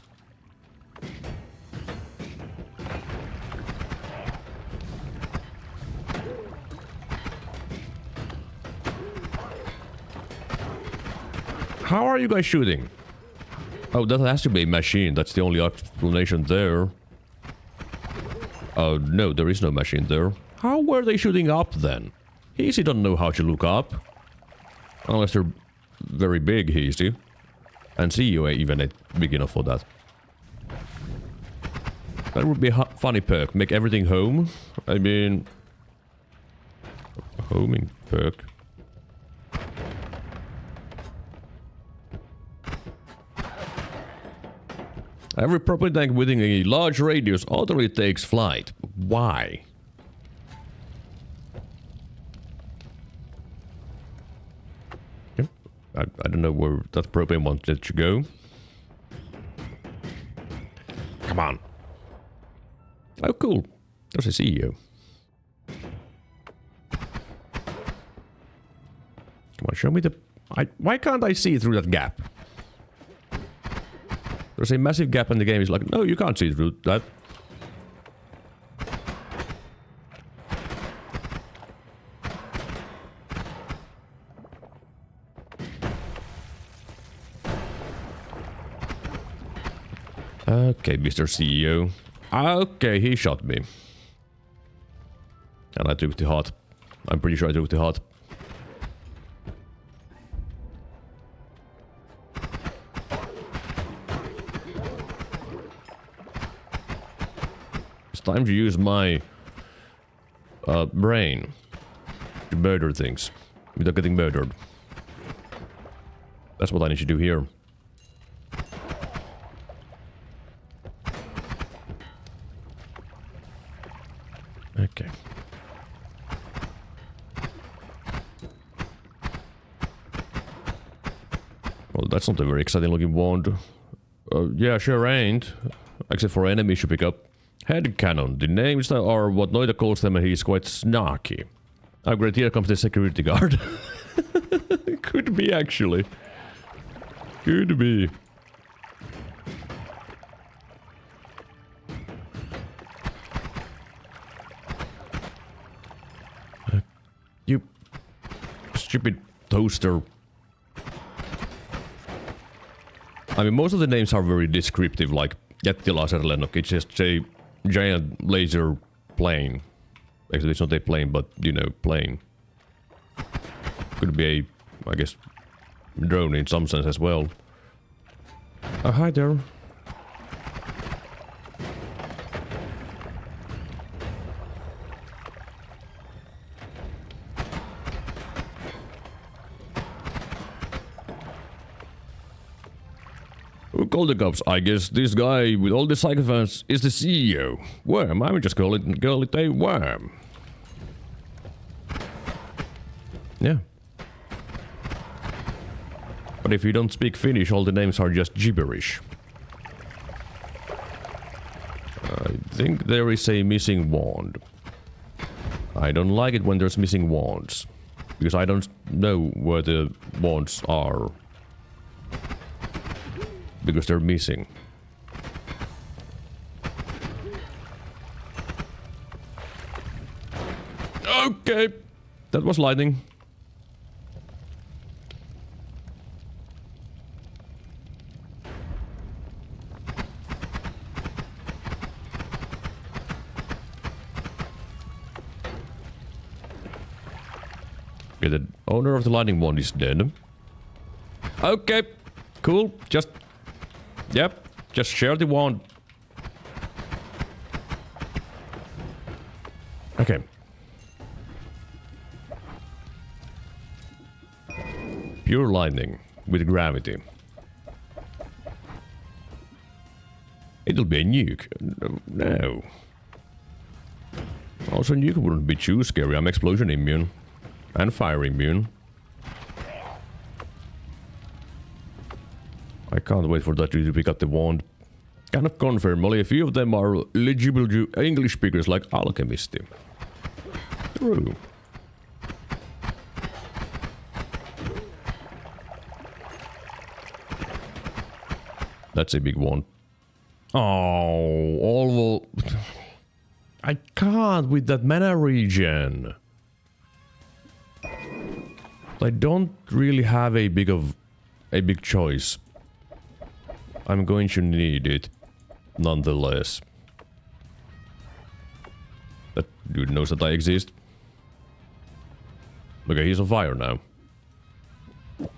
How are you guys shooting? Oh, that has to be a machine. That's the only explanation there. Oh, no, there is no machine there. How were they shooting up then? Easy don't know how to look up. Unless they're very big, easy. And CEO even ain't big enough for that. That would be a funny perk. Make everything home. I mean... homing perk. Every propane tank within a large radius automatically takes flight. Why? I don't know where that propane wanted to go. Come on. Oh, cool. There's a CEO. Come on, show me the... why can't I see through that gap? There's a massive gap in the game. It's like, no, you can't see through that. Okay, Mr. CEO. Okay, he shot me. And I took the heart. I'm pretty sure I took the heart. It's time to use my brain to murder things without getting murdered. That's what I need to do here. Okay. Well, that's not a very exciting looking wand. Yeah, sure ain't. Except for enemies you pick up. Head cannon. The names are what Noita calls them and he's quite snarky. Oh great, here comes the security guard. Could be actually. Could be. You stupid toaster. I mean, most of the names are very descriptive, like Jättilaserlennok. It's just a giant laser plane. Actually, it's not a plane, but, you know, plane. Could be a, I guess, drone in some sense as well. Hi there. Who called the cops? I guess this guy with all the psychopaths is the CEO. Worm, I would just call it a worm. Yeah. But if you don't speak Finnish, all the names are just gibberish. I think there is a missing wand. I don't like it when there's missing wands. Because I don't know where the wands are. Because they're missing. Okay. That was lightning. Okay, the owner of the lightning wand is dead. Okay, cool. Yep, just share the wand. Okay. Pure lightning with gravity. It'll be a nuke. No. Also, nuke wouldn't be too scary. I'm explosion immune. And fire immune. I can't wait for that to pick up the wand. Cannot confirm, only a few of them are legible to English speakers like Alchemist. True. That's a big one. Oh, although I can't with that mana regen. I don't really have a big choice. I'm going to need it nonetheless. That dude knows that I exist. Okay, he's on fire now. There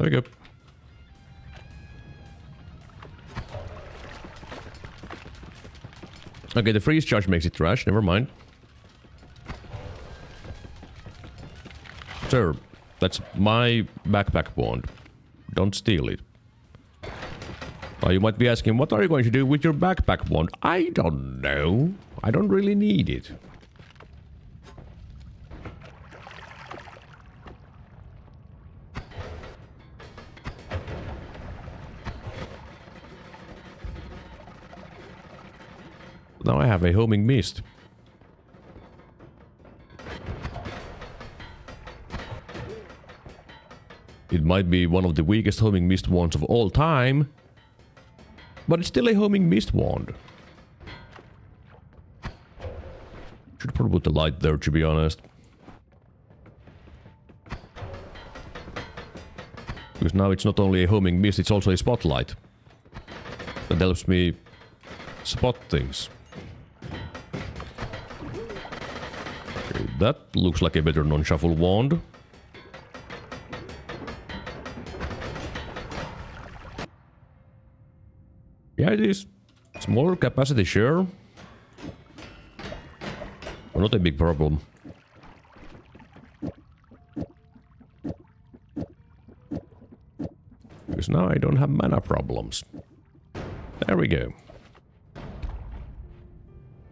we go. Okay, the freeze charge makes it trash, never mind. Sir, that's my backpack wand. Don't steal it. You might be asking, what are you going to do with your backpack wand? I don't know. I don't really need it. Now I have a homing mist. It might be one of the weakest homing mist wands of all time, but it's still a homing mist wand. Should probably put the light there, to be honest. Because now it's not only a homing mist, it's also a spotlight. That helps me spot things. Okay, that looks like a better non-shuffle wand. Yeah, it is. Smaller capacity, sure. But not a big problem. Because now I don't have mana problems. There we go.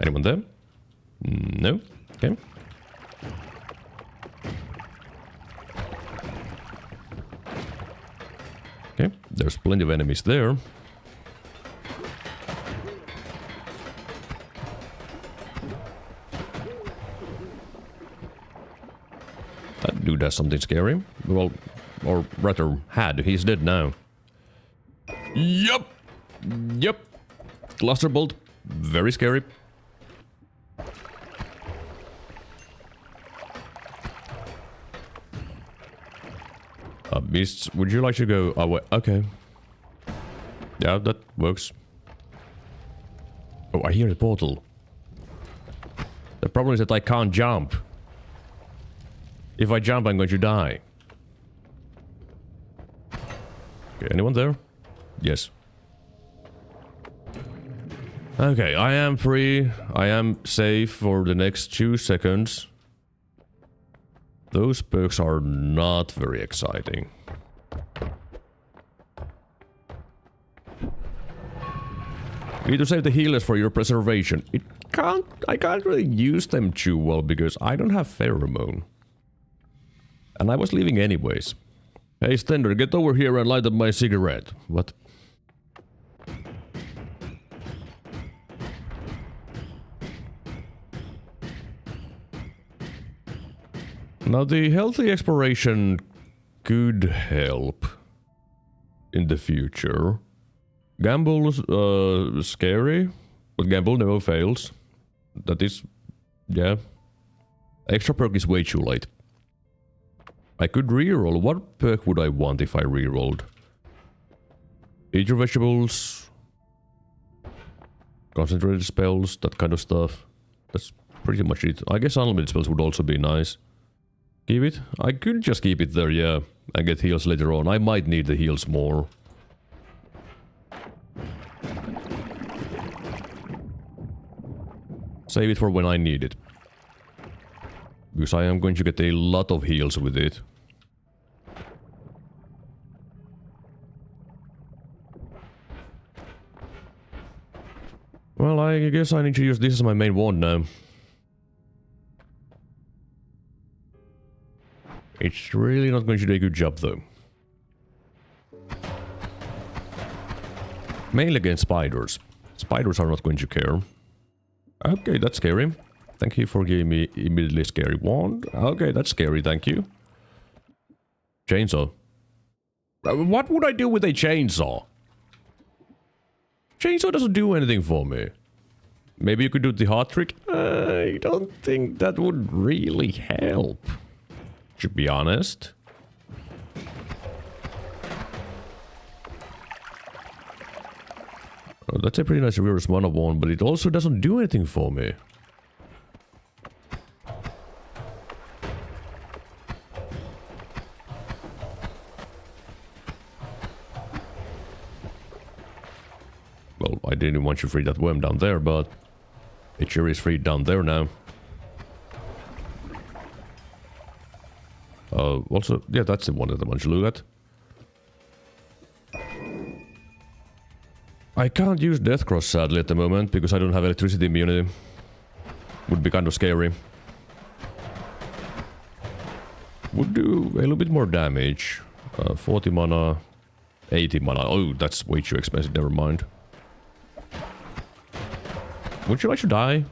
Anyone there? No? Okay. Okay, there's plenty of enemies there. That dude has something scary. Well, or rather had. He's dead now. Yup! Yup! Cluster bolt. Very scary. Beasts, would you like to go away? Okay. Yeah, that works. Oh, I hear the portal. The problem is that I can't jump. If I jump, I'm going to die. Okay, anyone there? Yes. Okay, I am free. I am safe for the next 2 seconds. Those perks are not very exciting. You need to save the healers for your preservation. I can't really use them too well because I don't have pheromone. And I was leaving anyways. Hey Stender, get over here and light up my cigarette. What? Now the healthy exploration could help in the future. Gamble's scary, but gamble never fails. That is, yeah. Extra perk is way too late. I could reroll. What perk would I want if I rerolled? Eat your vegetables, concentrated spells, that kind of stuff. That's pretty much it. I guess unlimited spells would also be nice. Keep it? I could just keep it there, yeah. And get heals later on. I might need the heals more. Save it for when I need it. Because I am going to get a lot of heals with it. Well, I guess I need to use this as my main wand now. It's really not going to do a good job though. Mainly against spiders. Spiders are not going to care. Okay, that's scary. Thank you for giving me immediately scary wand. Okay, that's scary, thank you. Chainsaw. What would I do with a chainsaw? Chainsaw doesn't do anything for me. Maybe you could do the heart trick? I don't think that would really help. To be honest. Oh, that's a pretty nice reverse mana wand, but it also doesn't do anything for me. Well, I didn't want to free that worm down there, but it sure is freed down there now. Also, yeah, that's the one that I want to look at. I can't use Death Cross sadly at the moment because I don't have electricity immunity. Would be kind of scary. Would do a little bit more damage. 40 mana, 80 mana. Oh, that's way too expensive, never mind. Would you like to die?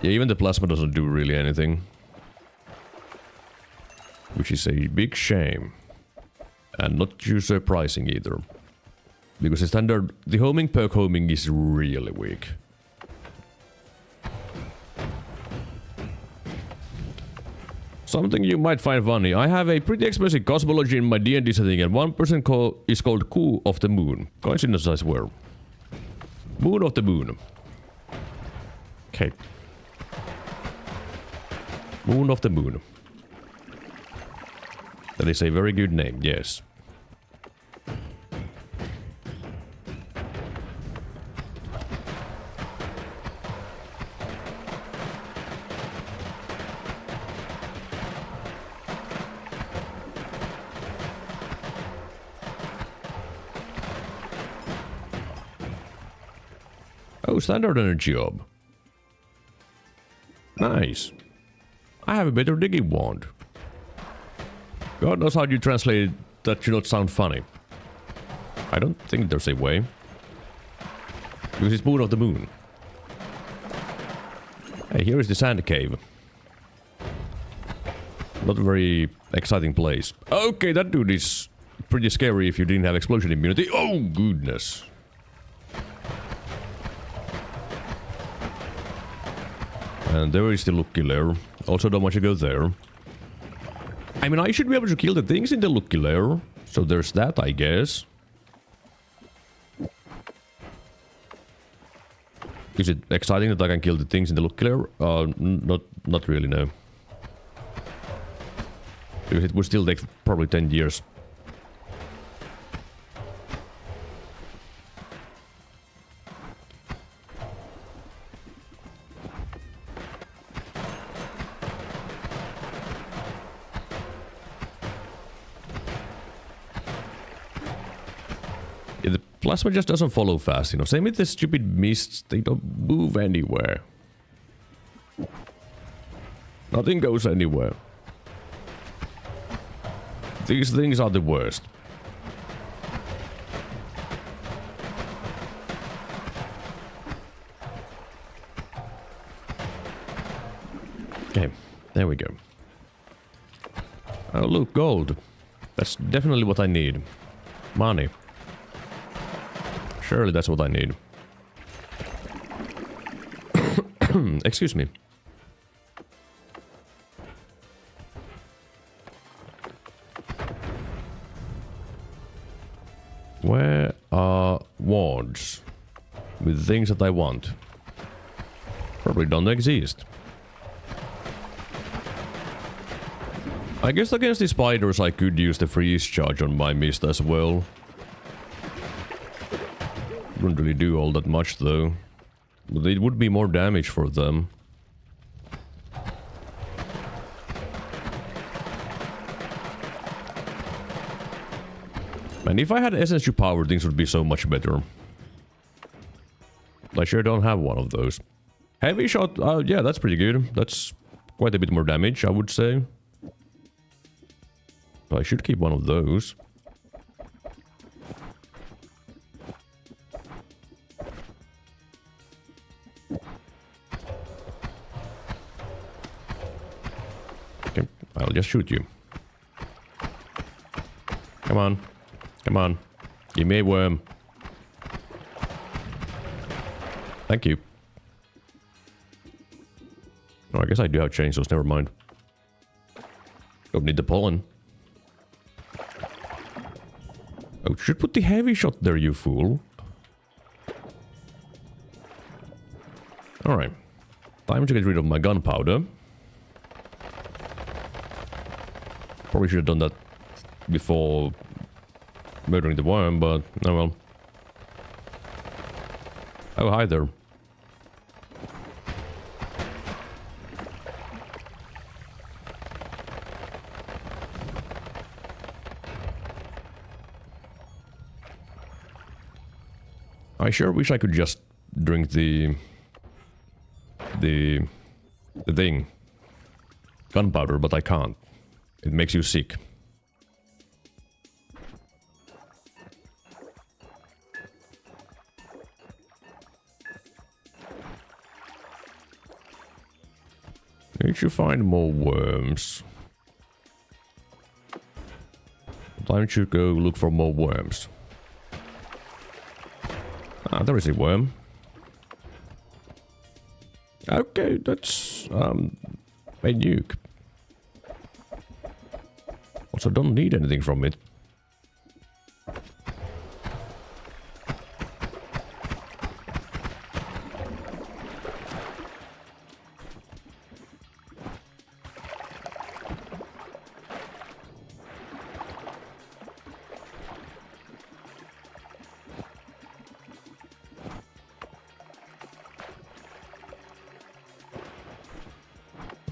Yeah, even the plasma doesn't do really anything. Which is a big shame. And not too surprising either. Because the standard... the homing perk homing is really weak. Something you might find funny. I have a pretty expensive cosmology in my D&D setting and one person is called Coup of the Moon. Coincidence, I swear. Moon of the Moon. Okay. Moon of the Moon. That is a very good name, yes. Oh, standard energy orb. Nice. I have a better digging wand. God knows how you translate it that should not sound funny. I don't think there's a way. Because it's Moon of the Moon. Hey, here is the sand cave. Not a very exciting place. Okay, that dude is pretty scary if you didn't have explosion immunity. Oh, goodness. And there is the Lucky Lair. Also don't want to go there. I mean, I should be able to kill the things in the Lucky Lair. So there's that, I guess. Is it exciting that I can kill the things in the Lucky Lair? Not really, no. Because it would still take probably 10 years. Yeah, the plasma just doesn't follow fast, you know. Same with the stupid mists, they don't move anywhere. Nothing goes anywhere. These things are the worst. Okay, there we go. Oh look, gold. That's definitely what I need. Money. Surely that's what I need. Excuse me. Where are wards with things that I want? Probably don't exist. I guess against the spiders I could use the freeze charge on my mist as well. Wouldn't really do all that much though. But it would be more damage for them. And if I had essence to power, things would be so much better. I sure don't have one of those. Heavy shot, yeah, that's pretty good. That's quite a bit more damage, I would say. So I should keep one of those. Okay, I'll just shoot you. Come on. Come on. Give me a worm. Thank you. Oh, I guess I do have chainsaws, never mind. Don't need the pollen. Oh, should put the heavy shot there, you fool. Alright. Time to get rid of my gunpowder. Probably should have done that before murdering the worm, but oh well. Oh, hi there. I sure wish I could just drink the thing. Gunpowder, but I can't. It makes you sick. Need to find more worms. Time to go look for more worms. Ah, there is a worm. Okay, that's a nuke. Also, don't need anything from it.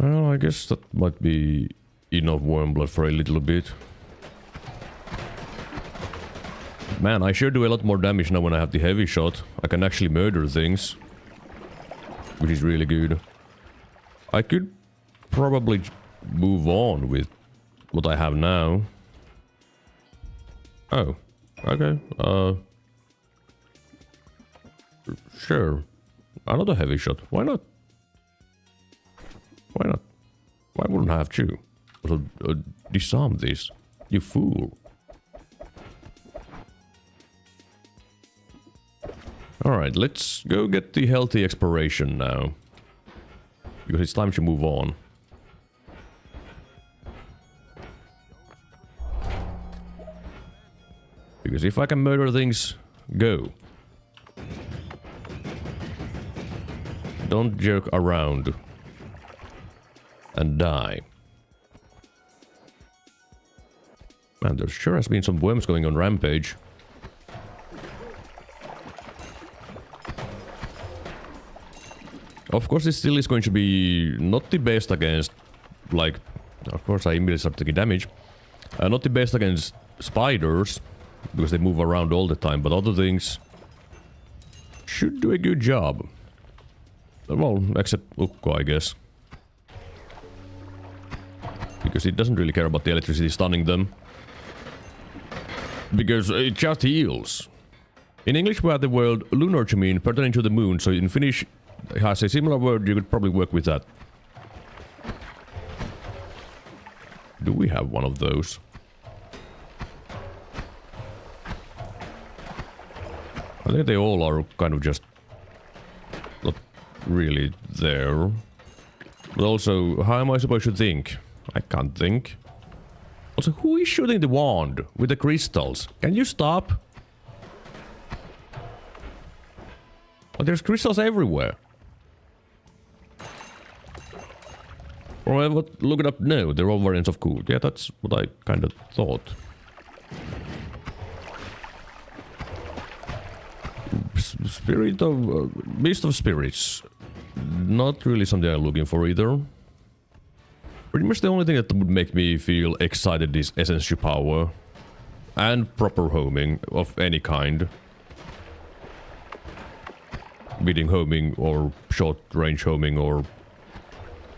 Well, I guess that might be enough worm blood for a little bit. Man, I sure do a lot more damage now when I have the heavy shot. I can actually murder things. Which is really good. I could probably move on with what I have now. Oh, okay. Sure. Another heavy shot. Why not? Why not? Why wouldn't I have to? Also, disarm this, you fool. Alright, let's go get the healthy exploration now. Because it's time to move on. Because if I can murder things, go. Don't joke around. And die. Man, there sure has been some worms going on rampage. Of course, it still is going to be not the best against, like, of course I immediately start taking damage. Not the best against spiders, because they move around all the time, but other things should do a good job. Well, except Ukko, I guess. Because it doesn't really care about the electricity stunning them. Because it just heals. In English we have the word lunar to mean pertaining to the moon, so in Finnish it has a similar word, you could probably work with that. Do we have one of those? I think they all are kind of just not really there. But also, how am I supposed to think? I can't think. Also, who is shooting the wand with the crystals? Can you stop? Oh, there's crystals everywhere. Or what? Look it up. No, they're all variants of cool. Yeah, that's what I kind of thought. Spirit of... Beast of Spirits. Not really something I'm looking for either. Pretty much the only thing that would make me feel excited is Essential Power. And proper homing of any kind. Beating homing or short range homing or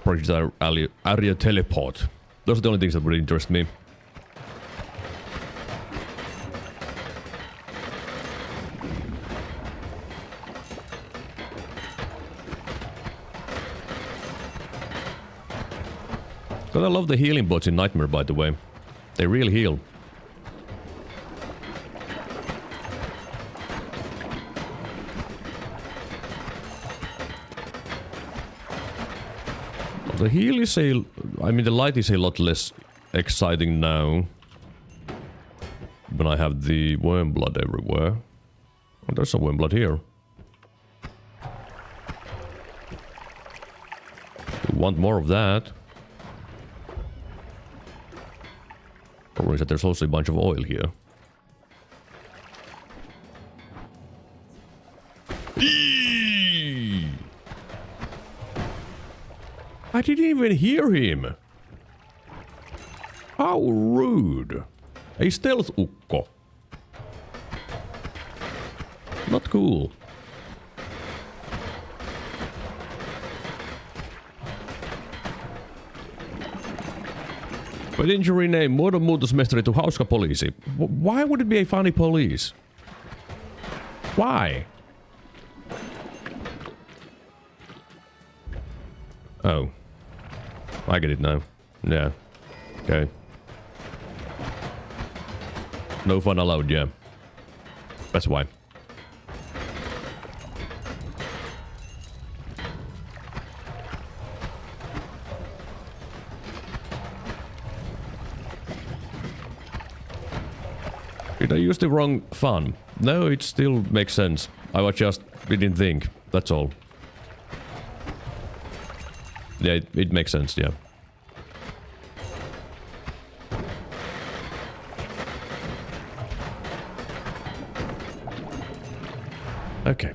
projectile area teleport. Those are the only things that would interest me. But I love the healing bots in Nightmare, by the way. They really heal. The heal is a... I mean, the light is a lot less exciting now. When I have the worm blood everywhere. Oh, there's some worm blood here. We want more of that. Problem is that there's also a bunch of oil here. Eee! I didn't even hear him. How rude. A stealth ukko. Not cool. Why didn't you rename Muodon muutosmestari to Hauska Poliisi? Why would it be a funny police? Why? Oh. I get it now. Yeah. Okay. No fun allowed, yeah. That's why. Did I use the wrong fun? No, it still makes sense. I just didn't think. That's all. Yeah, it makes sense, yeah. Okay.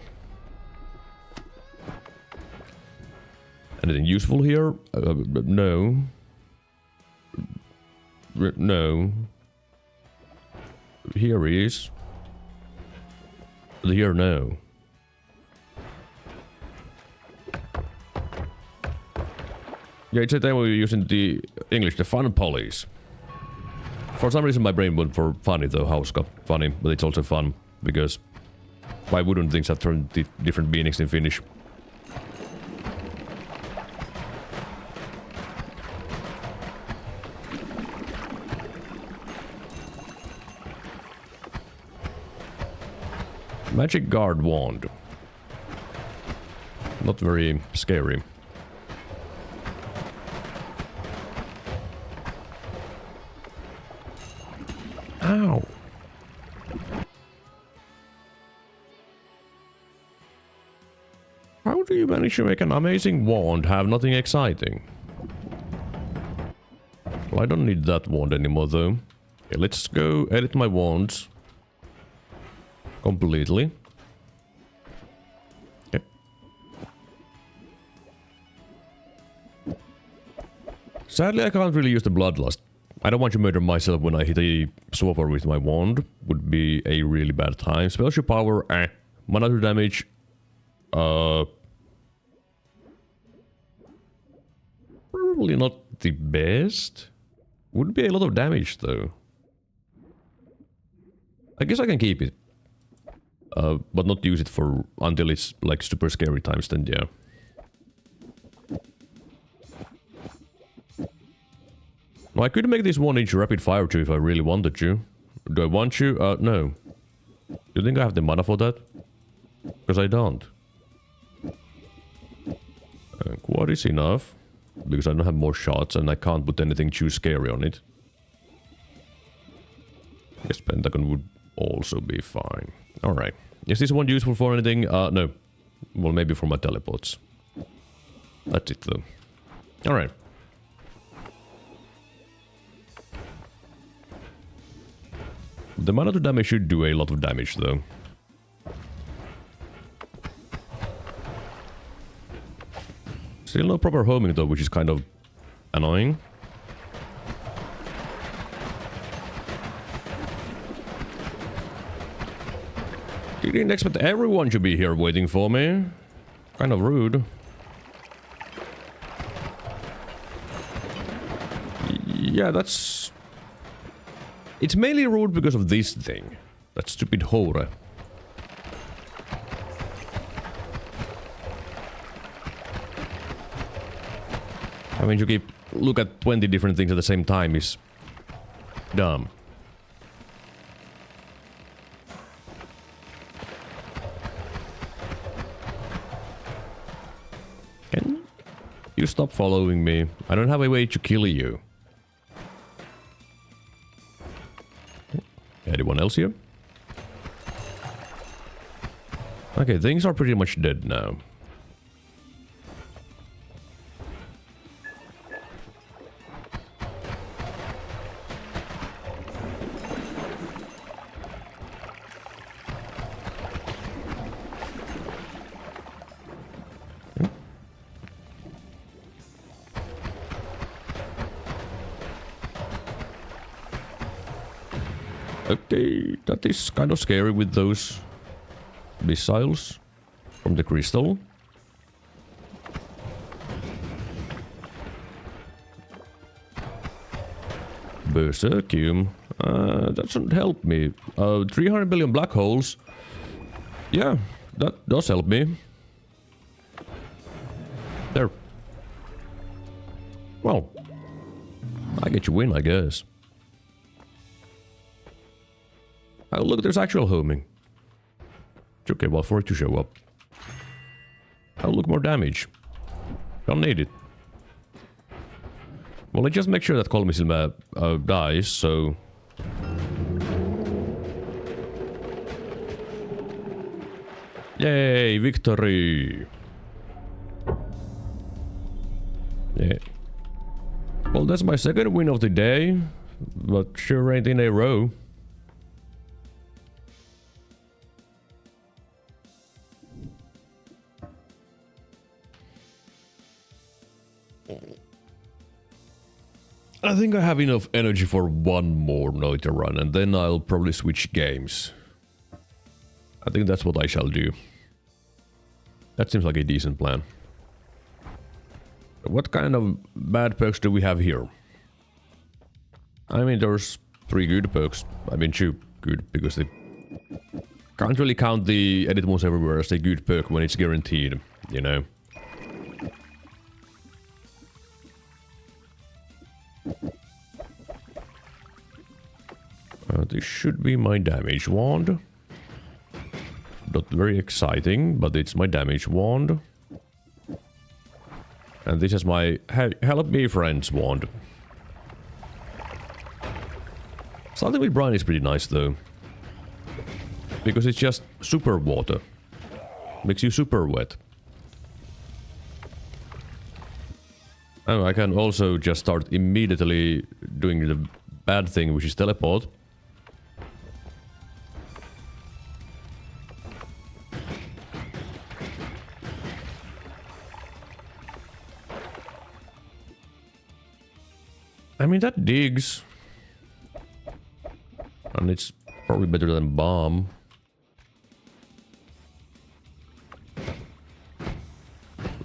Anything useful here? No. No. Here he is. Here, no. Yeah, it's a time we're using the English, the fun police. For some reason my brain went for funny though, Hauska. Funny, but it's also fun, because why wouldn't things have turned the different meanings in Finnish? Magic guard wand. Not very scary. Ow. How do you manage to make an amazing wand have nothing exciting? Well, I don't need that wand anymore though. Okay, let's go edit my wands. Completely. Okay. Sadly, I can't really use the bloodlust. I don't want to murder myself when I hit a swapper with my wand. Would be a really bad time. Spellshield power, mana 2 damage. Probably not the best. Would be a lot of damage though. I guess I can keep it. But not use it for until it's like super scary times, then yeah. Well, I could make this 1-inch rapid fire too if I really wanted to. Do I want to? No. Do you think I have the mana for that? Because I don't. Quad is enough. Because I don't have more shots and I can't put anything too scary on it. Yes, Pentagon would also be fine. Alright. Is this one useful for anything? No. Well, maybe for my teleports. That's it though. Alright. The mana to damage should do a lot of damage though. Still no proper homing though, which is kind of annoying. Didn't expect everyone to be here waiting for me. Kind of rude. Yeah, that's... It's mainly rude because of this thing. That stupid Hore. I mean, you keep look at 20 different things at the same time is dumb. Can you stop following me? I don't have a way to kill you. Anyone else here? Okay, things are pretty much dead now. Okay, that is kind of scary with those missiles from the crystal. Berserkium. That doesn't help me. 300 billion black holes. Yeah, that does help me. There. Well, I get you win, I guess. Oh, look, there's actual homing. It's okay, well, for it to show up. Oh, look, more damage. Don't need it. Well, let's just make sure that Kolmisilmä dies, so... Yay, victory! Yeah. Well, that's my second win of the day, but sure ain't in a row. I think I have enough energy for one more Noita run, and then I'll probably switch games. I think that's what I shall do. That seems like a decent plan. What kind of bad perks do we have here? I mean, there's 3 good perks. I mean, 2 good, because they can't really count the edit moves everywhere as a good perk when it's guaranteed, you know? This should be my damage wand. Not very exciting, but it's my damage wand. And this is my help me friends wand. Something with brine is pretty nice though. Because it's just super water. Makes you super wet. And I can also just start immediately doing the bad thing, which is teleport. I mean, that digs. And it's probably better than bomb.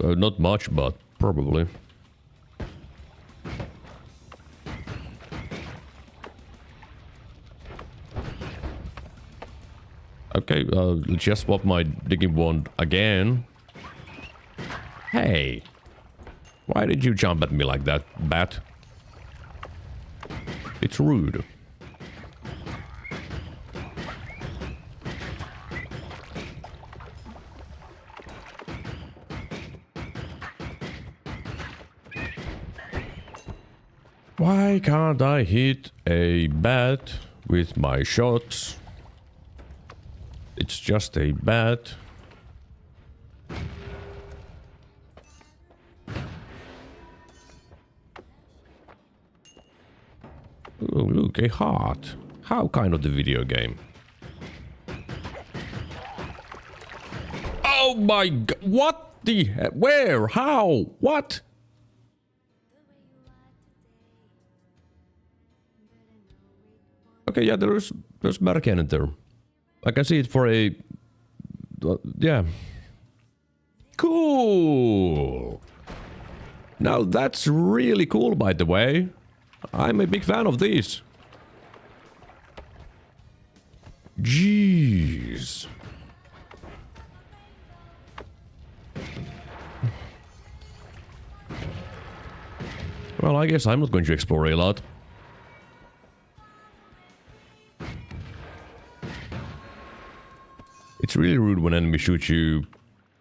Not much, but probably. Okay, let's just swap my digging wand again. Hey! Why did you jump at me like that, bat? It's rude. Why can't I hit a bat with my shots? It's just a bat. Oh, look, a heart. How kind of the video game? Oh my god, what the hell? Where? How? What? Okay, yeah, there's Märkänen there. I can see it for a... yeah. Cool! Now that's really cool, by the way. I'm a big fan of these. Jeez. Well, I guess I'm not going to explore a lot. It's really rude when enemies shoot you,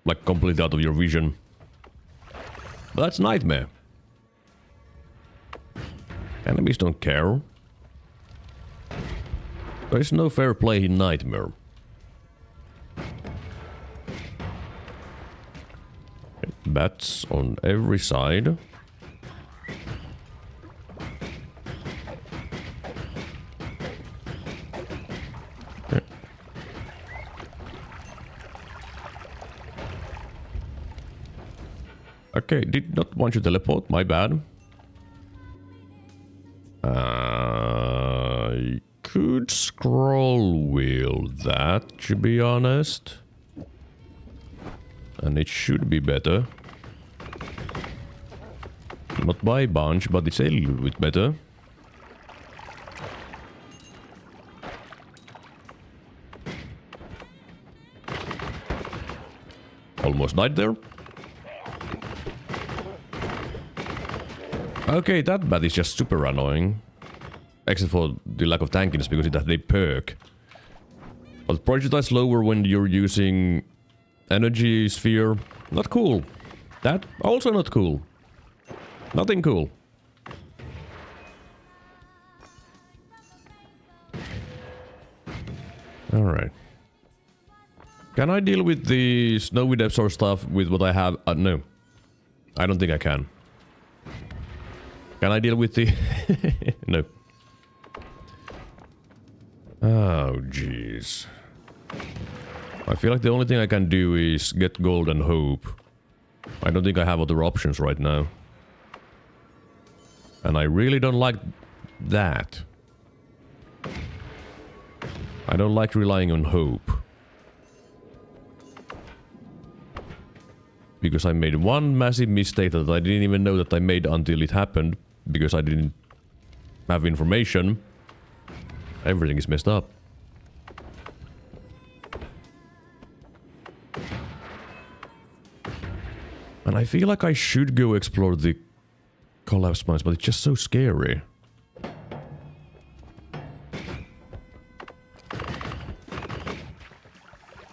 like, completely out of your vision. But that's Nightmare. Enemies don't care. There is no fair play in Nightmare. Bats on every side. Okay, did not want you to teleport, my bad. I could scroll wheel that, to be honest. And it should be better. Not by a bunch, but it's a little bit better. Almost died there. Okay, that bat is just super annoying. Except for the lack of tankiness, because it has a perk. But projectile slower when you're using energy sphere. Not cool. That also not cool. Nothing cool. Alright. Can I deal with the snowy depths or stuff with what I have? No. I don't think I can. Can I deal with the... no. Oh, jeez. I feel like the only thing I can do is get gold and hope. I don't think I have other options right now. And I really don't like that. I don't like relying on hope. Because I made one massive mistake that I didn't even know that I made until it happened. Because I didn't have information. Everything is messed up. And I feel like I should go explore the collapse mines, but it's just so scary.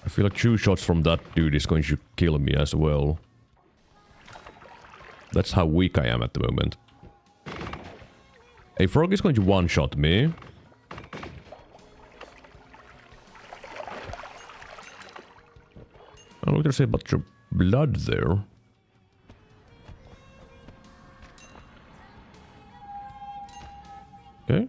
I feel like 2 shots from that dude is going to kill me as well. That's how weak I am at the moment. A frog is going to one-shot me. I'm not gonna say about your blood there. Okay.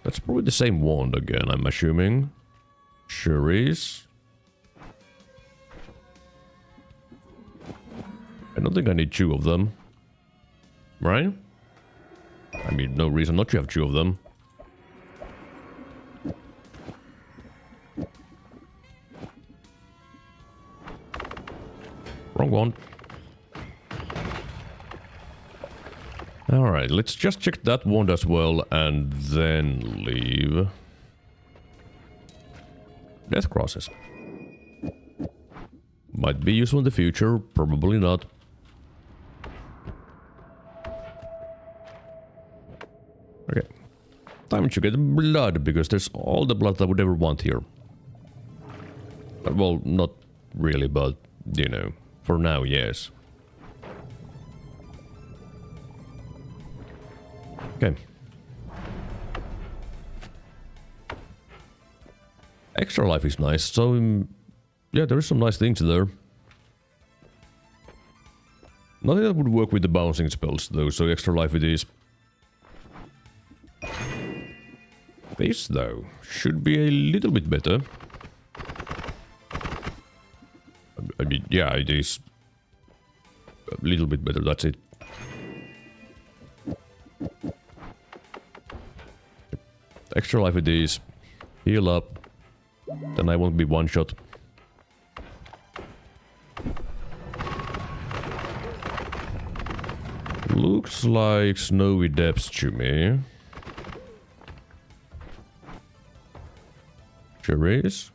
That's probably the same wand again, I'm assuming. Sure is. I don't think I need 2 of them. Right? I mean, no reason not to have 2 of them. Wrong one. Alright, let's just check that wand as well and then leave. Death crosses. Might be useful in the future, probably not. Okay. Time to get blood, because there's all the blood I would ever want here. Well, not really, but, you know, for now, yes. Okay. Extra life is nice, so yeah, there is some nice things there. Nothing that would work with the bouncing spells though, so extra life it is. This though should be a little bit better. I mean, yeah, it is a little bit better, that's it. Extra life it is. Heal up. Then I won't be one shot. Looks like snowy depths to me. Sure is.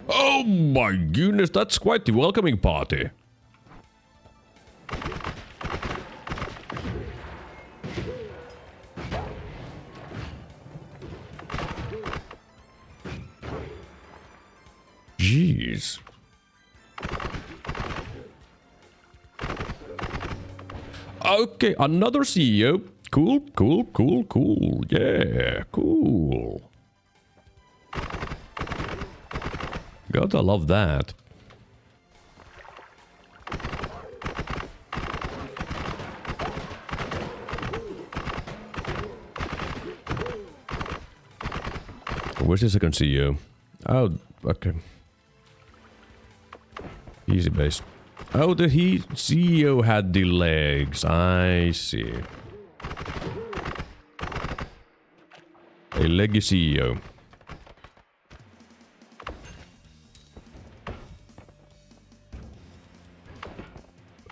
Oh my goodness, that's quite the welcoming party. Jeez. Okay, another CEO. Cool, cool, cool, cool. Yeah, cool. Gotta love that. Where's the second CEO? Oh, okay. Easy base. Oh, the CEO had the legs. I see. A leggy CEO.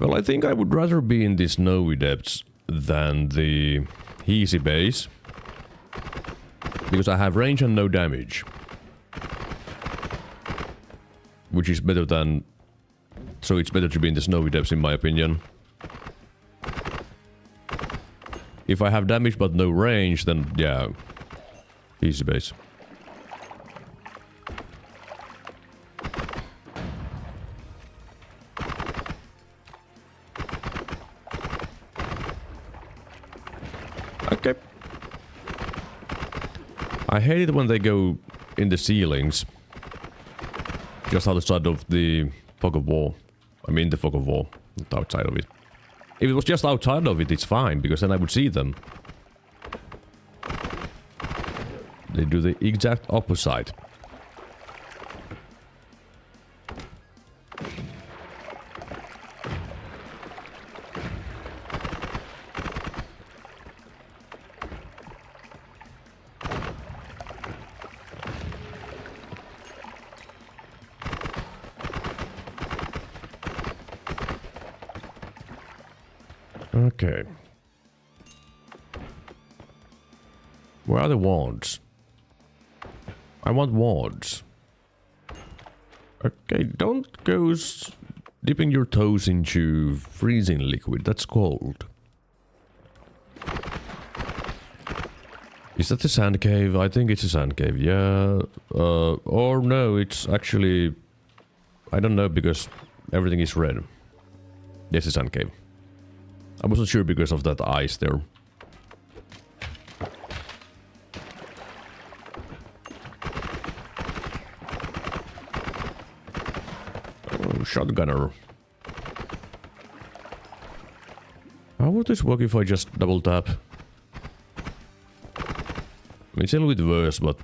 Well, I think I would rather be in the snowy depths than the easy base. Because I have range and no damage. Which is better than... So it's better to be in the snowy depths in my opinion. If I have damage but no range, then yeah. Easy base. Okay. I hate it when they go in the ceilings. Just outside of the fog of war. I mean the fog of war, not outside of it. If it was just outside of it, it's fine, because then I would see them. They do the exact opposite. Okay. Where are the wands? I want wands. Okay, don't go dipping your toes into freezing liquid. That's cold. Is that the sand cave? I think it's a sand cave, yeah. Or no, it's actually... I don't know, because everything is red. Yes, it's a sand cave. I wasn't sure because of that ice there. Oh, shotgunner. How would this work if I just double tap? I mean, it's a little bit worse, but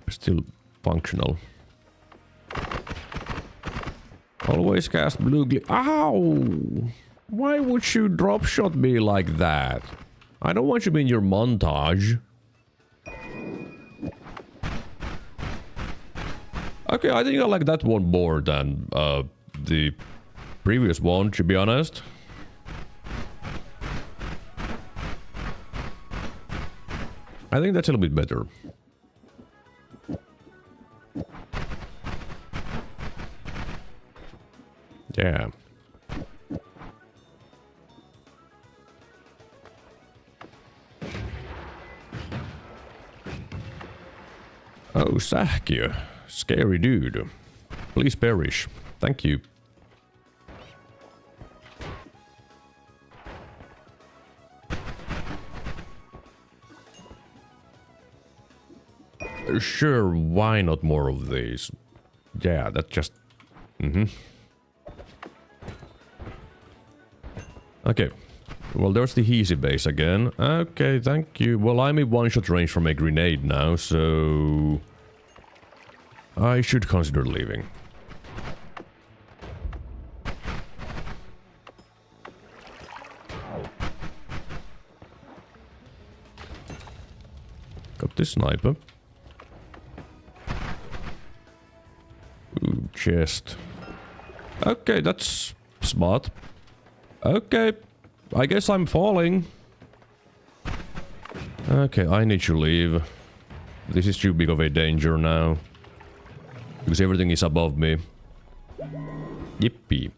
still functional. Always cast blue Ow! Why would you drop shot me like that? I don't want you to be in your montage. Okay, I think I like that one more than the previous one, to be honest. I think that's a little bit better. Yeah. Oh, Sähkiö. Scary dude. Please perish. Thank you. Sure, why not more of these? Yeah, that just... Okay. Well, there's the easy base again. Okay, thank you. Well, I'm in one-shot range from a grenade now, so... I should consider leaving. Got this sniper. Ooh, chest. Okay, that's smart. Okay, I guess I'm falling. Okay, I need to leave. This is too big of a danger now. Because everything is above me. Yippee.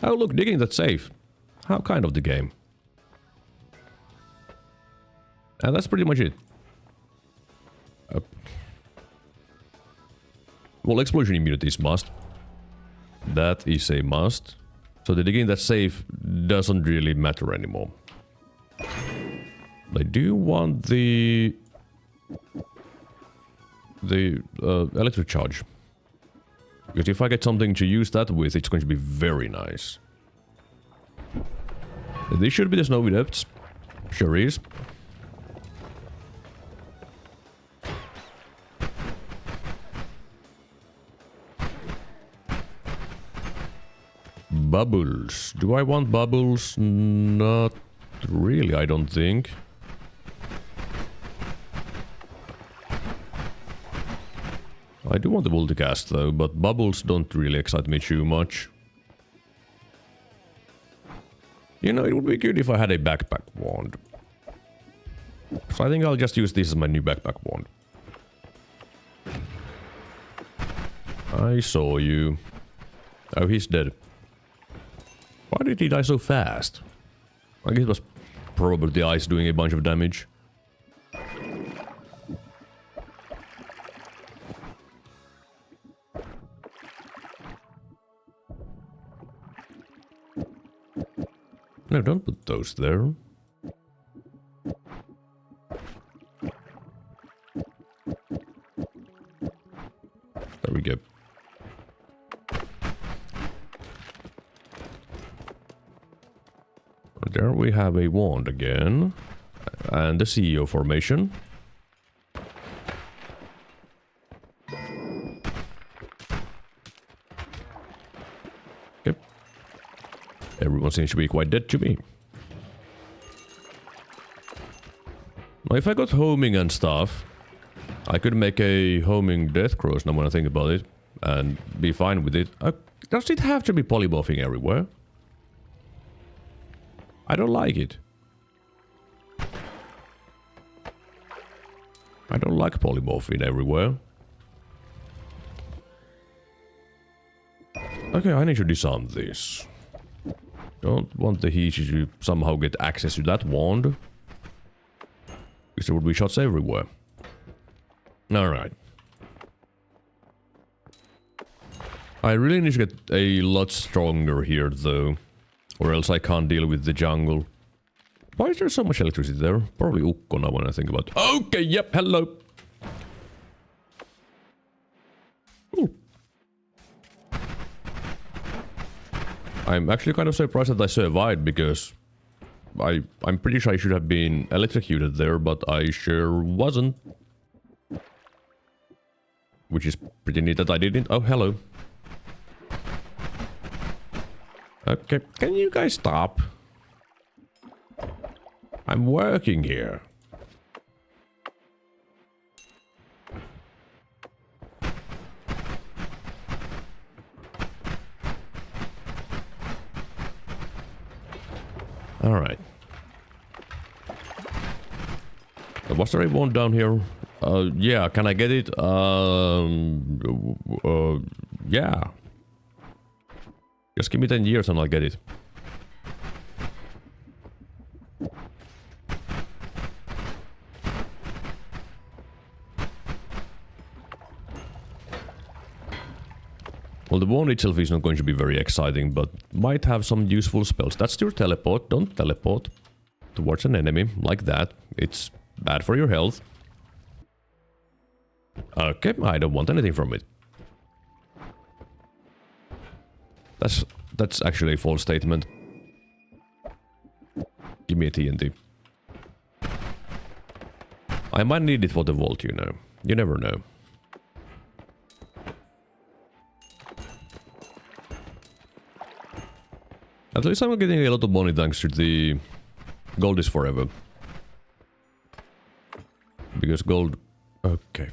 Oh look, digging that safe. How kind of the game. And that's pretty much it. Well, explosion immunity is must. That is a must. So the digging that safe doesn't really matter anymore. I do want the electric charge. Because if I get something to use that with, it's going to be very nice. This should be the snowy depths. Sure is. Bubbles. Do I want bubbles? Not really, I don't think. I do want the multicast though, but bubbles don't really excite me too much. You know, it would be good if I had a backpack wand. So I think I'll just use this as my new backpack wand. I saw you. Oh, he's dead. Why did he die so fast? I guess it was probably the ice doing a bunch of damage. No, don't put those there. There we go. There we have a wand again. And the CEO formation. Okay. Everyone seems to be quite dead to me. Now if I got homing and stuff, I could make a homing death cross now when I think about it. And be fine with it. Does it have to be polymorphing everywhere? I don't like it. I don't like polymorphing everywhere. Okay, I need to disarm this. Don't want the Heeshi to somehow get access to that wand. Because there would be shots everywhere. Alright. I really need to get a lot stronger here though. Or else I can't deal with the jungle. Why is there so much electricity there? Probably Ukko now when I think about it. Okay, yep, hello! Ooh. I'm actually kind of surprised that I survived because... I'm pretty sure I should have been electrocuted there, but I sure wasn't. Which is pretty neat that I didn't. Oh, hello. Okay, can you guys stop? I'm working here. Alright. Was there a wand down here? Yeah, can I get it? Yeah. Just give me 10 years and I'll get it. Well, the wand itself is not going to be very exciting, but might have some useful spells. That's your teleport. Don't teleport towards an enemy like that. It's bad for your health. Okay, I don't want anything from it. That's actually a false statement. Give me a TNT. I might need it for the vault, you know. You never know. At least I'm getting a lot of money thanks to the gold is forever. Because gold... Okay.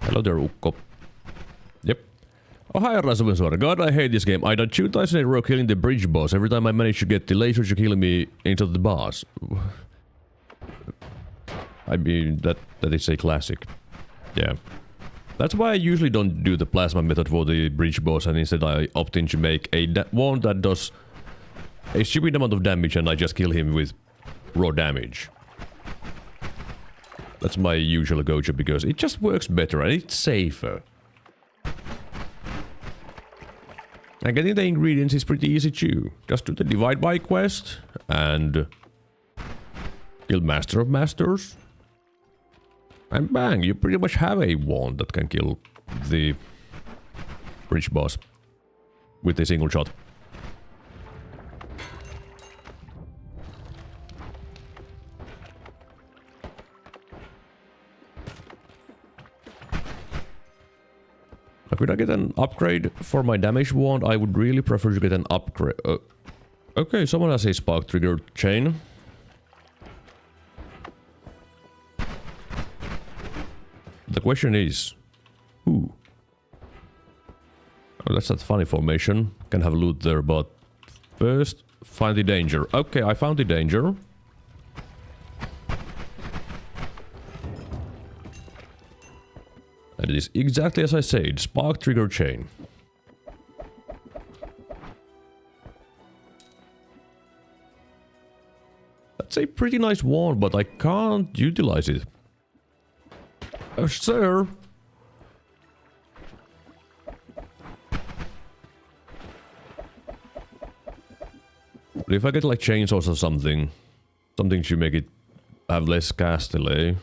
Hello there, Ukko. Yep. Oh, hi, Rasmussen. God, I hate this game. I died 2 times in a row killing the bridge boss. Every time I manage to get the laser to kill me into the boss. I mean, that is a classic. Yeah. That's why I usually don't do the plasma method for the bridge boss, and instead I opt in to make a wand that does a stupid amount of damage and I just kill him with raw damage. That's my usual go-to because it just works better and it's safer. And getting the ingredients is pretty easy too. Just do the divide by quest and kill Master of Masters. And bang, you pretty much have a wand that can kill the bridge boss with a single shot. Could I get an upgrade for my damage wand? I would really prefer to get an upgrade. Okay, someone has a spark trigger chain. The question is, who? Oh, that's that funny formation. Can have loot there, but first, find the danger. Okay, I found the danger. And it is exactly as I said, spark trigger chain. That's a pretty nice wand, but I can't utilize it. Oh, sir! But if I get like chainsaws or something to make it have less cast delay.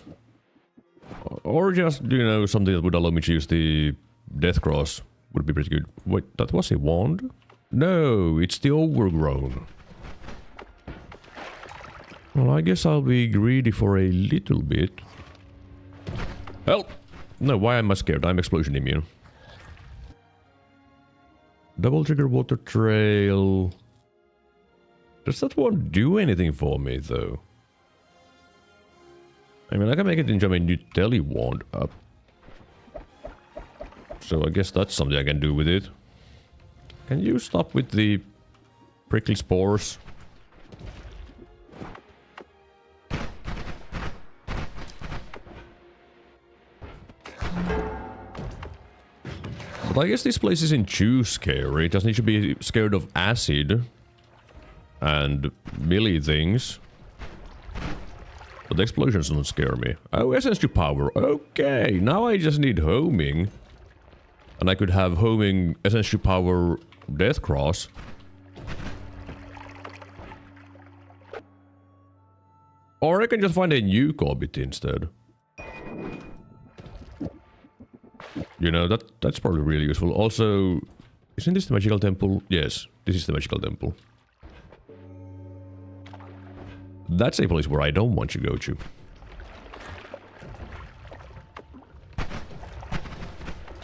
Or just, you know, something that would allow me to use the Death Cross would be pretty good. Wait, that was a wand? No, it's the overgrown. Well, I guess I'll be greedy for a little bit. Help! No, why am I scared? I'm explosion immune. Double trigger water trail. Does that one do anything for me, though? I mean, I can make it into a new tele wand up. So I guess that's something I can do with it. Can you stop with the prickly spores? But I guess this place isn't too scary. It doesn't need to be scared of acid and melee things. But the explosions don't scare me. Oh, essence to power. Okay, now I just need homing. And I could have homing essence to power Death Cross. Or I can just find a new Corbett instead. You know, that's probably really useful. Also, isn't this the magical temple? Yes, this is the magical temple. That's a place where I don't want to go to.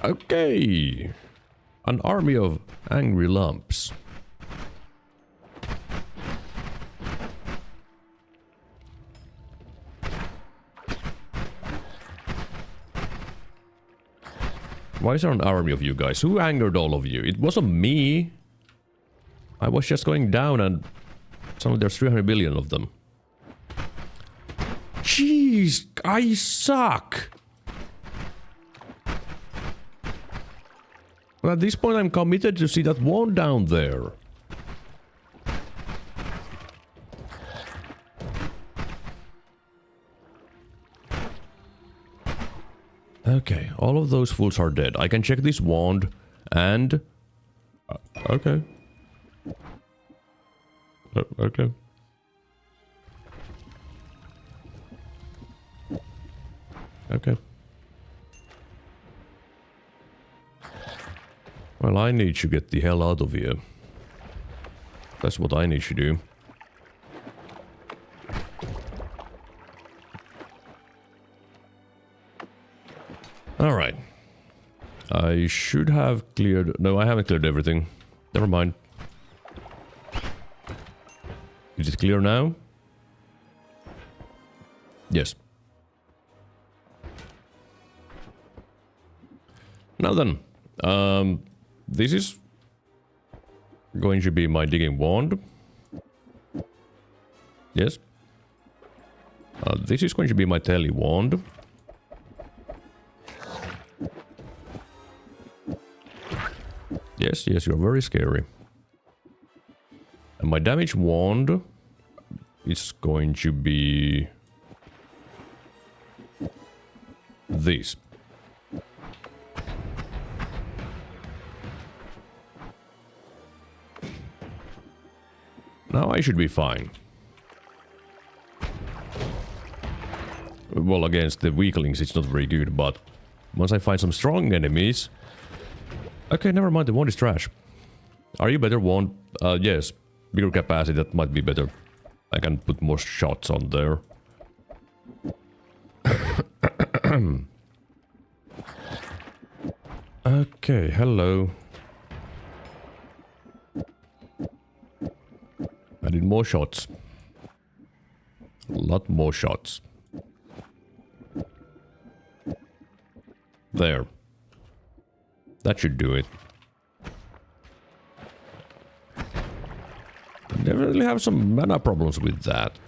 Okay. An army of angry lumps. Why is there an army of you guys? Who angered all of you? It wasn't me. I was just going down and suddenly there's 300 billion of them. Jeez, I suck. Well, at this point I'm committed to see that wand down there. Okay, all of those fools are dead. I can check this wand and... okay. Okay. Okay. Well, I need to get the hell out of here. That's what I need to do. Alright. I should have cleared... No, I haven't cleared everything. Never mind. Is it clear now? Yes. Now then. This is going to be my digging wand. Yes. This is going to be my telly wand. Yes, you're very scary. And my damage wand is going to be this. Now I should be fine. Well, against the weaklings it's not very good, but once I find some strong enemies... Okay, never mind, the wand is trash. Are you better wand? Yes. Bigger capacity, that might be better. I can put more shots on there. Okay, hello. I need more shots. A lot more shots. There. That should do it. Definitely have some mana problems with that.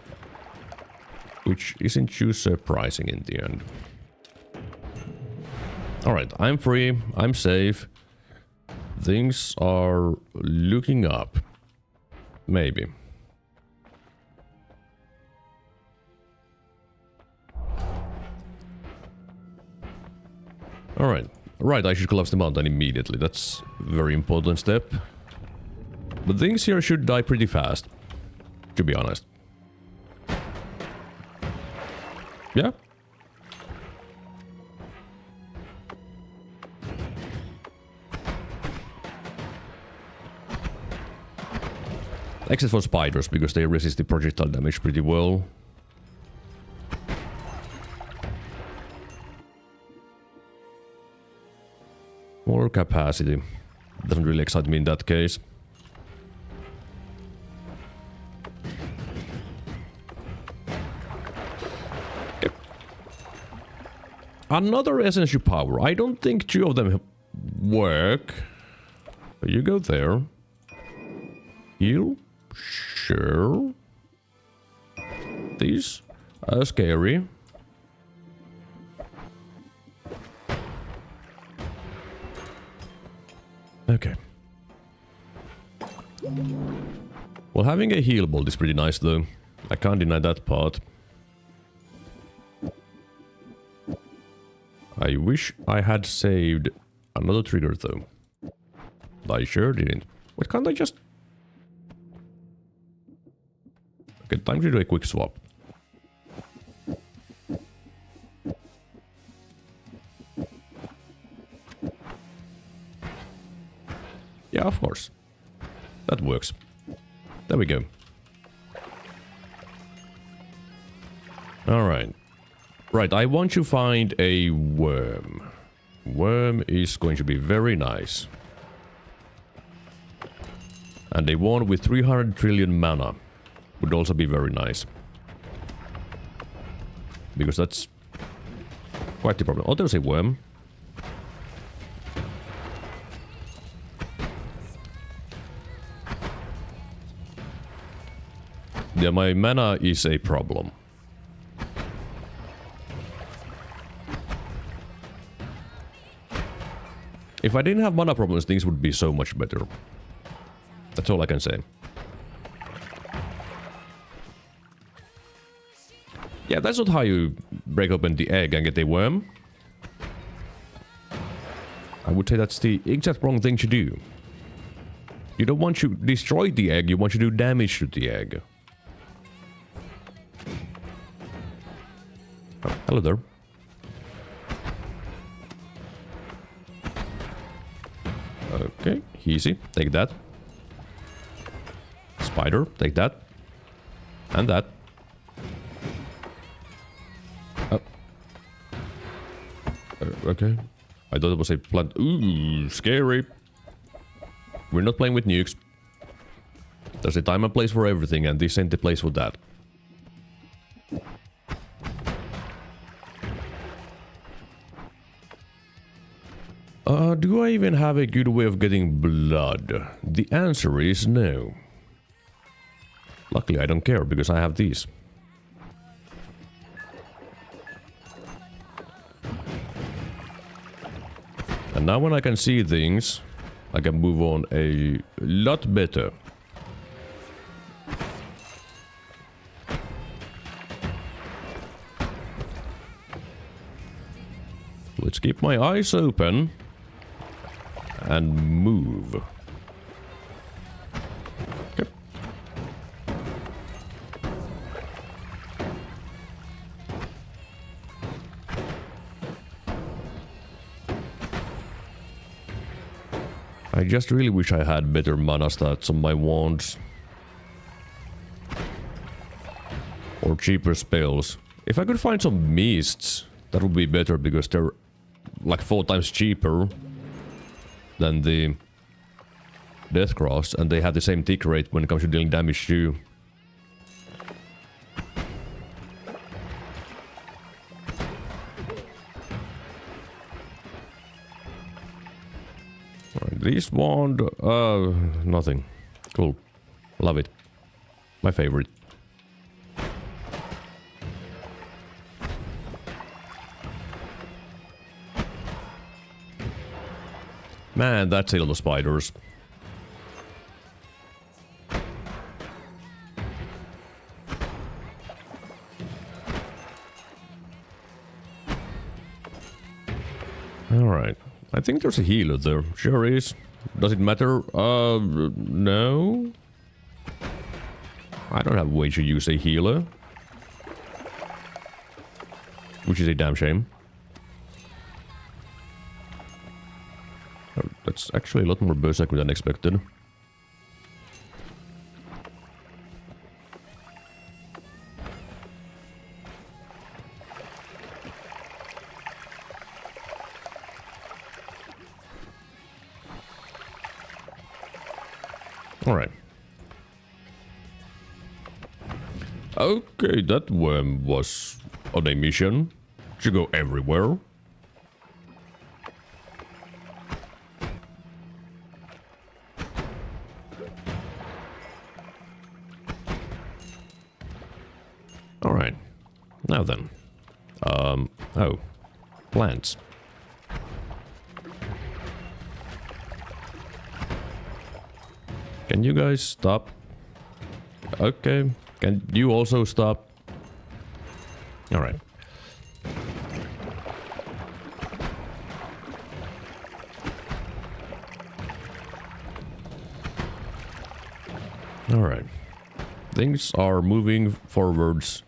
Which isn't too surprising in the end. Alright, I'm free. I'm safe. Things are looking up. Maybe. Alright. Right, I should collapse the mountain immediately. That's a very important step. But things here should die pretty fast. To be honest. Yeah? Except for spiders, because they resist the projectile damage pretty well. More capacity. Doesn't really excite me in that case. Yep. Another essential power. I don't think two of them work. You go there. Heal? Sure. These are scary. Okay. Well, having a heal bolt is pretty nice though. I can't deny that part. I wish I had saved another trigger though. I sure didn't. What can't I just... Okay, time to do a quick swap. Yeah, of course. That works. There we go. Alright. Right, I want to find a worm. Worm is going to be very nice. And a one with 300 trillion mana would also be very nice. Because that's quite the problem. Oh, there's a worm. Yeah, my mana is a problem. If I didn't have mana problems, things would be so much better. That's all I can say. Yeah, that's not how you break open the egg and get a worm. I would say that's the exact wrong thing to do. You don't want to destroy the egg, you want to do damage to the egg. Oh, hello there. Okay, easy. Take that. Spider, take that. And that. Oh. Okay. I thought it was a plant. Ooh, scary. We're not playing with nukes. There's a time and place for everything, and this ain't the place for that. Do I even have a good way of getting blood? The answer is no. Luckily, I don't care, because I have these. And now when I can see things, I can move on a lot better. Let's keep my eyes open and move. Okay. I just really wish I had better mana stats on my wands. Or cheaper spells. If I could find some mists, that would be better because they're like 4 times cheaper than the Death Cross, and they have the same tick rate when it comes to dealing damage too. Alright, this wand, nothing. Cool. Love it. My favorite. Man, that's a lot of spiders. Alright. I think there's a healer there. Sure is. Does it matter? No. I don't have a way to use a healer. Which is a damn shame. That's actually a lot more berserker than expected. Alright. Okay, that worm was on a mission to go everywhere. Alright. Now then. Oh. Plants. Can you guys stop? Okay. Can you also stop? Alright. Alright. Things are moving forwards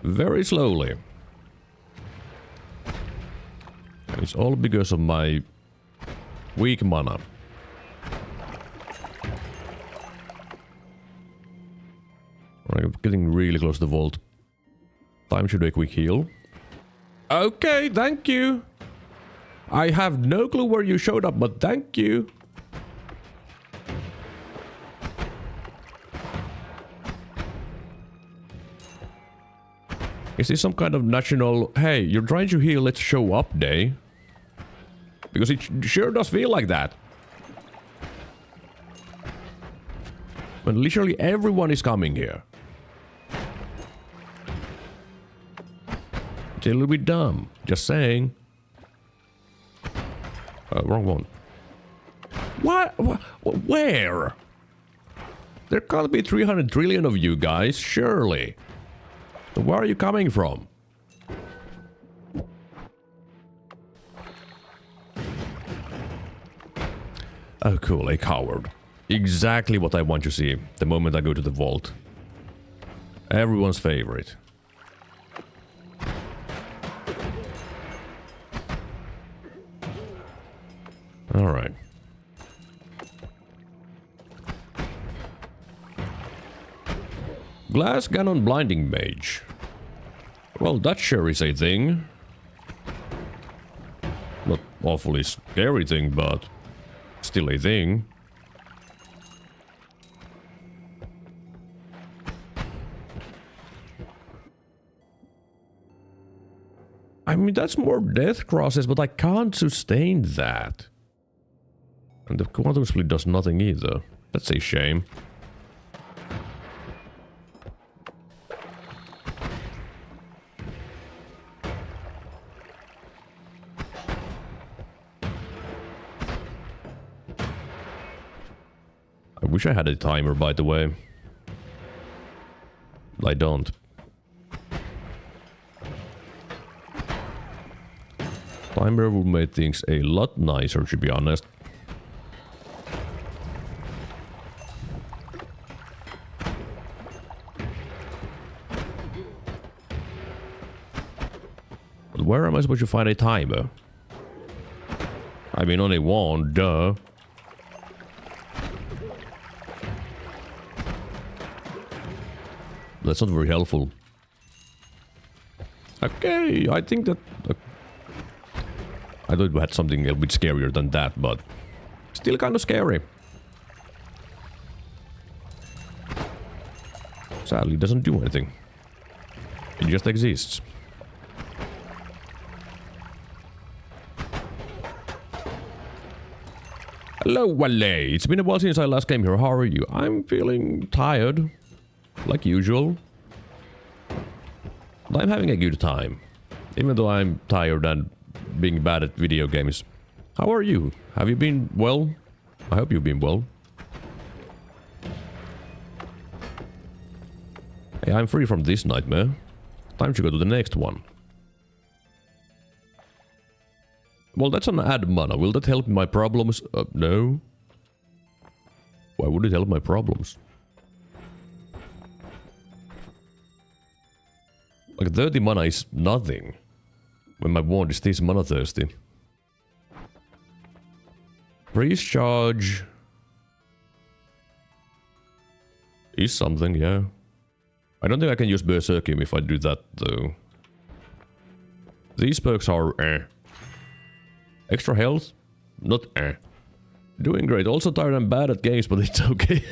very slowly. And it's all because of my weak mana. I'm getting really close to the vault. Time to do a quick heal. Okay, thank you. I have no clue where you showed up, but thank you. Is this some kind of national, hey, you're trying to heal, let's show up day? Because it sure does feel like that. When literally everyone is coming here. It's a little bit dumb, just saying. Wrong one. What? Where? There can't be 300 trillion of you guys, surely. So where are you coming from? Oh, cool, a coward. Exactly what I want to see the moment I go to the vault. Everyone's favorite. Alright. Glass cannon blinding mage. Well, that sure is a thing. Not awfully scary thing, but still a thing. I mean, that's more death crosses, but I can't sustain that. And the quantum split does nothing either. That's a shame. I wish I had a timer, by the way. I don't. Timer would make things a lot nicer, to be honest. But where am I supposed to find a timer? I mean, on a wand, duh. That's not very helpful. Okay, I think that... I thought we had something a little bit scarier than that, but... still kind of scary. Sadly, it doesn't do anything. It just exists. Hello, Wale. It's been a while since I last came here. How are you? I'm feeling tired. Like usual. But I'm having a good time. Even though I'm tired and being bad at video games. How are you? Have you been well? I hope you've been well. Hey, I'm free from this nightmare. Time to go to the next one. Well, that's an add mana. Will that help my problems? No. Why would it help my problems? Like 30 mana is nothing. When my wand is this mana thirsty. Freeze charge is something, yeah. I don't think I can use Berserkium if I do that, though. These perks are extra health? Not Doing great. Also tired and bad at games, but it's okay.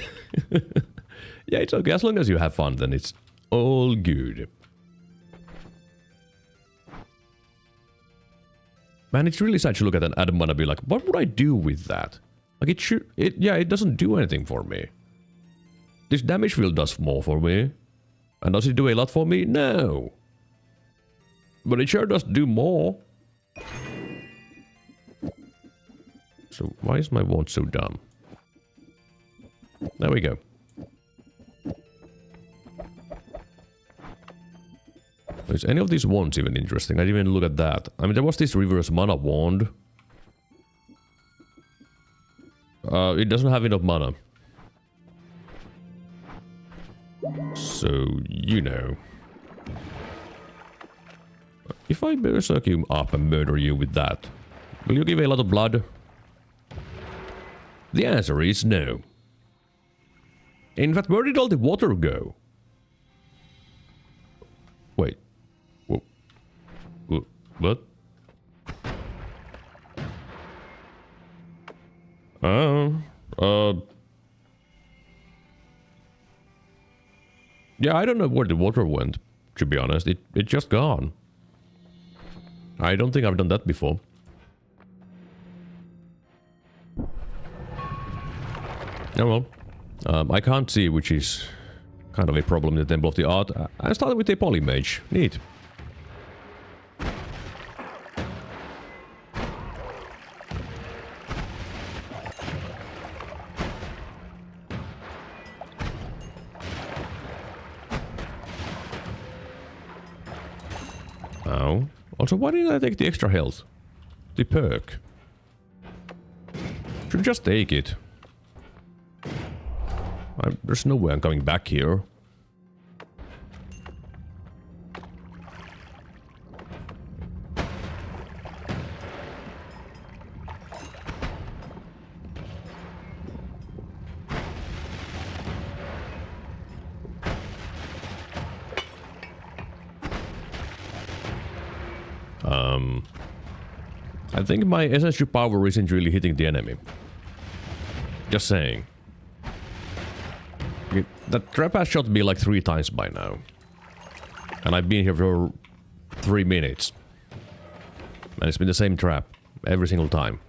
Yeah, it's okay. As long as you have fun, then it's all good. Man, it's really sad to look at an add mana and be like, what would I do with that? Like, it doesn't do anything for me. This damage field does more for me. And does it do a lot for me? No. But it sure does do more. So, why is my wand so dumb? There we go. Is any of these wands even interesting? I didn't even look at that. I mean, there was this reverse mana wand. It doesn't have enough mana. So, you know. If I berserk you up and murder you with that, will you give a lot of blood? The answer is no. In fact, where did all the water go? Wait. What? Yeah, I don't know where the water went, to be honest. It just gone. I don't think I've done that before. Oh well. I can't see, which is kind of a problem in the Temple of the Art. I started with a polymage. Neat. Oh. Also, why didn't I take the extra health? The perk. Should just take it. There's no way I'm coming back here. I think my SSU power isn't really hitting the enemy. Just saying. That trap has shot me like 3 times by now. And I've been here for 3 minutes. And it's been the same trap every single time.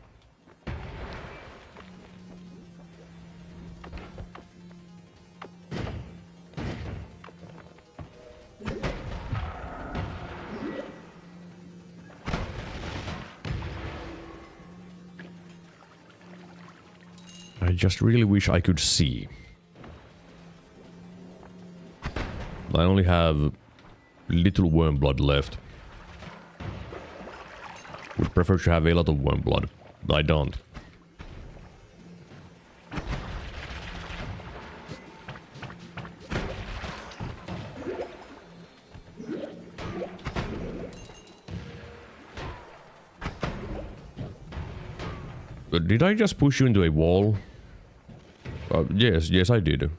I just really wish I could see. I only have little worm blood left. Would prefer to have a lot of worm blood, but I don't. Did I just push you into a wall? Yes, I did.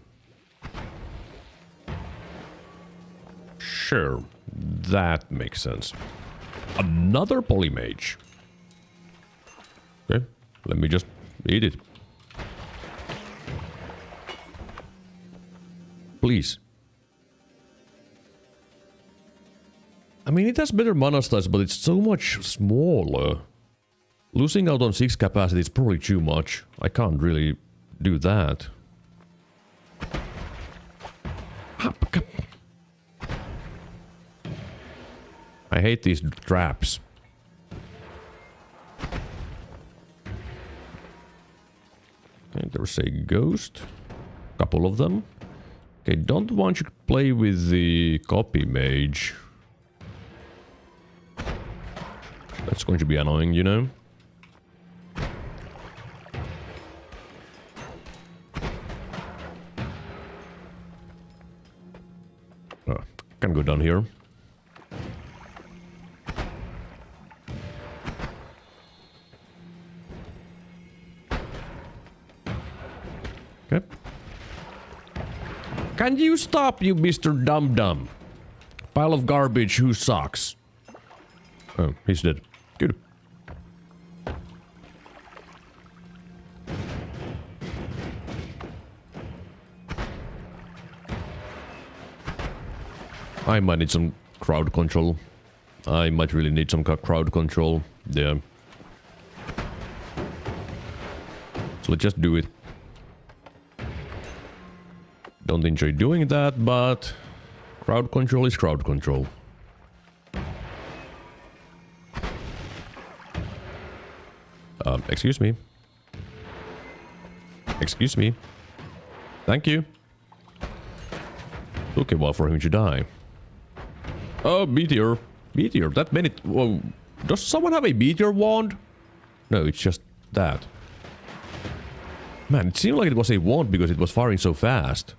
Sure, that makes sense. Another polymage. Okay, let me just eat it. Please. I mean, it has better mana stats, but it's so much smaller. Losing out on 6 capacity is probably too much. I can't really do that. I hate these traps. Okay, there's a ghost. Couple of them. Okay, don't want you to play with the copy mage. That's going to be annoying, you know? Can go down here. Okay. Can you stop, you Mr. Dum Dum? Pile of garbage who sucks. Oh, he's dead. Good. I might need some crowd control. I might really need some crowd control. Yeah. So let's just do it. Don't enjoy doing that, but crowd control is crowd control. Excuse me. Excuse me. Thank you. Took a while for him to die. Oh, meteor. Meteor, that many... Whoa. Does someone have a meteor wand? No, it's just that. Man, it seemed like it was a wand because it was firing so fast.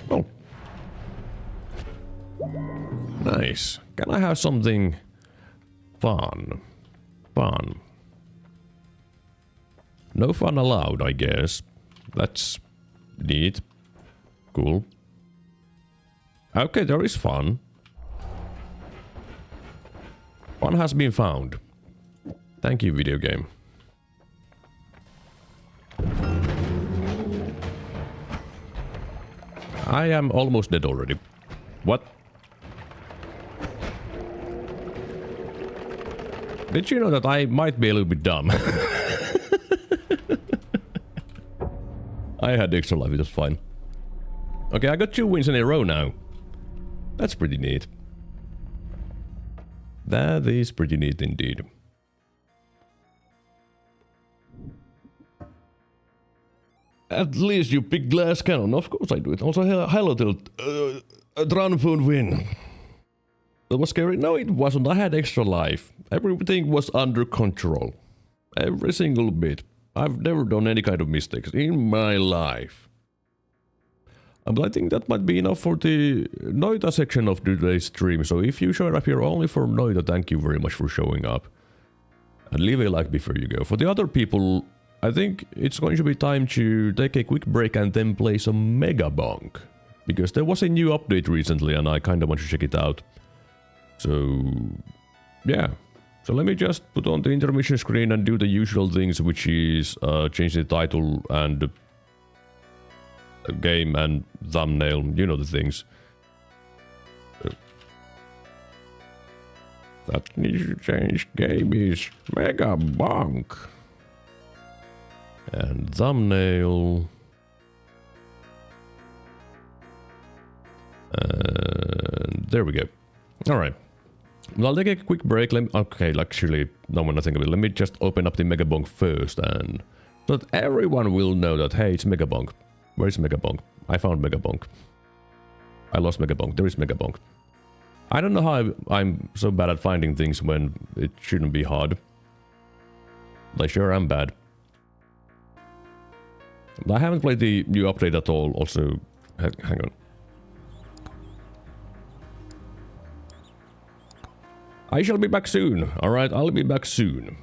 Oh. Nice. Can I have something... fun? Fun. No fun allowed, I guess. That's neat. Cool. Okay, there is fun. Fun has been found. Thank you, video game. I am almost dead already. What? Did you know that I might be a little bit dumb? I had extra life, it was fine. Okay, I got 2 wins in a row now. That's pretty neat. That is pretty neat indeed. At least you pick glass cannon. Of course I do it. Also, hello tilt. Drown food win. That was scary. No, it wasn't. I had extra life. Everything was under control. Every single bit. I've never done any kind of mistakes in my life. But I think that might be enough for the Noita section of today's stream. So if you showed up here only for Noita, thank you very much for showing up. And leave a like before you go. For the other people, I think it's going to be time to take a quick break and then play some Megabonk. Because there was a new update recently and I kinda want to check it out. So, yeah. So let me just put on the intermission screen and do the usual things, which is change the title and game and thumbnail, you know the things. That needs to change. Game is Megabonk. And thumbnail. And there we go. Alright. Well, I'll take a quick break. Okay, actually, now when I think of it, let me just open up the Megabonk first and so that everyone will know that, hey, it's Megabonk. Where's Megabonk? I found Megabonk. I lost Megabonk. There is Megabonk. I don't know how I'm so bad at finding things when it shouldn't be hard. But sure, I'm bad. But I haven't played the new update at all. Also, hang on. I shall be back soon. Alright, I'll be back soon.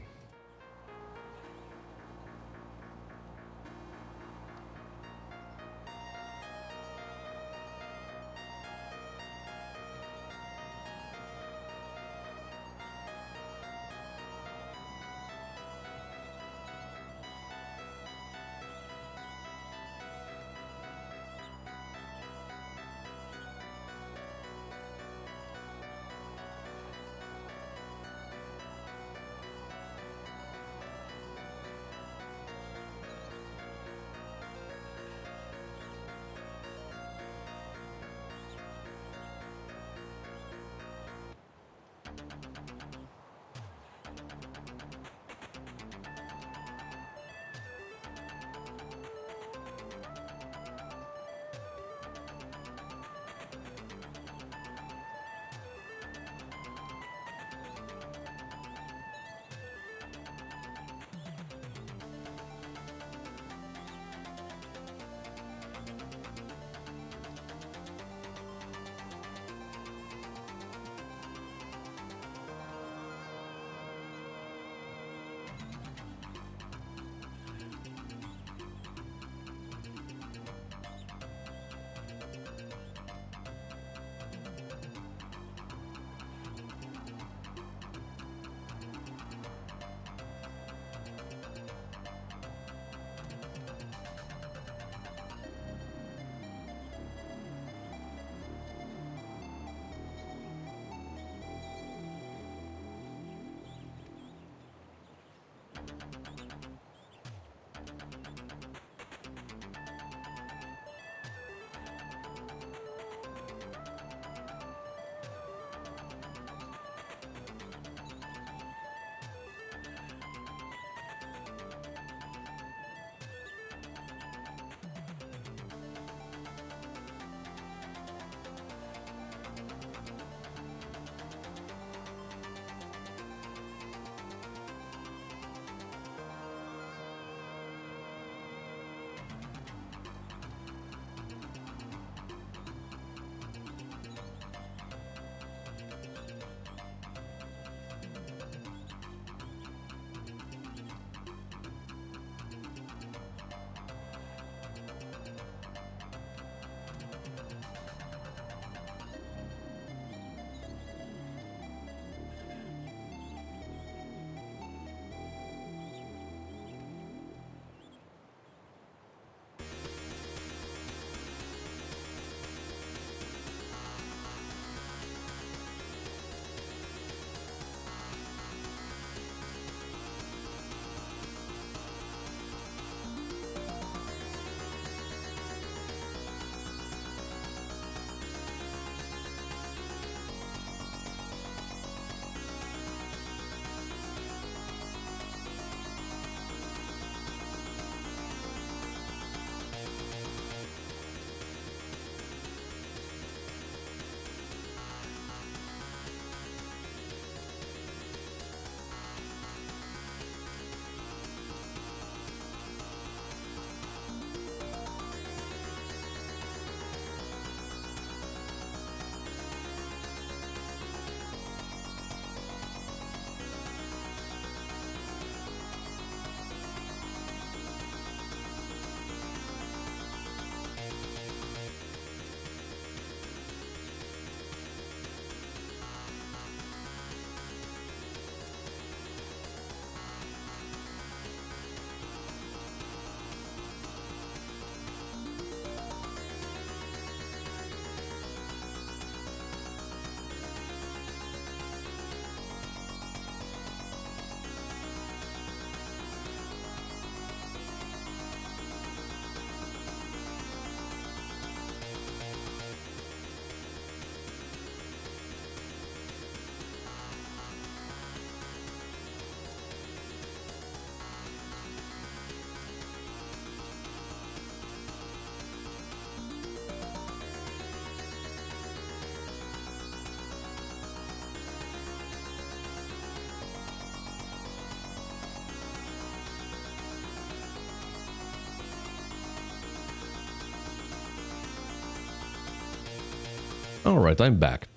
Alright, I'm back.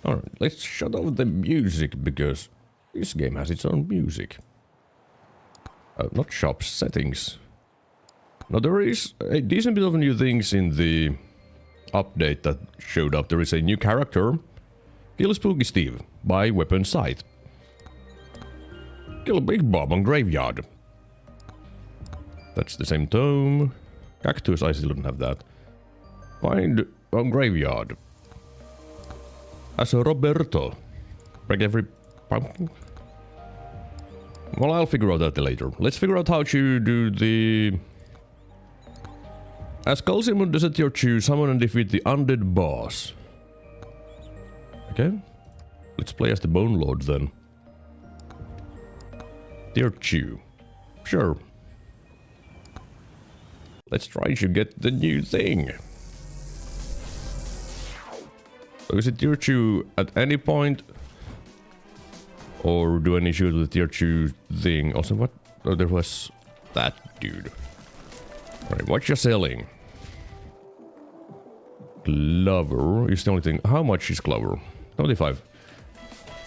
Alright, let's shut off the music because this game has its own music. Not shop, settings. Now there is a decent bit of new things in the update that showed up. There is a new character, Kill Spooky Steve, by Weapon Sight. Kill Big Bob on Graveyard. That's the same tome. Cactus, I still don't have that. Find on Graveyard. As a Roberto. Break every pumpkin. Well, I'll figure out that later. Let's figure out how to do the... As Calcium does at your choose, summon and defeat the undead boss. Okay. Let's play as the Bone Lord then. Tier 2. Sure. Let's try to get the new thing. So is it tier 2 at any point? Or do I need to shoot with the tier 2 thing? Also, what? Oh, there was that dude. Alright, what you selling? Clover is the only thing. How much is Clover? 25.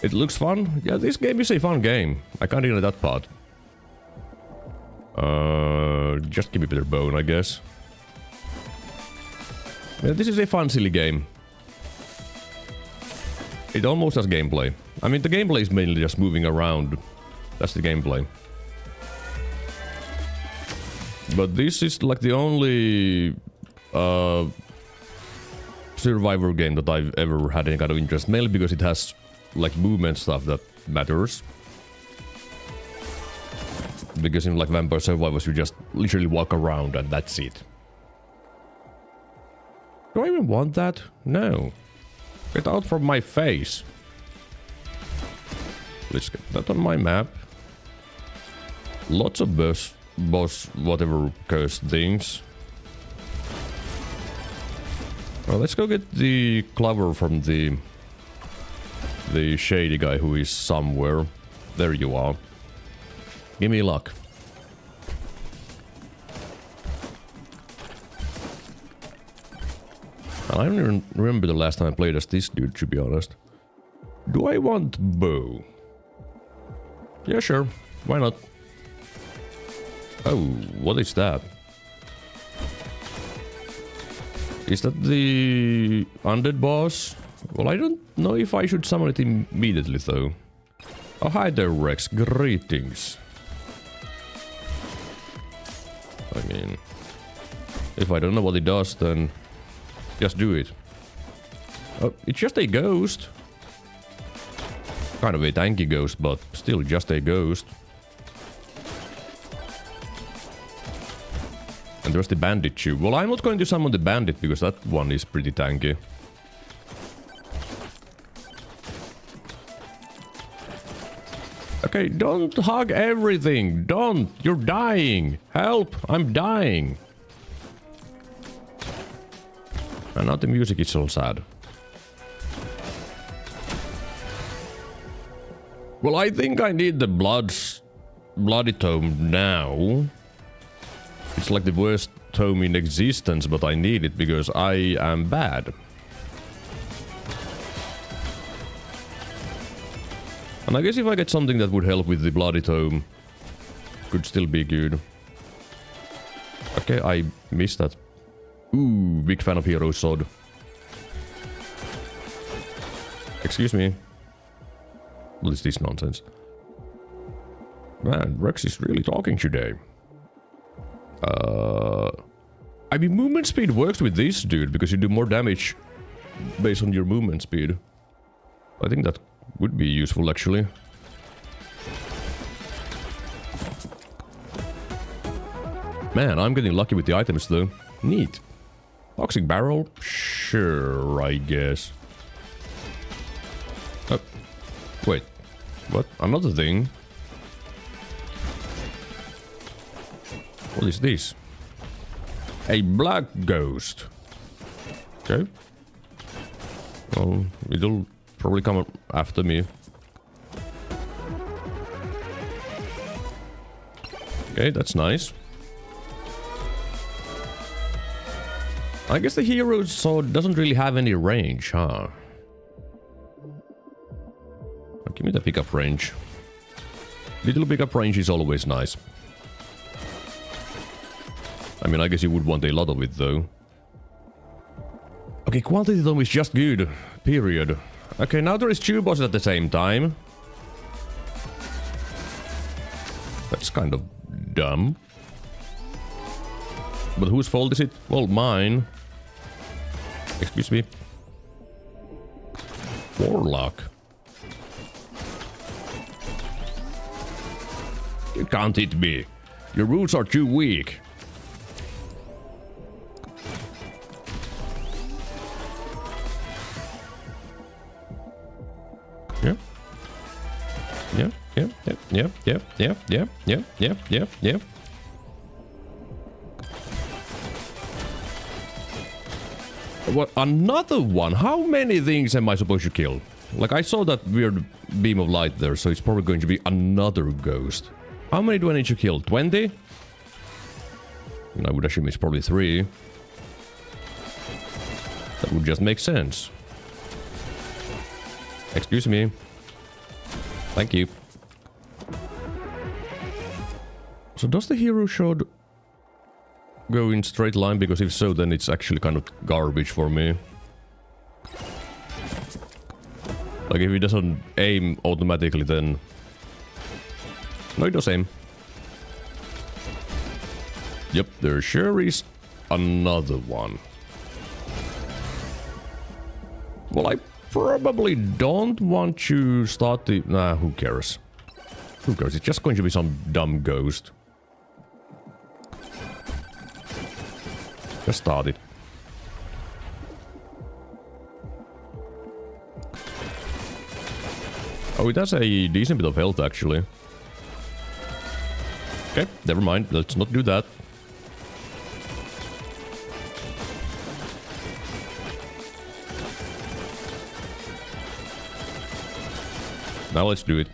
It looks fun. Yeah, this game is a fun game. I can't ignore that part. Just give me a better bone, I guess. Yeah, this is a fun, silly game. It almost has gameplay. I mean, the gameplay is mainly just moving around. That's the gameplay. But this is like the only survivor game that I've ever had any kind of interest. Mainly because it has like movement stuff that matters. Because in like Vampire Survivors you just literally walk around and that's it. Do I even want that? No. Get out from my face. Let's get that on my map. Lots of boss whatever cursed things. Well, let's go get the clover from the shady guy who is somewhere. There you are. Give me luck. I don't even remember the last time I played as this dude, to be honest. Do I want bow? Yeah, sure. Why not? Oh, what is that? Is that the undead boss? Well, I don't know if I should summon it immediately, though. Oh, hi there, Rex. Greetings. I mean, if I don't know what it does, then just do it. Oh, it's just a ghost. Kind of a tanky ghost, but still just a ghost. And there's the bandit too. Well, I'm not going to summon the bandit because that one is pretty tanky. Okay, don't hug everything. Don't. You're dying. Help. I'm dying. And now the music is all sad. Well, I think I need the bloody tome now. It's like the worst tome in existence, but I need it because I am bad. And I guess if I get something that would help with the bloody tome, could still be good. Okay, I missed that. Ooh, big fan of Hero Sword. Excuse me. What is this nonsense? Man, Rex is really talking today. I mean, movement speed works with this dude because you do more damage based on your movement speed. I think that would be useful, actually. Man, I'm getting lucky with the items, though. Neat. Toxic barrel? Sure, I guess. Oh. Wait. What? Another thing? What is this? A black ghost. Okay. Well, it'll probably come after me. Okay, that's nice. I guess the hero sword doesn't really have any range, huh? Give me the pickup range. Little pickup range is always nice. I mean, I guess you would want a lot of it, though. Okay, quantity though is just good. Period. Okay, now there is 2 bosses at the same time. That's kind of dumb. But whose fault is it? Well, mine. Excuse me. Warlock. You can't hit me. Your roots are too weak. Yeah. Yeah, yeah, yeah, yeah, yeah, yeah, yeah, yeah, yeah, yeah, yeah. What? Another one? How many things am I supposed to kill? Like, I saw that weird beam of light there, so it's probably going to be another ghost. How many do I need to kill? 20? And I would assume it's probably 3. That would just make sense. Excuse me. Thank you. So does the hero sword go in straight line? Because if so, then it's actually kind of garbage for me. Like, if it doesn't aim automatically, then... No, it does aim. Yep, there sure is another one. Well, I probably don't want to start the... Nah, who cares? Who cares? It's just going to be some dumb ghost. Just start it. Oh, it has a decent bit of health, actually. Okay, never mind. Let's not do that. Now let's do it.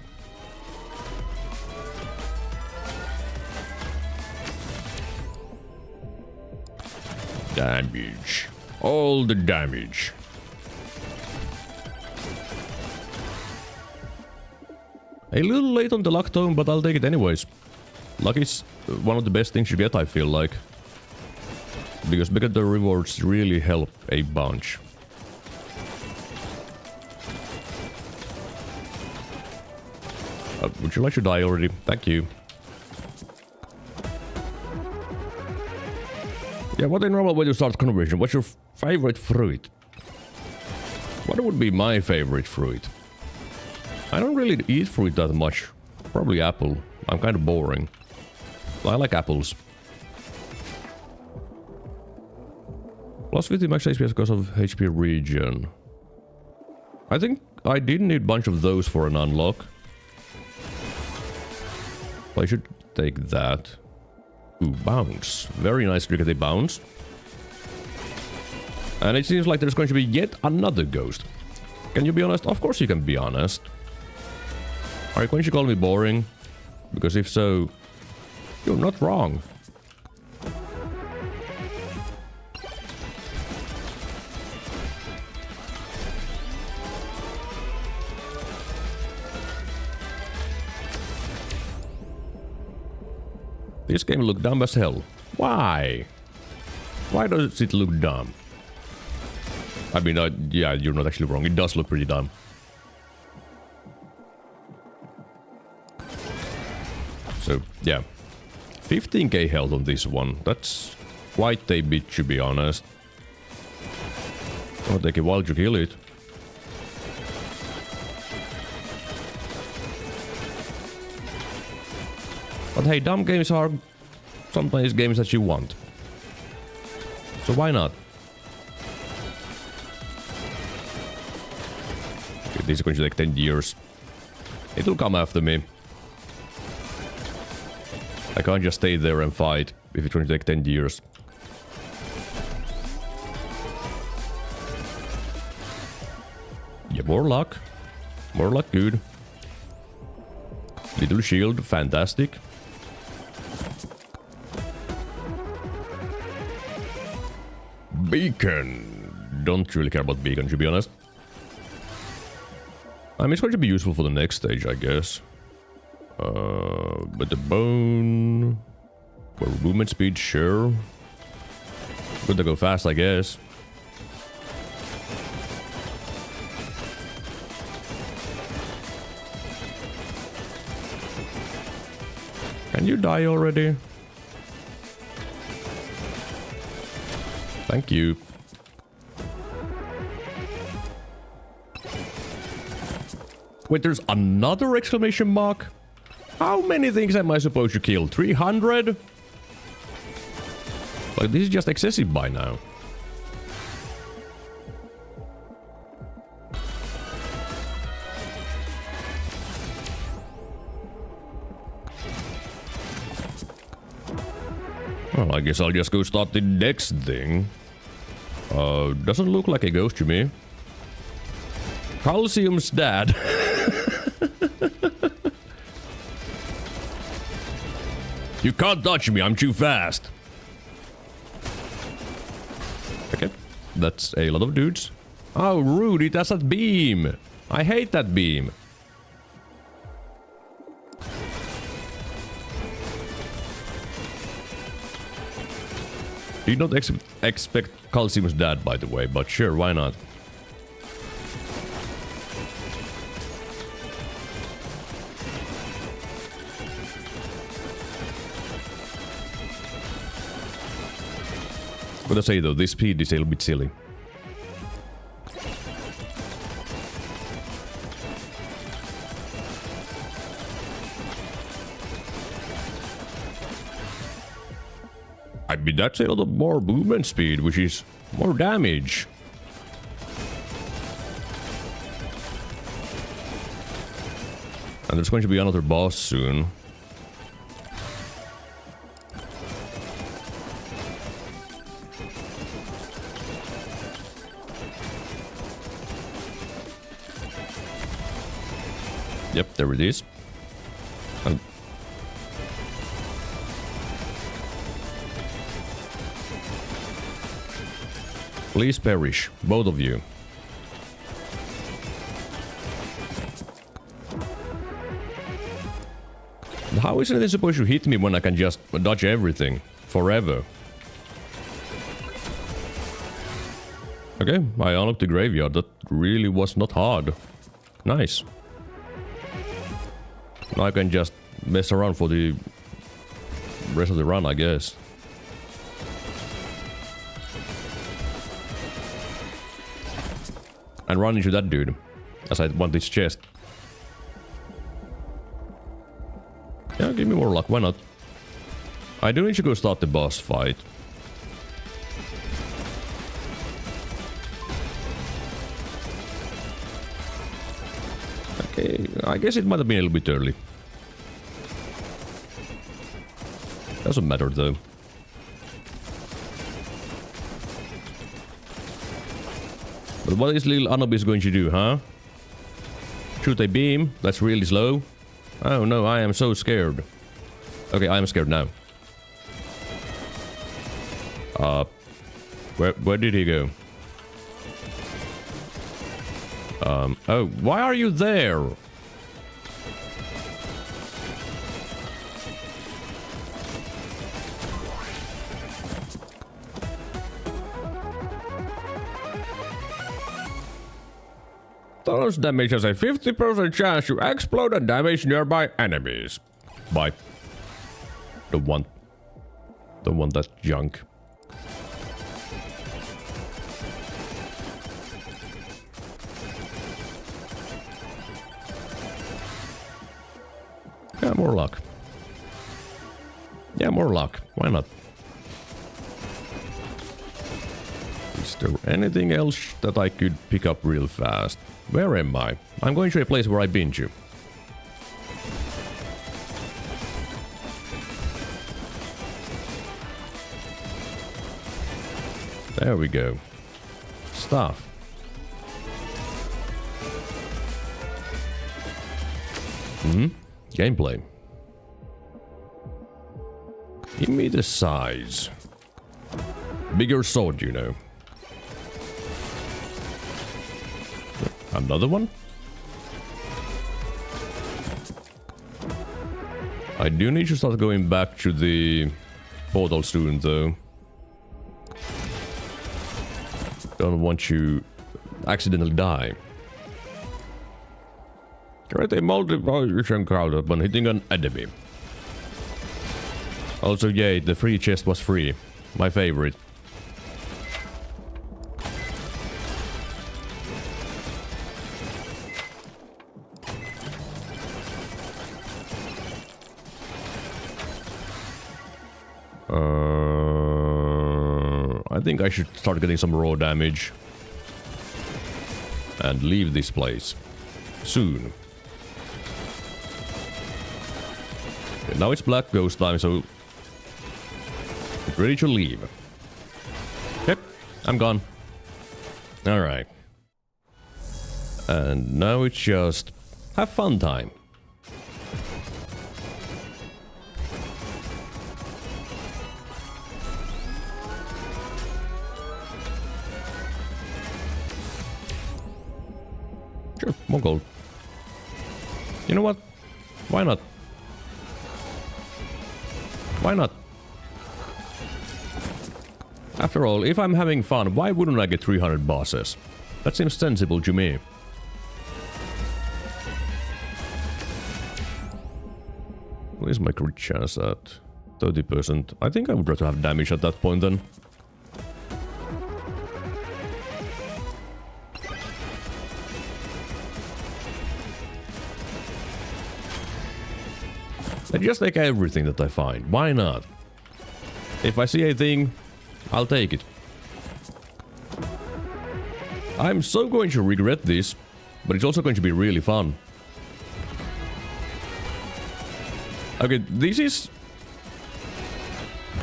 Damage. All the damage. A little late on the luck tone, but I'll take it anyways. Luck is one of the best things you get, I feel like. Because the rewards really help a bunch. Would you like to die already? Thank you. Yeah, what a normal way to start conversation. What's your favorite fruit? What would be my favorite fruit? I don't really eat fruit that much. Probably apple. I'm kind of boring. I like apples. Plus 50 max HP because of HP regen. I think I did need a bunch of those for an unlock. I should take that. Ooh, bounce. Very nice to get a bounce. And it seems like there's going to be yet another ghost. Can you be honest? Of course you can be honest. Are you going to call me boring? Because if so, you're not wrong. This game look dumb as hell. Why? Why does it look dumb? I mean, yeah, you're not actually wrong. It does look pretty dumb. So, yeah. 15k health on this one. That's quite a bit, to be honest. It'll take a while to kill it. But hey, dumb games are sometimes games that you want. So why not? Okay, this is going to take 10 years. It'll come after me. I can't just stay there and fight if it's going to take 10 years. Yeah, more luck. More luck, good. Little shield, fantastic. Beacon. Don't really care about beacon, to be honest. I mean, it's going to be useful for the next stage, I guess. But the bone... For movement speed, sure. Good to go fast, I guess. Can you die already? Thank you. Wait, there's another exclamation mark? How many things am I supposed to kill? 300? Like, this is just excessive by now. Well, I guess I'll just go start the next thing. Doesn't look like a ghost to me. Calcium's dad. You can't touch me, I'm too fast. Okay, that's a lot of dudes. Oh, rude, it has that beam. I hate that beam. Did not expect Calcium's dad, by the way, but sure, why not? Gotta say though, this speed is a little bit silly. I mean, that's a lot more movement speed, which is more damage. And there's going to be another boss soon. Yep, there it is. And please perish, both of you. How isn't it supposed to hit me when I can just dodge everything forever? Okay, I unlocked the graveyard. That really was not hard. Nice. Now I can just mess around for the rest of the run, I guess. And run into that dude, as I want this chest. Yeah, give me more luck, why not? I do need to go start the boss fight. Okay, I guess it might have been a little bit early. Doesn't matter though. But what is little Anubis going to do, huh? Shoot a beam? That's really slow. Oh no, I am so scared. Okay, I am scared now. Where did he go? Oh, why are you there? Those damage has a 50% chance to explode and damage nearby enemies. Bye. Don't want that junk. Yeah, more luck. Yeah, more luck. Why not? Is there anything else that I could pick up real fast? Where am I? I'm going to a place where I've been to. There we go. Stuff. Gameplay. Give me the size. Bigger sword, you know. Another one? I do need to start going back to the portal soon, though. Don't want to accidentally die. Create a multi-position encounter when hitting an enemy. Also, yay, the free chest was free. My favorite. I think I should start getting some raw damage. And leave this place. Soon. Okay, now it's Black Ghost time, so... get ready to leave. Yep, I'm gone. Alright. And now it's just... have fun time. Sure, more gold. You know what? Why not? Why not? After all, if I'm having fun, why wouldn't I get 300 bosses? That seems sensible to me. What is my crit chance at? 30%. I think I would rather have damage at that point then. I just take everything that I find. Why not? If I see a thing, I'll take it. I'm so going to regret this, but it's also going to be really fun. Okay, this is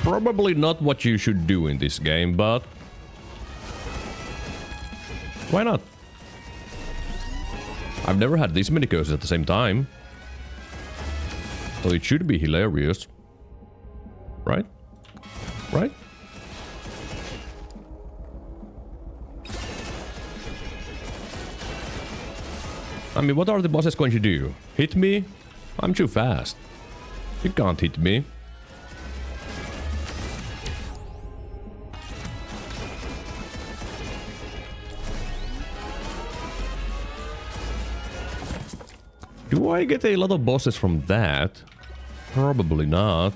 probably not what you should do in this game, but why not? I've never had this many curses at the same time. So it should be hilarious. Right? Right? I mean, what are the bosses going to do? Hit me? I'm too fast. You can't hit me. Do I get a lot of bosses from that? Probably not.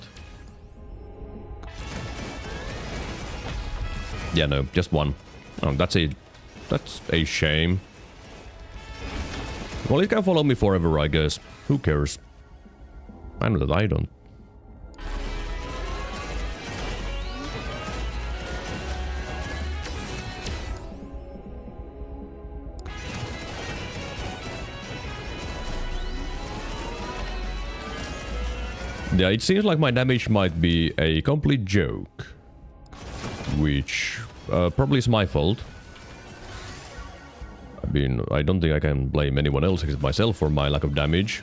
Yeah, no, just one. Oh, that's a shame. Well, it can follow me forever, I guess. Who cares? I know that I don't. Yeah, it seems like my damage might be a complete joke. Which probably is my fault. I mean, I don't think I can blame anyone else except myself for my lack of damage.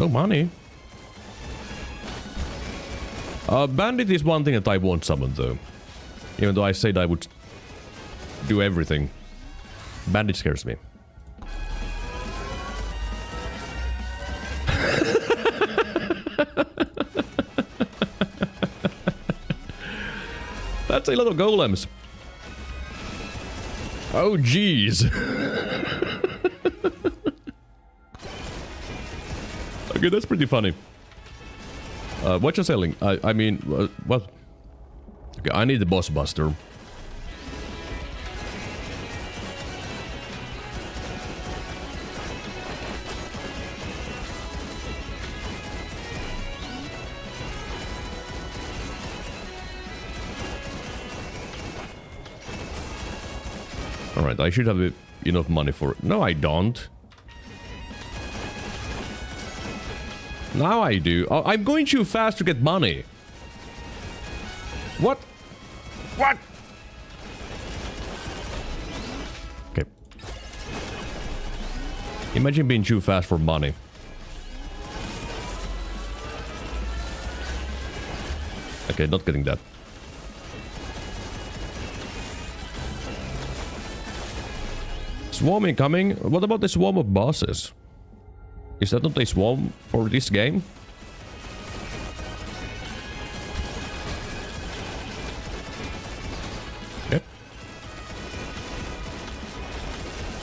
No money. Bandit is one thing that I won't summon though. Even though I said I would do everything. Bandit scares me. That's a lot of golems. Oh, jeez. Okay, that's pretty funny. What you're selling? I mean, what? Okay, I need the boss buster. Alright, I should have enough money for it. No, I don't. Now I do. Oh, I'm going too fast to get money. What? What? Okay. Imagine being too fast for money. Okay, not getting that. Swarm incoming. What about the swarm of bosses? Is that not a swarm for this game? Yep.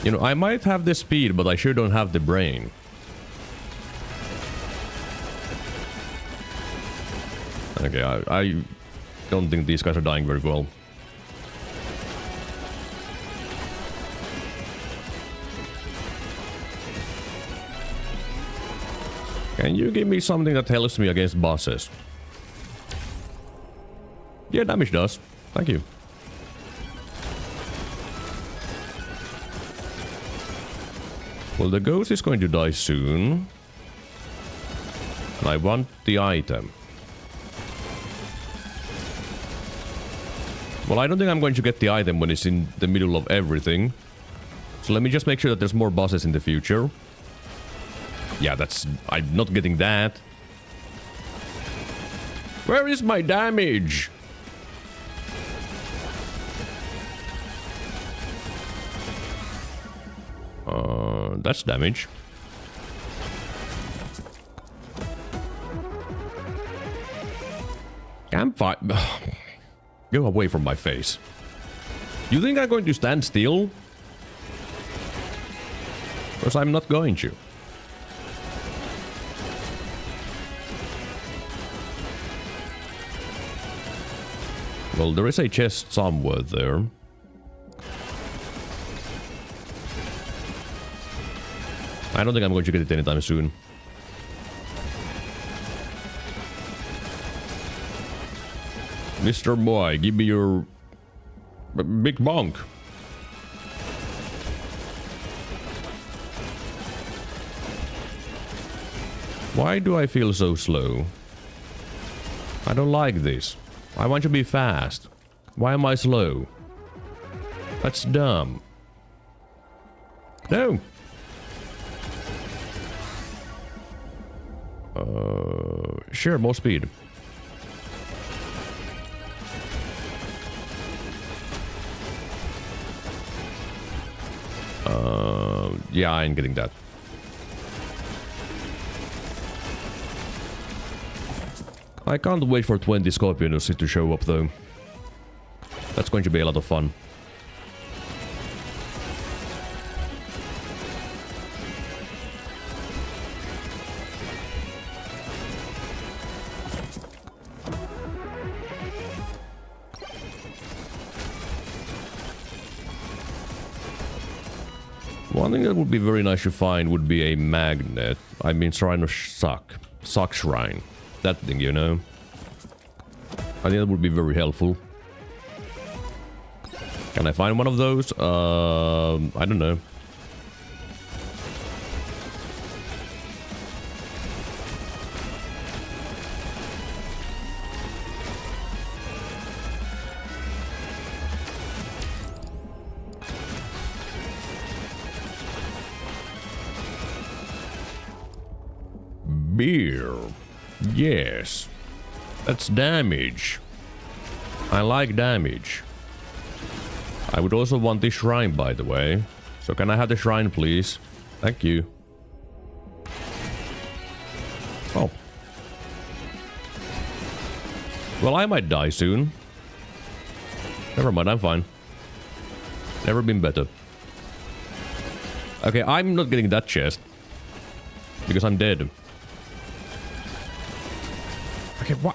You know, I might have the speed, but I sure don't have the brain. Okay, I don't think these guys are dying very well. Can you give me something that helps me against bosses? Yeah, damage does. Thank you. Well, the ghost is going to die soon. And I want the item. Well, I don't think I'm going to get the item when it's in the middle of everything. So let me just make sure that there's more bosses in the future. Yeah, that's... I'm not getting that. Where is my damage? That's damage. Campfire. Go away from my face. You think I'm going to stand still? Because I'm not going to. Well, there is a chest somewhere there. I don't think I'm going to get it anytime soon. Mr. Boy, give me your big bonk. Why do I feel so slow? I don't like this. I want to be fast. Why am I slow? That's dumb. No. Sure, more speed. Yeah, I ain't getting that. I can't wait for 20 Scorpions to show up though. That's going to be a lot of fun. One thing that would be very nice to find would be a magnet. I mean, Shrine of Sock. Sock Shrine. That thing, you know. I think that would be very helpful. Can I find one of those? I don't know. Beer. Yes. That's damage. I like damage. I would also want this shrine, by the way. So can I have the shrine, please? Thank you. Oh. Well, I might die soon. Never mind, I'm fine. Never been better. Okay, I'm not getting that chest. Because I'm dead. Okay, what?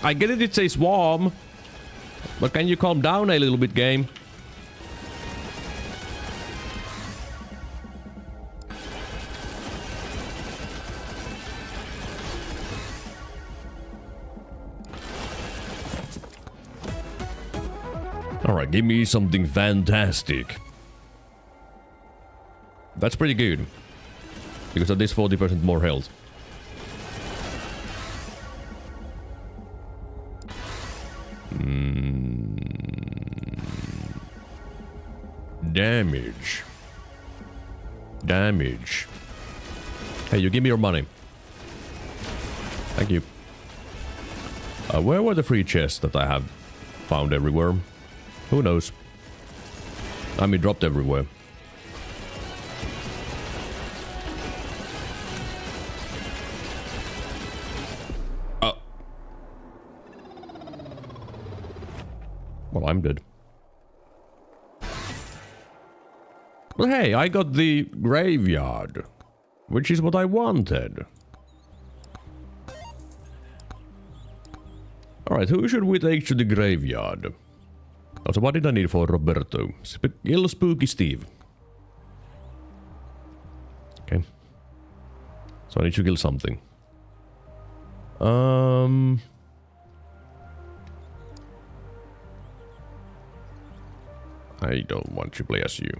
I get it, it's a swarm. But can you calm down a little bit, game? Alright, give me something fantastic. That's pretty good. Because of this 40% more health. Damage. Damage. Hey, you give me your money. Thank you. Where were the free chests that I have found everywhere? Who knows? I mean, dropped everywhere. Well, I'm dead. But hey, I got the graveyard, which is what I wanted. Alright, who should we take to the graveyard? Also, what did I need for Roberto? Kill Spooky Steve. Okay. So I need to kill something. I don't want to play as you.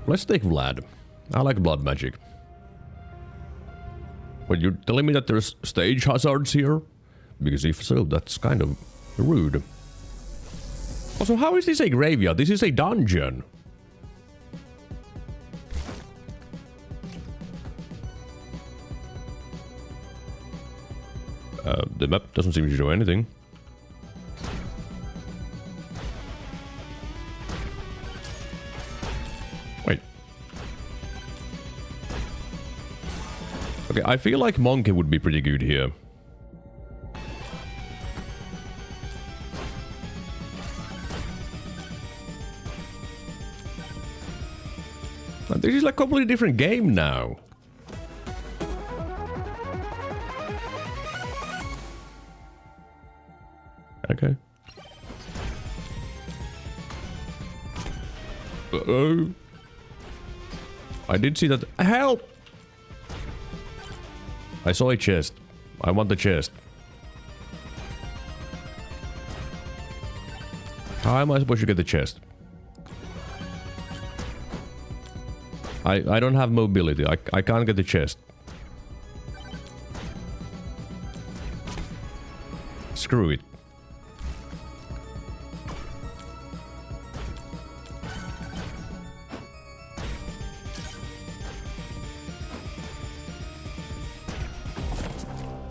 Let's take Vlad. I like blood magic. But you're telling me that there's stage hazards here? Because if so, that's kind of rude. Also, how is this a graveyard? This is a dungeon. The map doesn't seem to show anything. Wait. Okay, I feel like Monkey would be pretty good here. This is like a completely different game now. Okay. Uh-oh. I did see that. Help! I saw a chest. I want the chest. How am I supposed to get the chest? I don't have mobility. I can't get the chest. Screw it.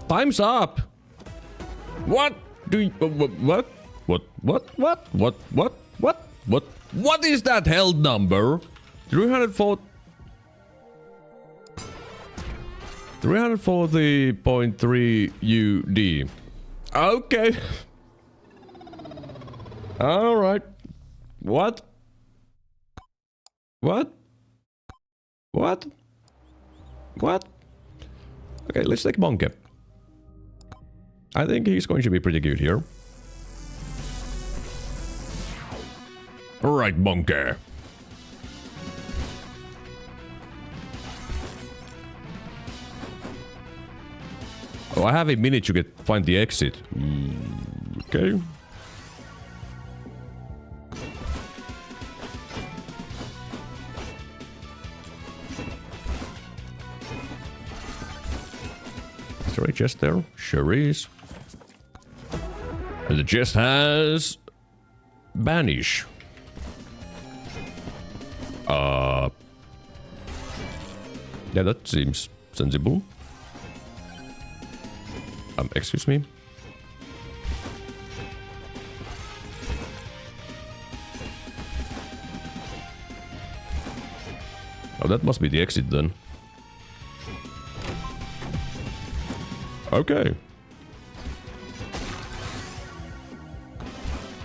Time's up. What do you, what is that held number? 340.3 UD. Okay. All right. What? Okay, let's take Monkey. I think he's going to be pretty good here. Alright, Monkey. Oh, I have a minute to find the exit. Okay. Is there a chest there? Sure is. And the chest has... Banish. Yeah, that seems sensible. Excuse me. Oh, that must be the exit then. Okay.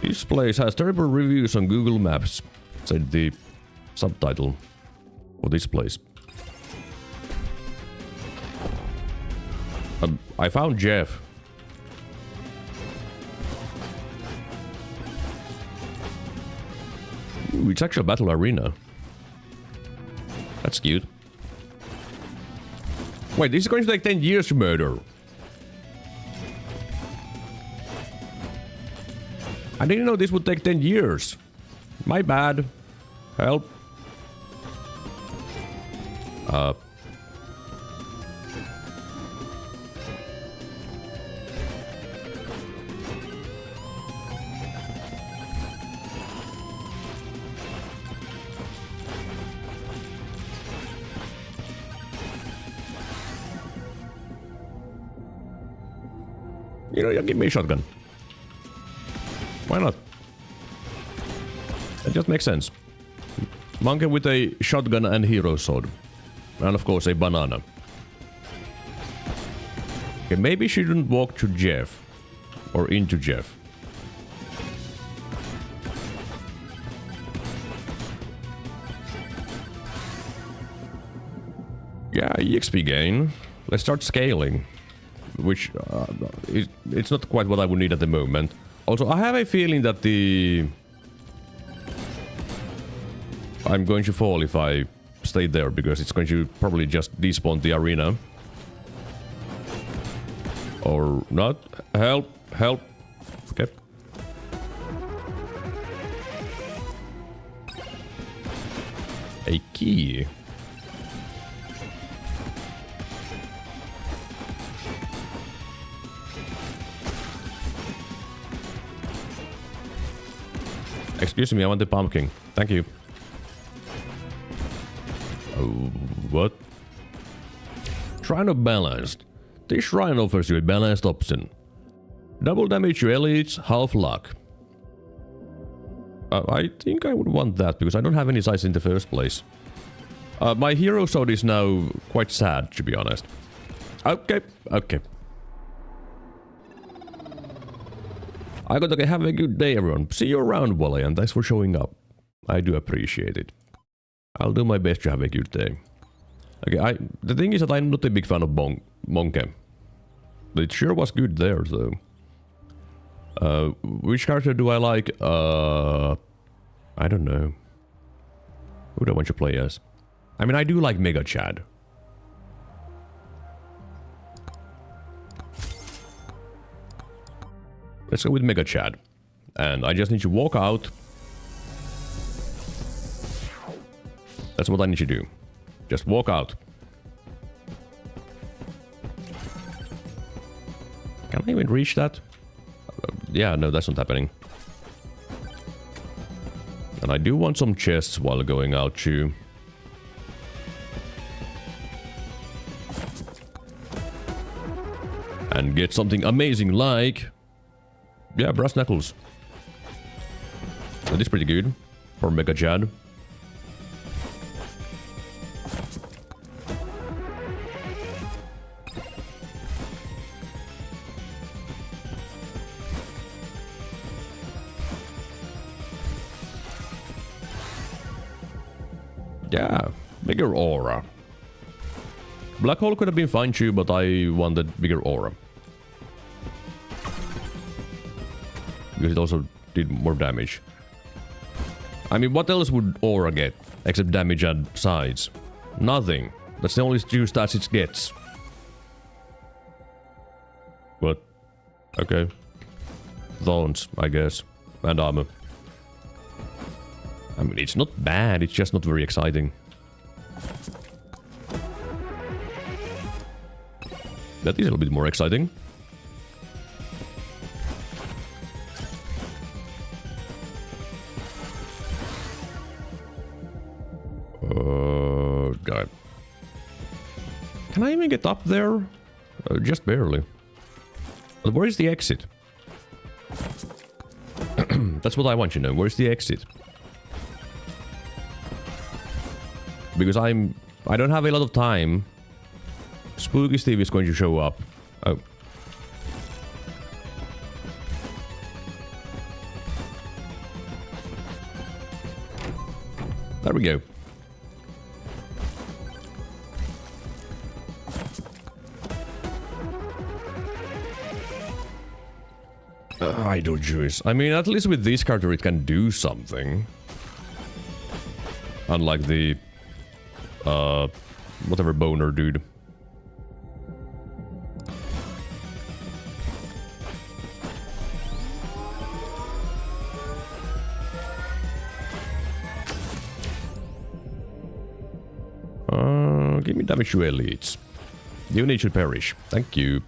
This place has terrible reviews on Google Maps, said the subtitle for this place. I found Jeff. Ooh, it's actually a battle arena. That's cute. Wait, this is going to take 10 years to murder. I didn't know this would take 10 years. My bad. Help. You know, give me a shotgun. Why not? It just makes sense. Monkey with a shotgun and hero sword. And of course a banana. Okay, maybe she shouldn't walk to Jeff. Or into Jeff. Yeah, EXP gain. Let's start scaling. Which, it's not quite what I would need at the moment. Also, I have a feeling that I'm going to fall if I stay there, because it's going to probably just despawn the arena. Or not. Help! Help! Okay. A key. Excuse me, I want the pumpkin. Thank you. Oh, what? Shrine of Balanced. This shrine offers you a balanced option. Double damage to elites, half luck. I think I would want that, because I don't have any size in the first place. My hero sword is now quite sad, to be honest. Okay, okay. I gotta have a good day, everyone. See you around, Wally, and thanks for showing up. I do appreciate it. I'll do my best to have a good day. Okay, the thing is that I'm not a big fan of Bonke. It sure was good there, though. Which character do I like? I don't know. Who do I want to play as? I mean, I do like Mega Chad. Let's go with Mega Chad. And I just need to walk out. That's what I need to do. Just walk out. Can I even reach that? Yeah, no, that's not happening. And I do want some chests while going out too. And get something amazing like... yeah, brass knuckles. That is pretty good for Mega Chad. Yeah, bigger aura. Black hole could have been fine too, but I wanted bigger aura. Because it also did more damage. I mean, what else would aura get? Except damage and size. Nothing. That's the only two stats it gets. What? Okay. Thorns, I guess. And armor. I mean, it's not bad, it's just not very exciting. That is a little bit more exciting. God. Can I even get up there? Just barely. But where is the exit? That's what I want to know. Where's the exit? Because I don't have a lot of time. Spooky Steve is going to show up. Oh. There we go. Idle juice. I mean, at least with this character it can do something. Unlike the... whatever boner dude. Give me damage to elites. You need to perish. Thank you.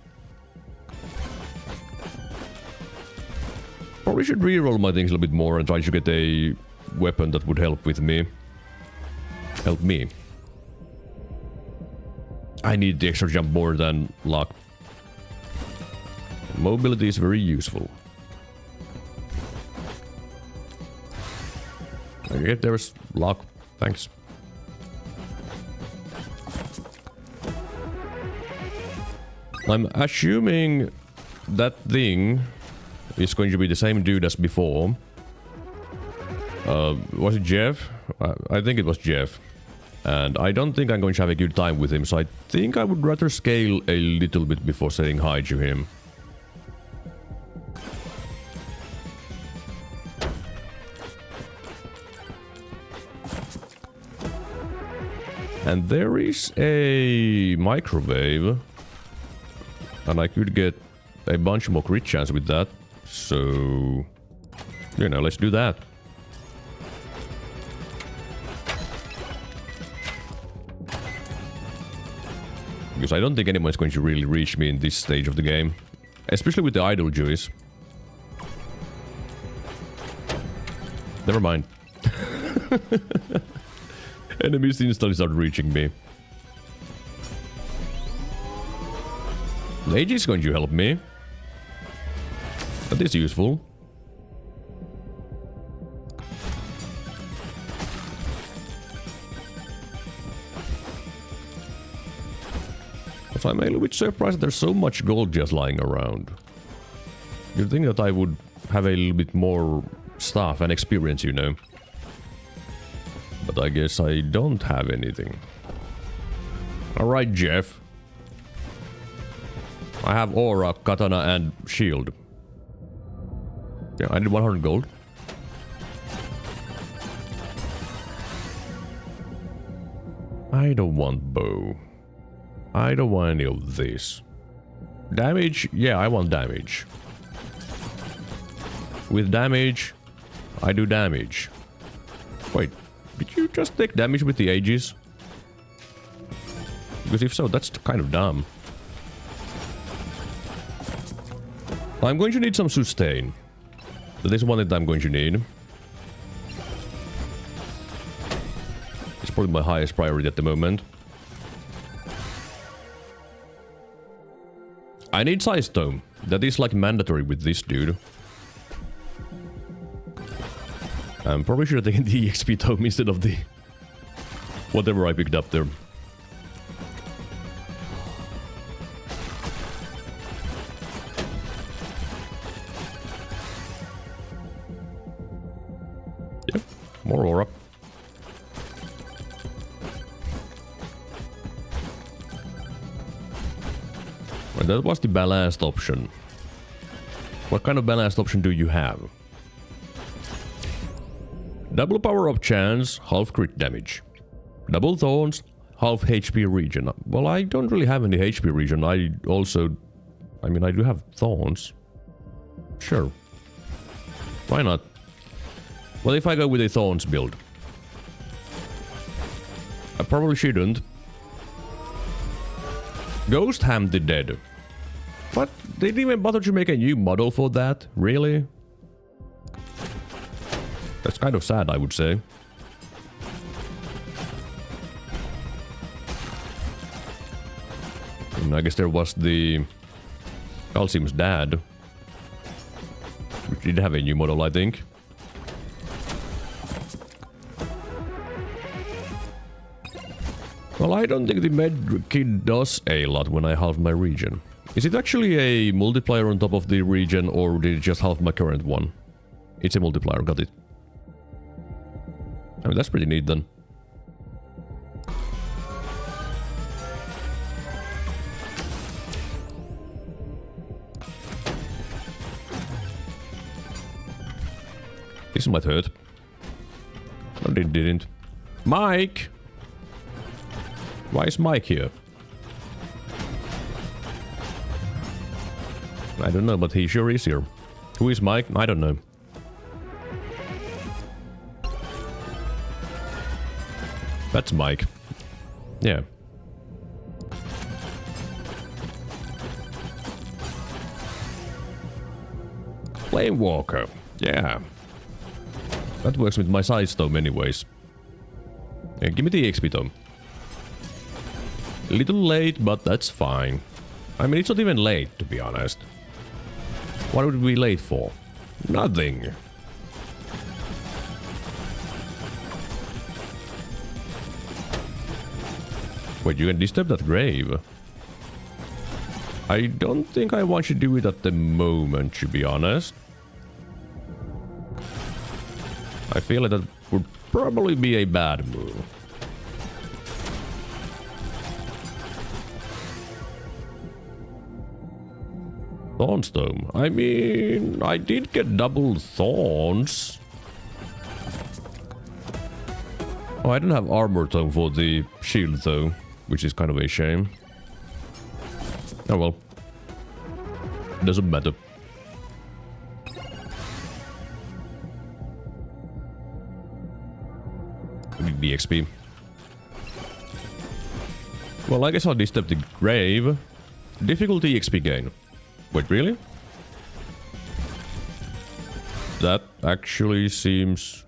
Probably should reroll my things a little bit more and try to get a weapon that would help with me. Help me. I need the extra jump more than luck. Mobility is very useful. Okay, there's luck. Thanks. I'm assuming that thing is going to be the same dude as before. Was it Jeff? I think it was Jeff. And I don't think I'm going to have a good time with him, so I think I would rather scale a little bit before saying hi to him. And there is a microwave. And I could get a bunch more crit chance with that. So, you know, let's do that. Because I don't think anyone's going to really reach me in this stage of the game. Especially with the idle juice. Never mind. Enemies instantly start reaching me. Lady is going to help me. That is useful. But I'm a little bit surprised that there's so much gold just lying around. You'd think that I would have a little bit more stuff and experience, you know. But I guess I don't have anything. Alright, Jeff. I have aura, katana, and shield. Yeah, I need 100 gold. I don't want bow. I don't want any of this. Damage? Yeah, I want damage. With damage, I do damage. Wait, did you just take damage with the Aegis? Because if so, that's kind of dumb. I'm going to need some sustain. That is one that I'm going to need. It's probably my highest priority at the moment. I need Size Tome. That is like mandatory with this dude. I'm probably should have taken the EXP Tome instead of the... whatever I picked up there. Yep, more aura. Right, that was the balanced option. What kind of balanced option do you have? Double power-up chance, half crit damage. Double thorns, half HP regen. Well, I don't really have any HP regen. I mean, I do have thorns. Sure. Why not? Well, if I go with a thorns build. I probably shouldn't. Ghost Ham the Dead. What? They didn't even bother to make a new model for that? Really? That's kind of sad, I would say. And I guess there was the... Calcium's dad. Which did have a new model, I think. Well, I don't think the med kit does a lot when I halve my regen. Is it actually a multiplier on top of the regen, or did it just halve my current one? It's a multiplier, got it. I mean, that's pretty neat then. This might hurt. No, it didn't. Mike! Why is Mike here? I don't know, but he sure is here. Who is Mike? I don't know. That's Mike. Yeah. Flame Walker. Yeah. That works with my Size Tome anyways. Yeah, give me the XP Tome. A little late, but that's fine. I mean, it's not even late, to be honest. What would we be late for? Nothing. Wait, you can disturb that grave? I don't think I want you to do it at the moment, to be honest. I feel like that would probably be a bad move. Thornstone. I mean, I did get double thorns. Oh, I don't have armor tome for the shield though, which is kind of a shame. Oh well. Doesn't matter. The XP. Well, I guess I'll disturb the grave. Difficulty XP gain. Wait, really? That actually seems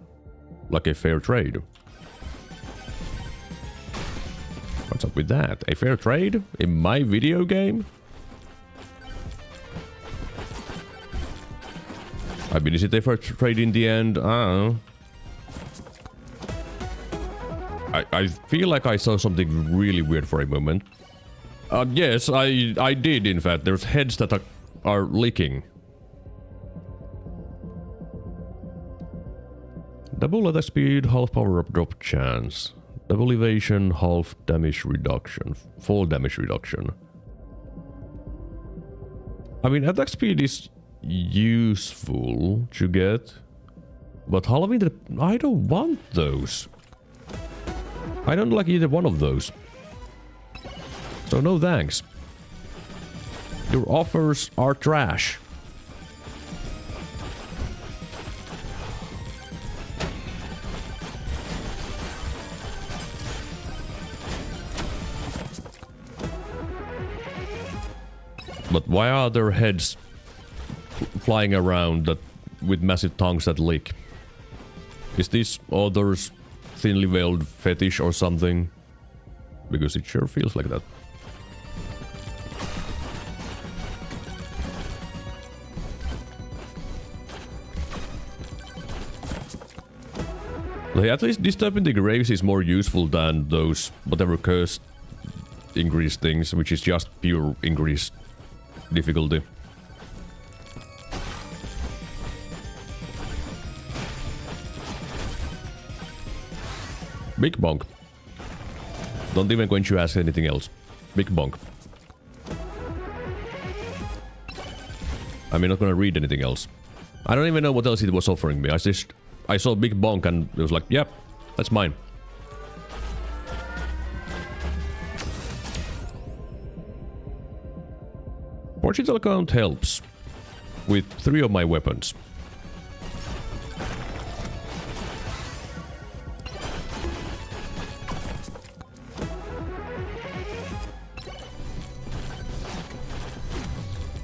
like a fair trade. What's up with that? A fair trade? In my video game? I mean, is it a fair trade in the end? I don't know. I feel like I saw something really weird for a moment. Yes, I did, in fact. There's heads that are leaking. Double attack speed, half power up drop chance. Double evasion, half damage reduction. Fall damage reduction. I mean, attack speed is useful to get. But halving the... I don't want those. I don't like either one of those. So no thanks. Your offers are trash. But why are there heads flying around that with massive tongues that lick? Is this others thinly veiled fetish or something? Because it sure feels like that. Like, at least disturbing the graves is more useful than those whatever cursed increased things, which is just pure increased difficulty. Big bonk. Don't even going to ask anything else. Big bonk. I'm not gonna read anything else. I don't even know what else it was offering me. I saw big bonk and it was like, yep, that's mine. Portugal count helps with 3 of my weapons.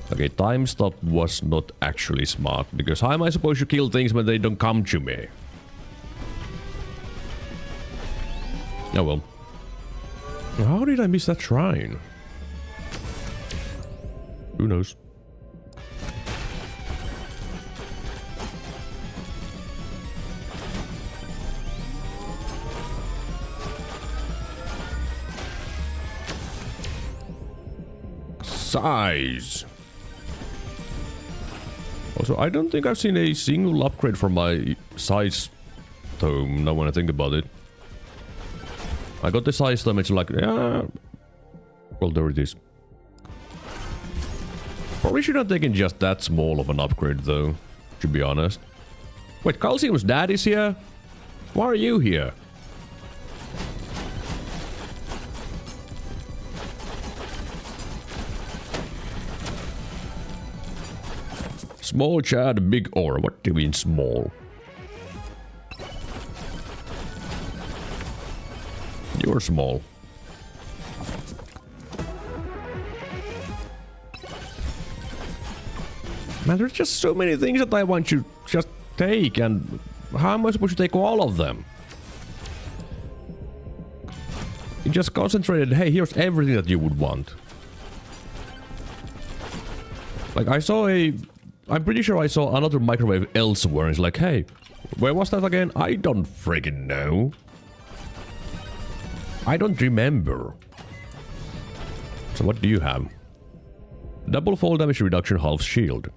Okay, time stop was not actually smart, because how am I supposed to kill things when they don't come to me? Oh well. How did I miss that shrine? Who knows? Size. Also, I don't think I've seen a single upgrade for my size tome, now when I think about it. I got the size tome, it's like, yeah... Well, there it is. Probably should have taken just that small of an upgrade, though, to be honest. Wait, Calcium's dad is here? Why are you here? Small Chad, big ore. What do you mean small? You're small. Man, there's just so many things that I want to just take, and how am I supposed to take all of them? You just concentrated, hey, here's everything that you would want. Like, I saw a... I'm pretty sure I saw another microwave elsewhere, and it's like, hey, where was that again? I don't friggin' know. I don't remember. So what do you have? Double fall damage reduction, half shield.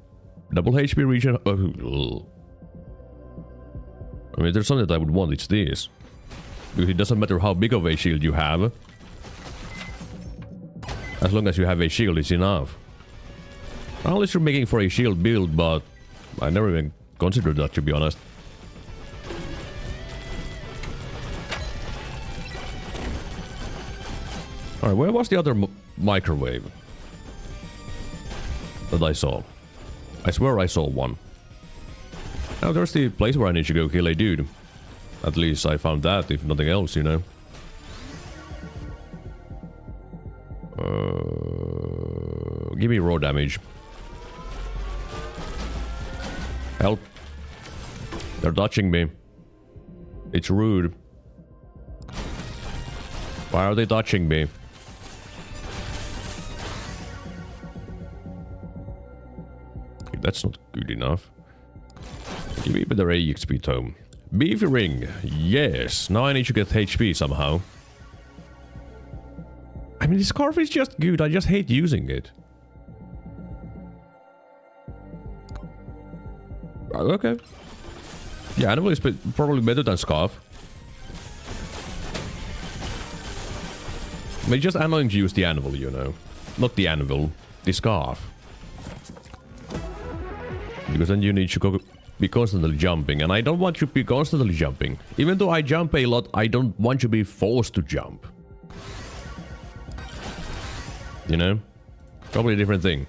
Double HP regen... I mean, there's something that I would want, it's this. Because it doesn't matter how big of a shield you have. As long as you have a shield, it's enough. Unless you're making for a shield build, but I never even considered that, to be honest. Alright, where was the other microwave that I saw? I swear I saw one. Now there's the place where I need to go kill a dude. At least I found that, if nothing else, you know. Give me raw damage. Help. They're touching me. It's rude. Why are they touching me? That's not good enough. Give me better EXP tome. Beefy ring. Yes. Now I need to get HP somehow. I mean, the scarf is just good. I just hate using it. Okay. Yeah, anvil is probably better than scarf. I mean, it's just annoying to use the anvil, you know. Not the anvil, the scarf. Because then you need to be constantly jumping, and I don't want to be constantly jumping. Even though I jump a lot, I don't want to be forced to jump. You know? Probably a different thing.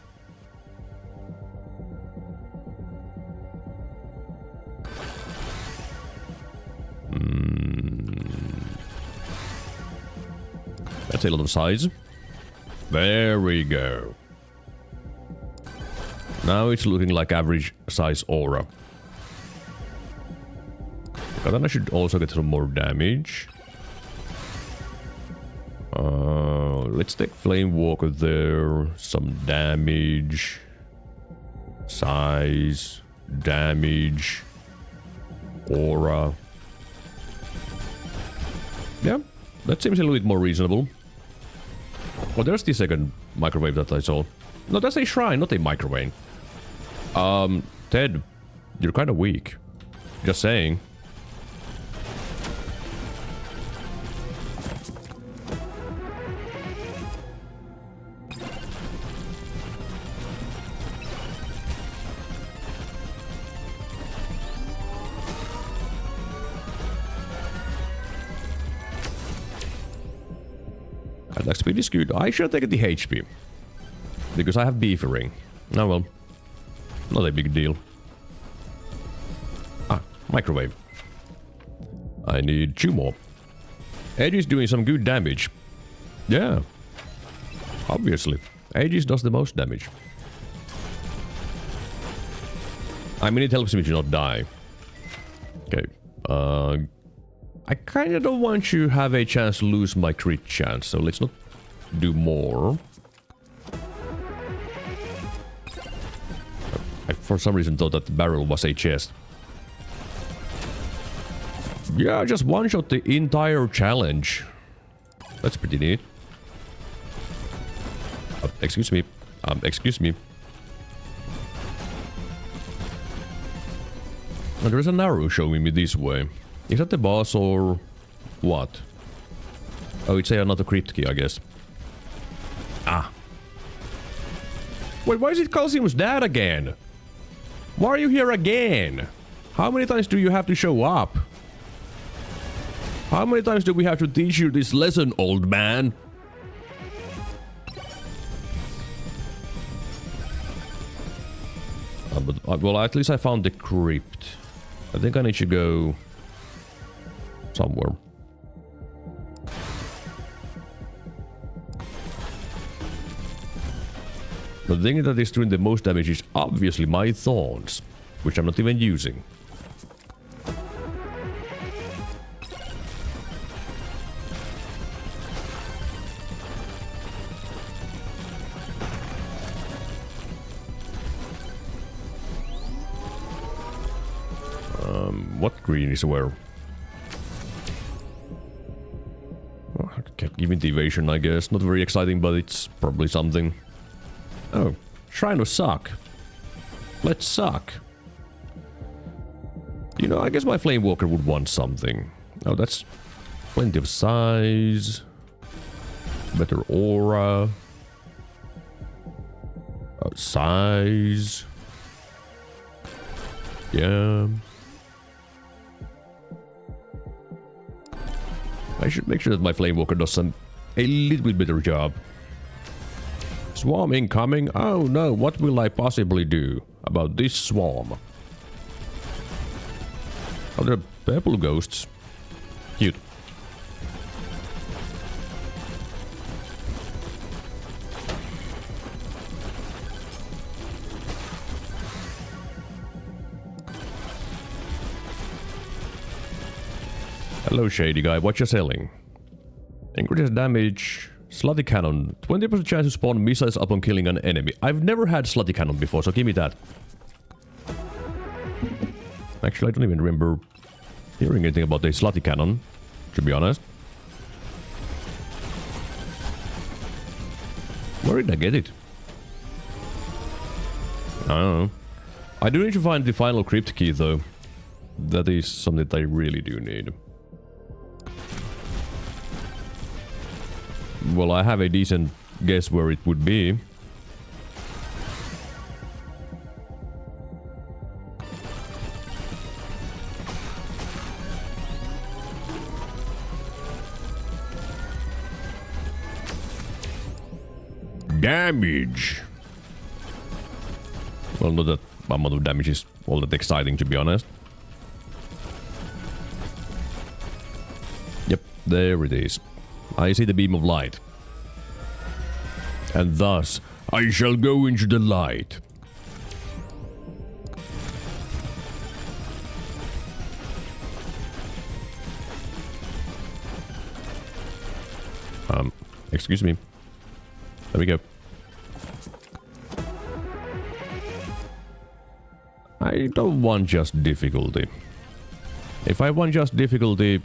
That's a lot of size. There we go. Now it's looking like average size aura. But then I should also get some more damage. Let's take Flame Walker there. Some damage. Size. Damage. Aura. Yeah, that seems a little bit more reasonable. Oh, there's the second microwave that I saw. No, that's a shrine, not a microwave. Ted, you're kind of weak. Just saying. Attack speed is good. I should take the HP. Because I have beefy ring. Oh well. Not a big deal. Ah, microwave. I need 2 more. Edge is doing some good damage. Yeah. Obviously. Aegis does the most damage. I mean, it helps me to not die. Okay. I kind of don't want to have a chance to lose my crit chance, so let's not do more. I for some reason thought that the barrel was a chest. Yeah, just one-shot the entire challenge. That's pretty neat. Excuse me. Excuse me. Oh, there is an arrow showing me this way. Is that the boss or what? Oh, it's another crypt key, I guess. Ah. Wait, why is it Calcium's dad again? Why are you here again? How many times do you have to show up? How many times do we have to teach you this lesson, old man? Well, at least I found the crypt. I think I need to go somewhere. The thing that is doing the most damage is obviously my thorns, which I'm not even using. What green is where? Okay, give me the evasion, I guess. Not very exciting, but it's probably something. Oh, Shrine of Suck. Let's suck. You know, I guess my Flame Walker would want something. Oh, that's plenty of size. Better aura. size. Yeah. I should make sure that my Flame Walker does a little bit better job. Swarm incoming. Oh no, what will I possibly do about this swarm? Oh, there are purple ghosts. Cute. Hello, shady guy. What you selling? Increases damage. Slutty cannon. 20% chance to spawn missiles upon killing an enemy. I've never had slutty cannon before, so give me that. Actually, I don't even remember hearing anything about the slutty cannon, to be honest. Where did I get it? I don't know. I do need to find the final crypt key, though. That is something that I really do need. Well, I have a decent guess where it would be. Damage! Well, not that amount of damage is all that exciting, to be honest. Yep, there it is. I see the beam of light. And thus, I shall go into the light. Excuse me. There we go. I don't want just difficulty. If I want just difficulty,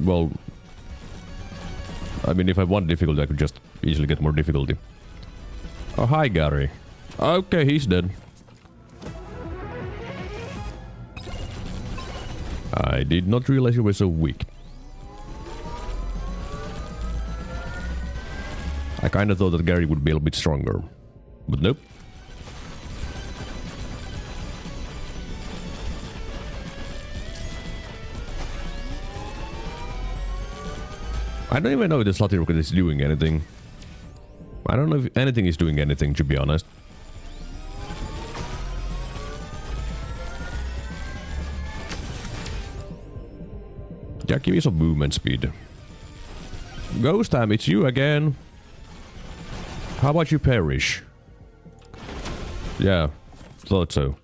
well... I mean, if I want difficulty, I could just easily get more difficulty. Oh, hi, Gary. Okay, he's dead. I did not realize you were so weak. I kinda thought that Gary would be a little bit stronger. But nope. I don't even know if the slutty rocket is doing anything. I don't know if anything is doing anything, to be honest. Yeah, give me some movement speed. Ghost time, it's you again. How about you perish? Yeah, thought so.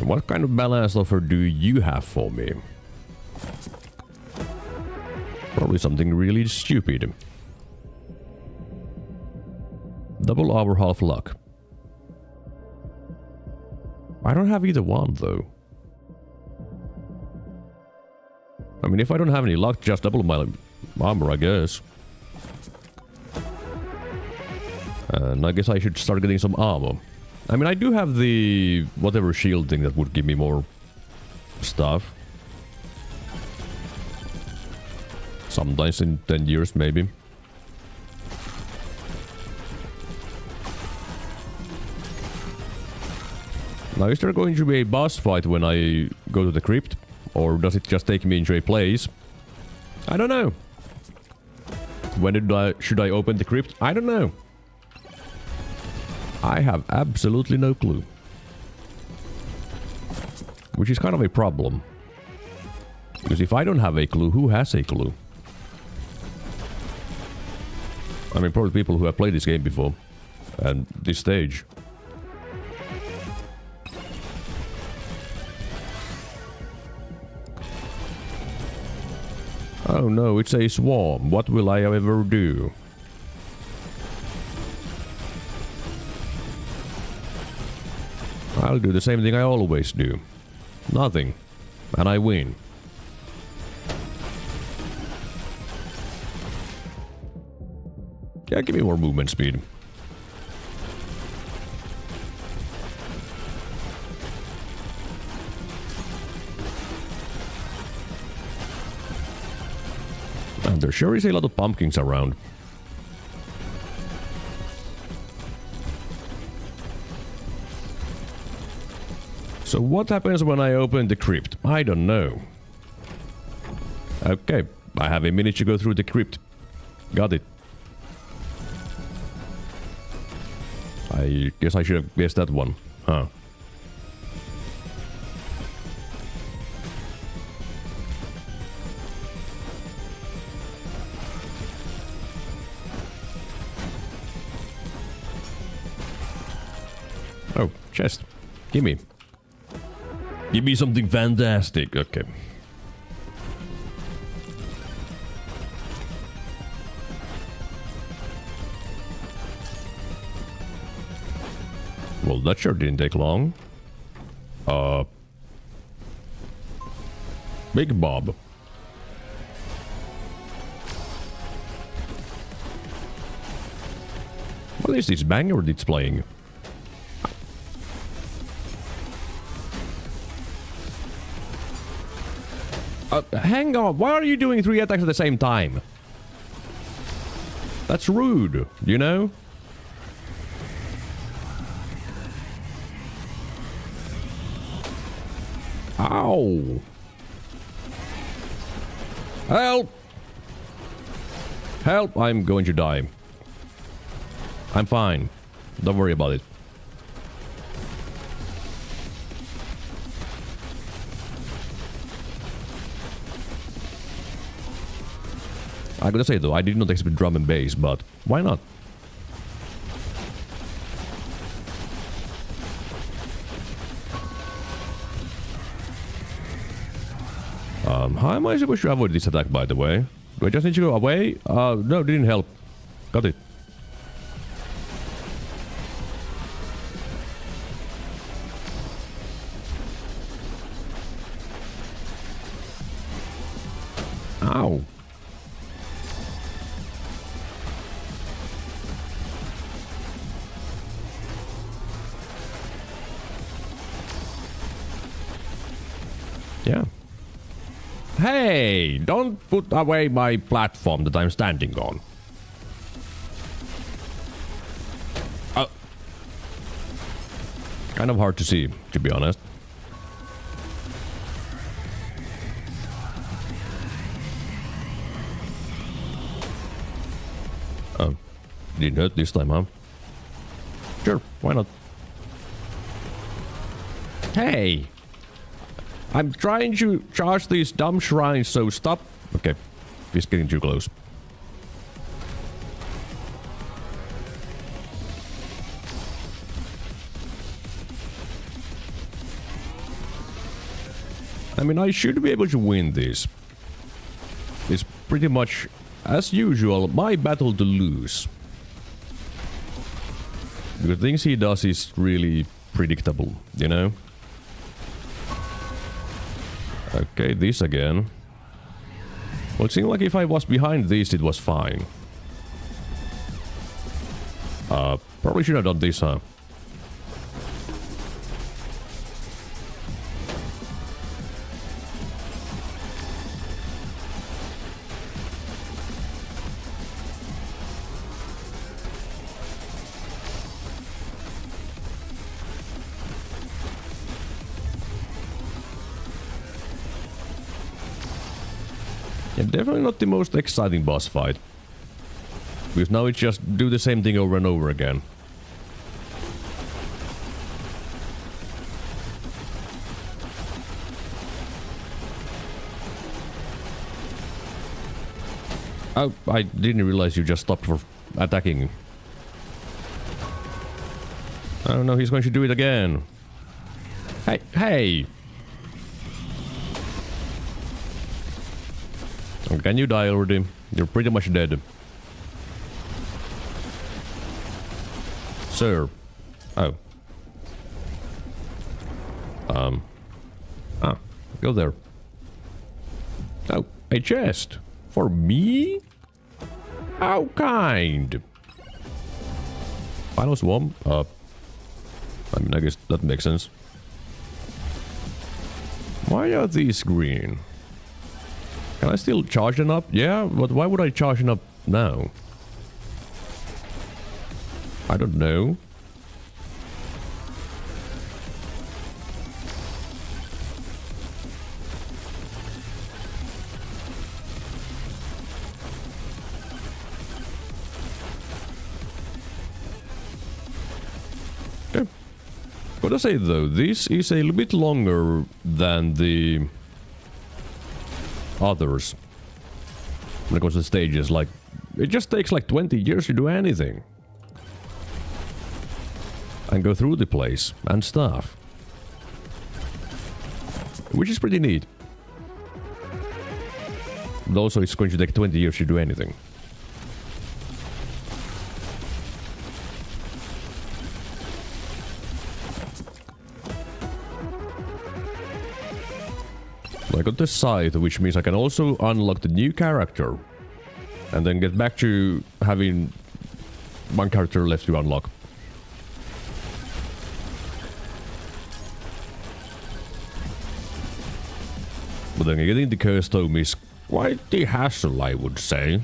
What kind of balance offer do you have for me? Probably something really stupid. Double hour, half luck. I don't have either one, though. I mean, if I don't have any luck, just double my armor, I guess. And I guess I should start getting some armor. I mean, I do have the whatever shield thing that would give me more stuff. Sometimes in 10 years, maybe. Now, is there going to be a boss fight when I go to the crypt? Or does it just take me into a place? I don't know. When should I open the crypt? I don't know. I have absolutely no clue. Which is kind of a problem. Because if I don't have a clue, who has a clue? I mean, probably people who have played this game before. And this stage. Oh no, it's a swarm. What will I ever do? I'll do the same thing I always do. Nothing. And I win. Yeah, give me more movement speed. And there sure is a lot of pumpkins around. So what happens when I open the crypt? I don't know. Okay, I have a minute to go through the crypt. Got it. I guess I should have guessed that one, huh? Oh, chest. Gimme. Give me something fantastic. Okay. Well, that sure didn't take long. Big Bob. What is this banger that's playing? Hang on, why are you doing 3 attacks at the same time? That's rude, you know? Ow! Help! Help! I'm going to die. I'm fine. Don't worry about it. I gotta say though, I did not expect drum and bass, but why not? How am I supposed to avoid this attack, by the way? Do I just need to go away? No, didn't help. Got it. Ow. Yeah. Hey, don't put away my platform that I'm standing on. Kind of hard to see, to be honest. Oh, didn't hurt this time, huh? Sure, why not? Hey! I'm trying to charge these dumb shrines, so stop. Okay, he's getting too close. I mean, I should be able to win this. It's pretty much, as usual, my battle to lose. The things he does is really predictable, you know? Okay, this again. Well, it seemed like if I was behind this, it was fine. Probably should have done this, huh? Yeah, definitely not the most exciting boss fight. Because now it's just do the same thing over and over again. Oh, I didn't realize you just stopped for attacking. Oh no, he's going to do it again. Hey, hey! Can you die already? You're pretty much dead. Sir. Oh. Go there. Oh, a chest. For me? How kind. Final swarm? I mean, I guess that makes sense. Why are these green? Can I still charge it up? Yeah, but why would I charge it up now? I don't know. Okay. Gotta say though, this is a little bit longer than the others. When it comes to stages, like, it just takes like 20 years to do anything. And go through the place and stuff. Which is pretty neat. But also it's going to take 20 years to do anything. I got the scythe, which means I can also unlock the new character. And then get back to having one character left to unlock. But then getting the cursed tome is quite the hassle, I would say.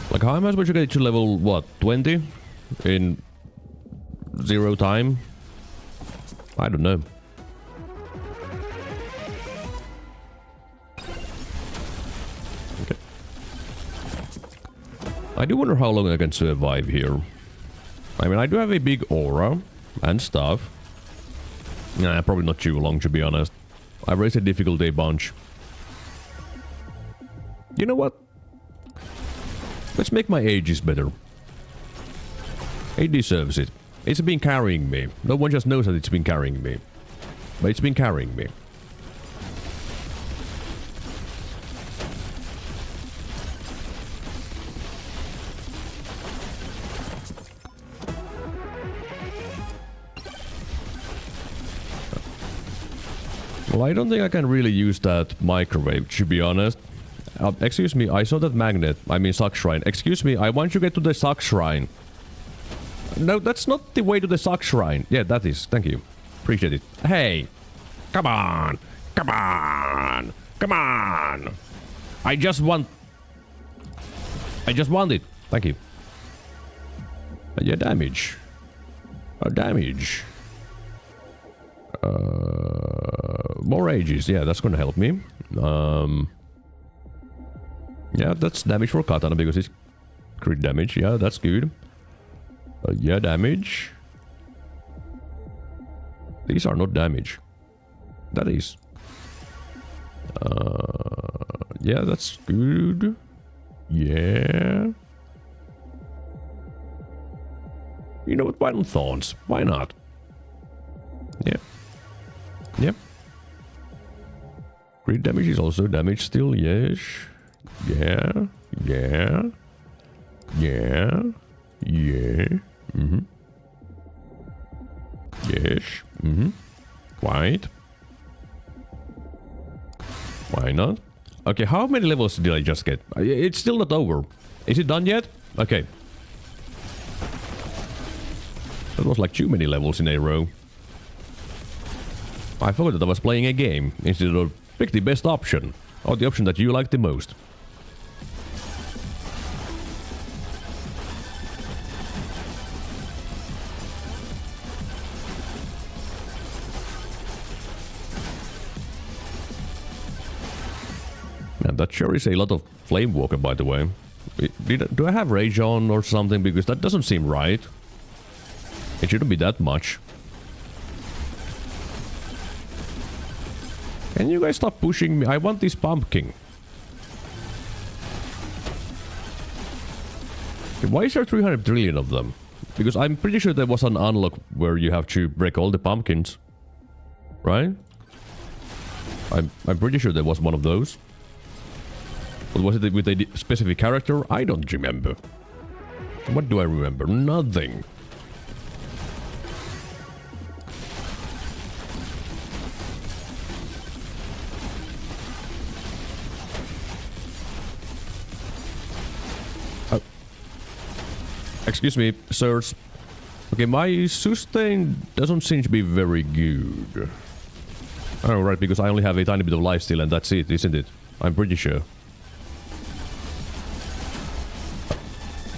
Like, how am I supposed to get to level, what, 20? In 0 time? I don't know. Okay. I do wonder how long I can survive here. I mean, I do have a big aura and stuff. Nah, probably not too long, to be honest. I've raised the difficulty a bunch. You know what? Let's make my Aegis better. It deserves it. It's been carrying me. No one just knows that it's been carrying me. But it's been carrying me. Well, I don't think I can really use that microwave, to be honest. Excuse me, I saw that magnet. I mean, Suck Shrine. Excuse me, I want you to get to the Suck Shrine. No, that's not the way to the Suck Shrine. Yeah, that is. Thank you. Appreciate it. Hey! Come on! Come on! Come on! I just want it. Thank you. Yeah, damage. Damage. More Aegis. Yeah, that's gonna help me. Yeah, that's damage for Katana because it's crit damage. Yeah, that's good. Yeah, damage. These are not damage. That is. Yeah, that's good. Yeah. You know what? Why not Thorns? Why not? Yeah. Yep. Crit damage is also damage still, yes. Yeah. Yeah. Yeah. Yeah. Mm-hmm. Yes. Mm-hmm. White. Why not? Okay, how many levels did I just get? It's still not over. Is it done yet? Okay. That was like too many levels in a row. I forgot that I was playing a game instead of pick the best option. Or the option that you like the most. Man, that sure is a lot of Flame Walker, by the way. Do I have Rage on or something? Because that doesn't seem right. It shouldn't be that much. Can you guys stop pushing me? I want this pumpkin. Why is there 300 trillion of them? Because I'm pretty sure there was an unlock where you have to break all the pumpkins. Right? I'm pretty sure there was one of those. But was it with a specific character? I don't remember. What do I remember? Nothing. Excuse me, sirs. Okay, my sustain doesn't seem to be very good. Oh, right, because I only have a tiny bit of life still and that's it, isn't it? I'm pretty sure.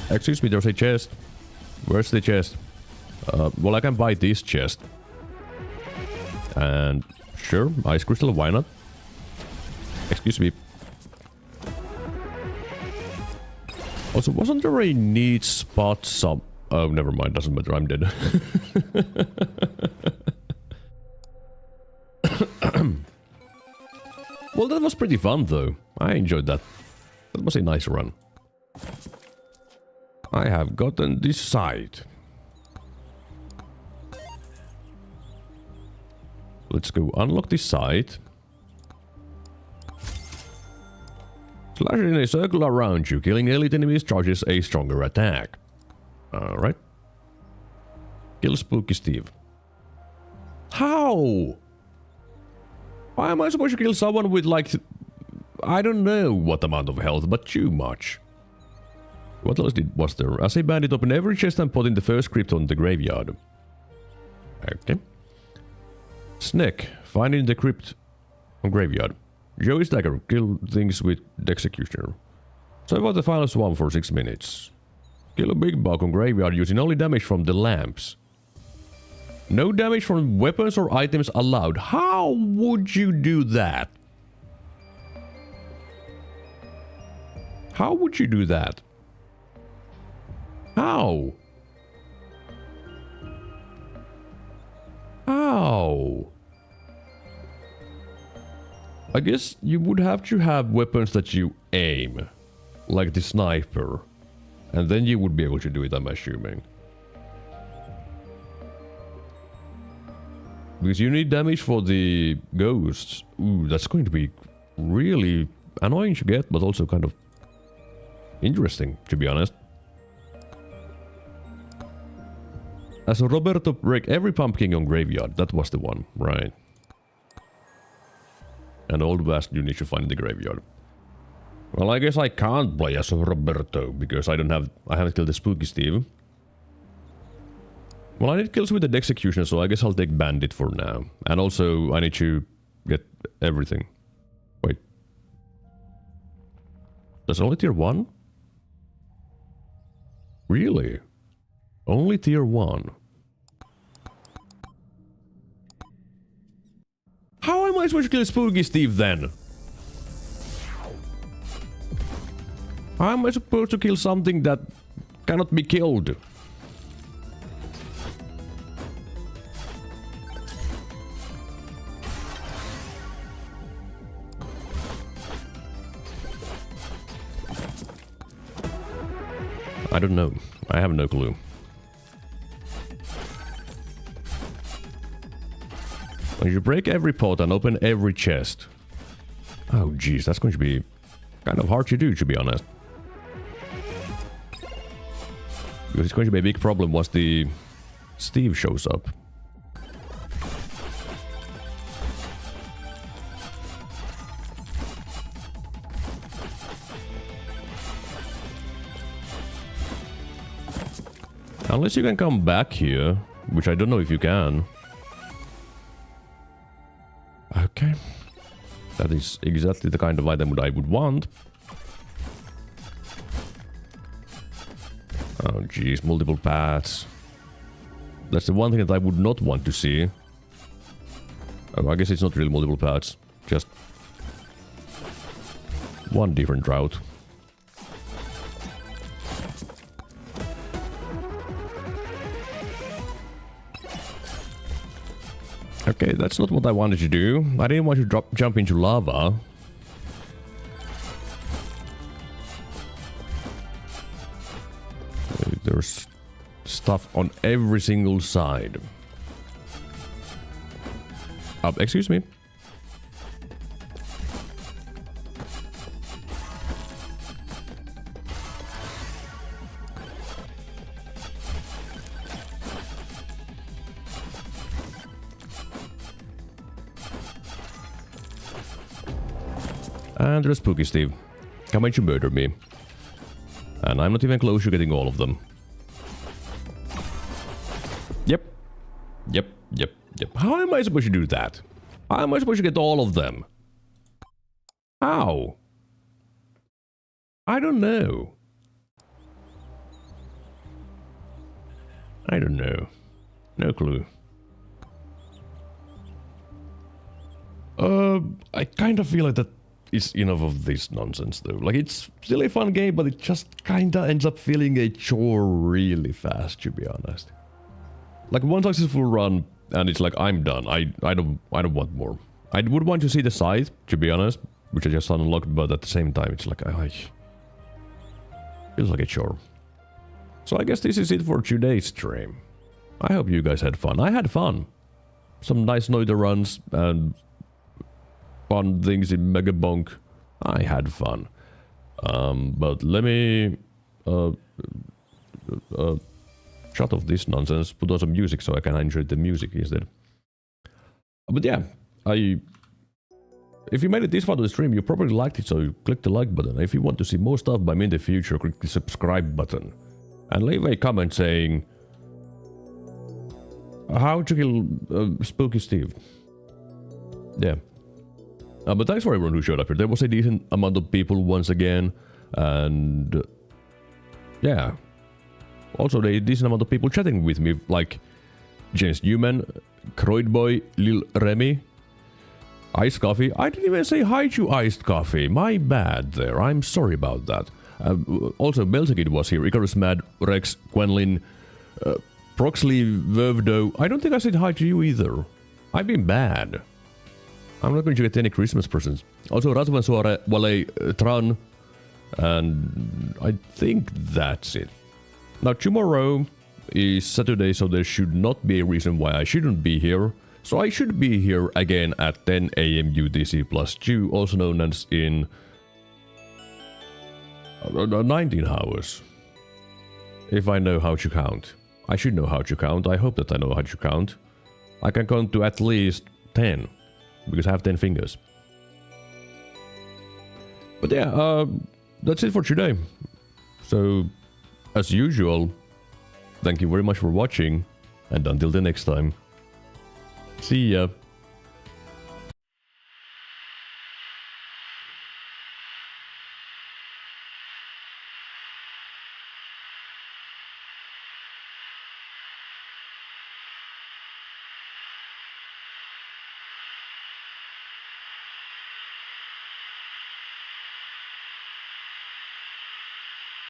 Excuse me, there's a chest. Where's the chest? Well, I can buy this chest. And sure, ice crystal, why not? Excuse me. Also, wasn't there a neat spot some... Oh, never mind, doesn't matter, I'm dead. Well, that was pretty fun, though. I enjoyed that. That was a nice run. I have gotten this side. Let's go unlock this side. Slash in a circle around you. Killing elite enemies charges a stronger attack. Alright. Kill Spooky Steve. How? Why am I supposed to kill someone with like... I don't know what amount of health, but too much. What else was there? As a bandit, open every chest and put in the first crypt on the graveyard. Okay. Snake. Find in the crypt on graveyard. Joey's dagger. Kill things with the executioner. So about the final swarm for 6 minutes. Kill a big bug on graveyard using only damage from the lamps. No damage from weapons or items allowed. How would you do that? How would you do that? How? How? I guess you would have to have weapons that you aim. Like the sniper. And then you would be able to do it, I'm assuming. Because you need damage for the ghosts. Ooh, that's going to be really annoying to get, but also kind of interesting, to be honest. As Roberto break every pumpkin on graveyard. That was the one, right. An old vast you need to find in the graveyard. Well, I guess I can't play as Roberto, because I haven't killed the Spooky Steve. Well, I need kills with the executioner, so I guess I'll take Bandit for now. And also, I need to get everything. Wait. That's only tier 1? Really? Only tier 1? How am I supposed to kill Spooky Steve then? How am I supposed to kill something that cannot be killed? I don't know. I have no clue. When you break every pot and open every chest. Oh jeez, that's going to be kind of hard to do, to be honest. Because it's going to be a big problem once the Steve shows up. Unless you can come back here, which I don't know if you can. Okay. That is exactly the kind of item that I would want. Oh jeez, multiple paths. That's the one thing that I would not want to see. Oh, I guess it's not really multiple paths. Just one different route. Okay, that's not what I wanted to do. I didn't want to jump into lava. There's stuff on every single side. Excuse me. And there's Spooky Steve. Coming to murder me. And I'm not even close to getting all of them. Yep. How am I supposed to do that? How am I supposed to get all of them? How? I don't know. I don't know. No clue. I kind of feel like that is enough of this nonsense though. Like, it's still a fun game, but it just kinda ends up feeling a chore really fast, to be honest. Like, one successful run, and it's like, I'm done. I don't want more. I would want to see the site, to be honest, which I just unlocked, but at the same time, it's like, feels like a chore. So I guess this is it for today's stream. I hope you guys had fun. I had fun. Some nice Noita runs and fun things in Megabonk. I had fun. But let me shut off this nonsense, put on some music so I can enjoy the music instead. But yeah, if you made it this far to the stream, you probably liked it, so click the like button. If you want to see more stuff by me in the future, click the subscribe button. And leave a comment saying how to kill Spooky Steve. Yeah. But thanks for everyone who showed up here. There was a decent amount of people once again. And yeah. Also a decent amount of people chatting with me, like James Newman, Croydboy, Lil Remy, Iced Coffee. I didn't even say hi to Iced Coffee. My bad there. I'm sorry about that. Also, Belzakid was here. Icarus Mad, Rex, Quenlin, Proxley, Vervdo. I don't think I said hi to you either. I've been bad. I'm not going to get any Christmas presents. Also, Razvan Suare, Wale, Tran, and I think that's it. Now, tomorrow is Saturday, so there should not be a reason why I shouldn't be here. So I should be here again at 10 AM UTC plus 2, also known as in 19 hours. If I know how to count. I should know how to count. I hope that I know how to count. I can count to at least 10. Because I have 10 fingers. But yeah, that's it for today. So, as usual, thank you very much for watching. And until the next time. See ya.